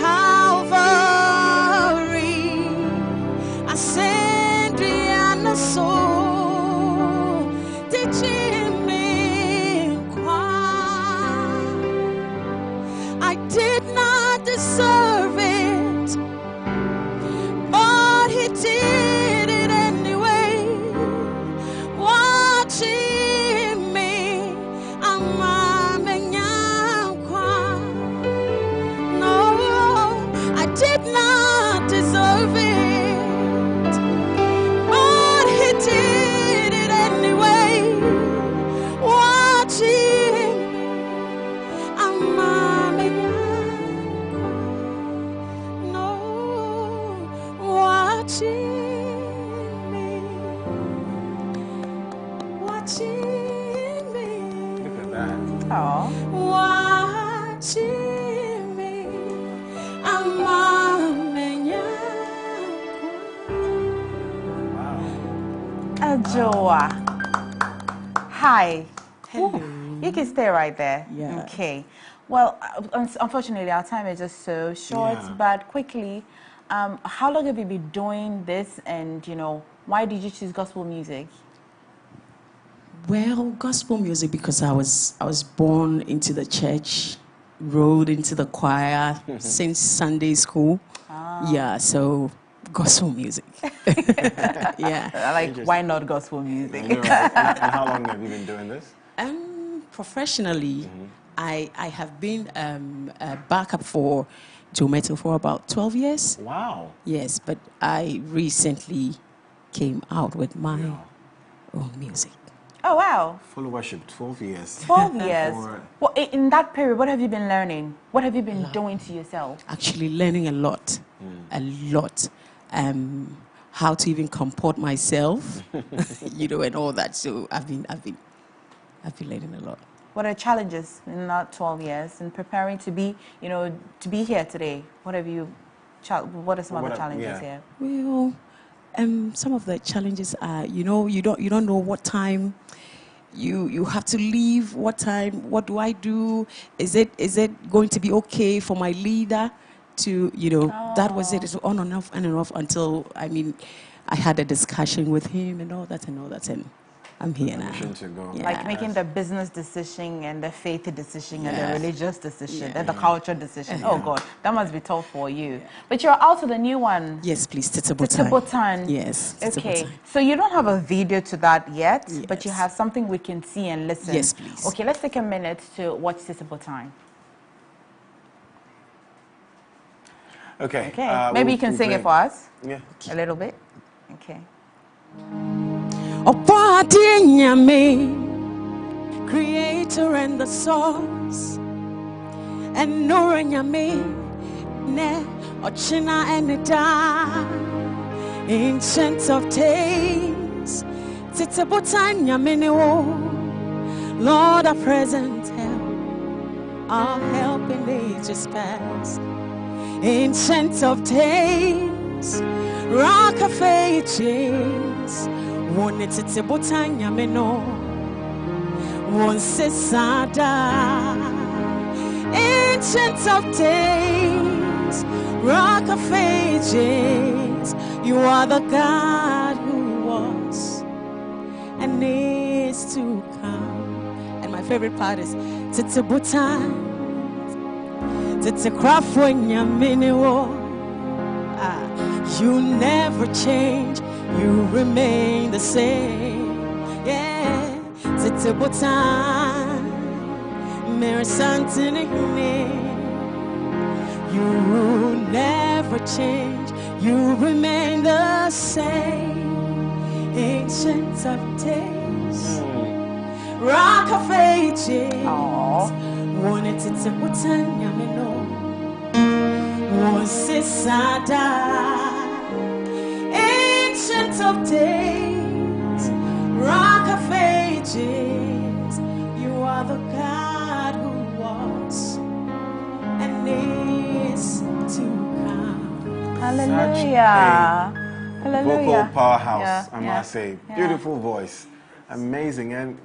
Speaker 15: Calvary.
Speaker 2: that.
Speaker 3: Oh. Ajoa. Hi.
Speaker 16: Hello.
Speaker 3: You can stay right there.
Speaker 16: Yeah.
Speaker 3: Okay. Well, unfortunately, our time is just so short.
Speaker 2: Yeah.
Speaker 3: But quickly, how long have you been doing this? And why did you choose gospel music?
Speaker 16: Well, gospel music because I was born into the church, rode into the choir since Sunday school.
Speaker 3: Ah.
Speaker 16: Yeah, so gospel music. Yeah.
Speaker 3: Why not gospel music?
Speaker 2: And how long have you been doing this?
Speaker 16: Professionally, I have been a backup for Joe Metal for about 12 years.
Speaker 2: Wow.
Speaker 16: Yes, but I recently came out with my own music.
Speaker 3: Oh, wow.
Speaker 2: Full worship, 12 years.
Speaker 3: 12 years. Well, in that period, what have you been learning? What have you been doing to yourself?
Speaker 16: Actually learning a lot. A lot. How to even comport myself, and all that. So I've been learning a lot.
Speaker 3: What are challenges in that 12 years in preparing to be, to be here today? What are some of the challenges here?
Speaker 16: Well, some of the challenges are, you don't know what time you have to leave. What time? What do I do? Is it going to be okay for my leader to, that was it. It's on and off until I had a discussion with him and all that, and I'm here now.
Speaker 3: Yeah. Like making the business decision and the faith decision and the religious decision and the culture decision. Oh God, that must be tough for you. But you're out with a new one.
Speaker 16: Yes, please, Titsebotan. Yes.
Speaker 3: Okay, so you don't have a video to that yet, but you have something we can see and listen.
Speaker 16: Yes, please.
Speaker 3: Okay, let's take a minute to watch Titsebotan.
Speaker 2: Okay.
Speaker 3: Maybe you can sing it for us.
Speaker 2: Yeah.
Speaker 3: A little bit. Okay.
Speaker 15: Creator and the source, and Nora Nyame, Ne, Ochina and Nida, ancient of days, Titsebotan Nyame, Lord of present help, our help in ages past, ancient of days, rock of ages. One Titsebotan Nyame, one Sisada, ancient of days, rock of ages. You are the God who was and is to come. And my favorite part is Titsebotan, Titsekrafo Nyame. You never change. You remain the same, yeah. Titsebotan, Mary Santini, you never change. You remain the same, ancient of days, rock of ages. One Titsebotan, Yamino, one Sisada. Ancient of days, rock of ages, you are the God who was and is to come.
Speaker 3: Hallelujah. Hallelujah.
Speaker 2: Vocal powerhouse, I must say. Beautiful voice. Amazing. And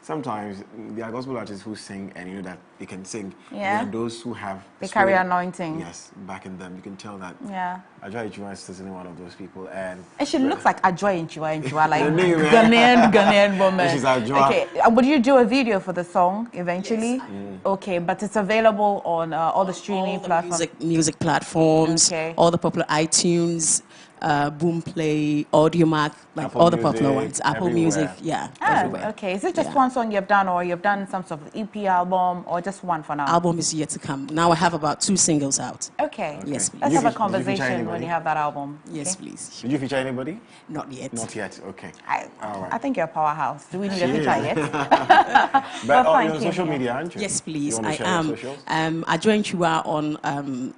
Speaker 2: sometimes there are gospel artists who sing and that they can sing.
Speaker 3: Yeah.
Speaker 2: There are those who have
Speaker 3: they carry anointing.
Speaker 2: Yes, back in them. You can tell that.
Speaker 3: Yeah.
Speaker 2: Ajoy Inchua is one of those people. And
Speaker 3: she looks like Ajoy Inchua, like Ghanaian woman.
Speaker 2: She's Ajoy.
Speaker 3: Okay. Would you do a video for the song eventually? Yes. Okay, but it's available on all the streaming platforms.
Speaker 16: Music platforms, all the popular iTunes, Boomplay, Audiomack, like
Speaker 2: Apple
Speaker 16: all the
Speaker 2: Music,
Speaker 16: popular ones. Apple
Speaker 2: everywhere.
Speaker 16: Music, everywhere.
Speaker 3: Okay. Is it just one song you've done, or you've done some sort of EP album, or just one for now?
Speaker 16: Album is yet to come. Now I have about 2 singles out.
Speaker 3: Okay.
Speaker 16: Yes, please.
Speaker 3: Let's have a conversation when you have that album.
Speaker 16: Yes, please.
Speaker 2: Did you feature anybody?
Speaker 16: Not yet.
Speaker 2: Not yet. Okay.
Speaker 3: All right. I think you're a powerhouse. Do we need a feature yet?
Speaker 2: But on social media, aren't you?
Speaker 16: Yes, please.
Speaker 2: I
Speaker 16: am. Ajoy Inchua on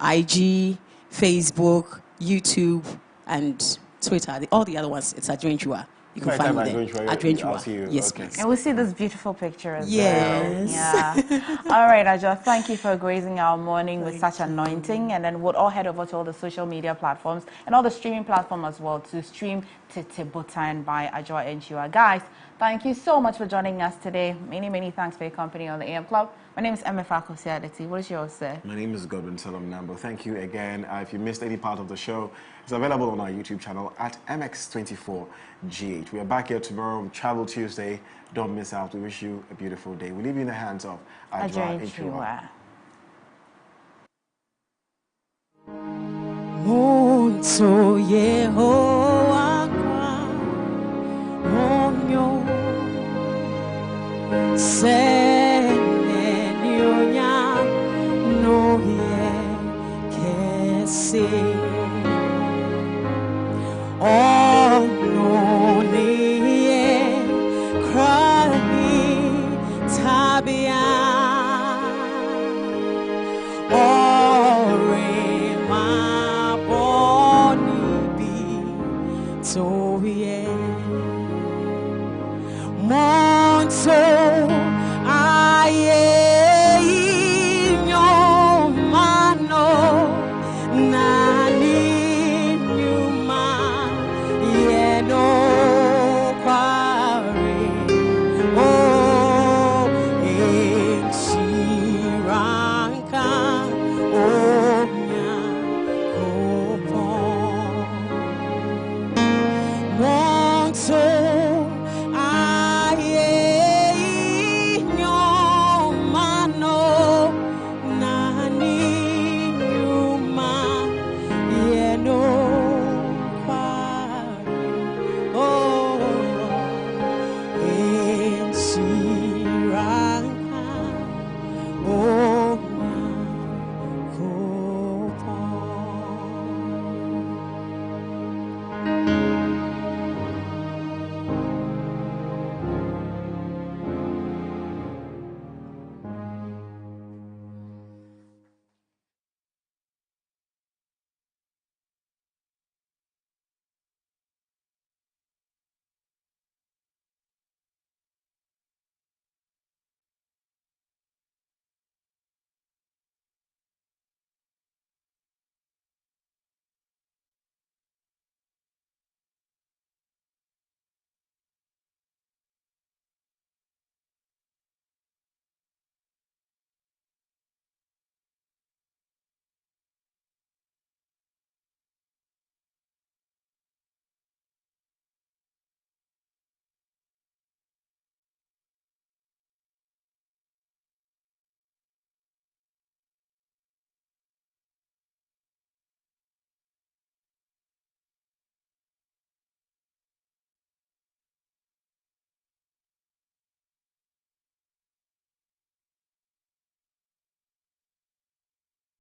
Speaker 16: IG, Facebook, YouTube, and Twitter. All the other ones, it's Ajoy Inchua. you can find me there. Adventure. Yes,
Speaker 2: okay.
Speaker 16: please.
Speaker 3: And we'll see this beautiful picture as
Speaker 16: yes.
Speaker 3: well. Yeah. All right, Ajo, thank you for gracing our morning with such anointing. And then we'll all head over to all the social media platforms and all the streaming platforms as well to stream Tete Butan by Ajo Enchiwa. Guys, thank you so much for joining us today. Many, many thanks for your company on the AM Club. My name is Emefa. What is yours, sir?
Speaker 2: My name is Godwin Nambo. Thank you again. If you missed any part of the show, it's available on our YouTube channel at MX24GH. We are back here tomorrow, Travel Tuesday. Don't miss out. We wish you a beautiful day. We leave you in the hands of Ajo Enchiwa.
Speaker 15: Monto Yehoah Monyo Senenyonya no ye kese Oh no ye cry tabia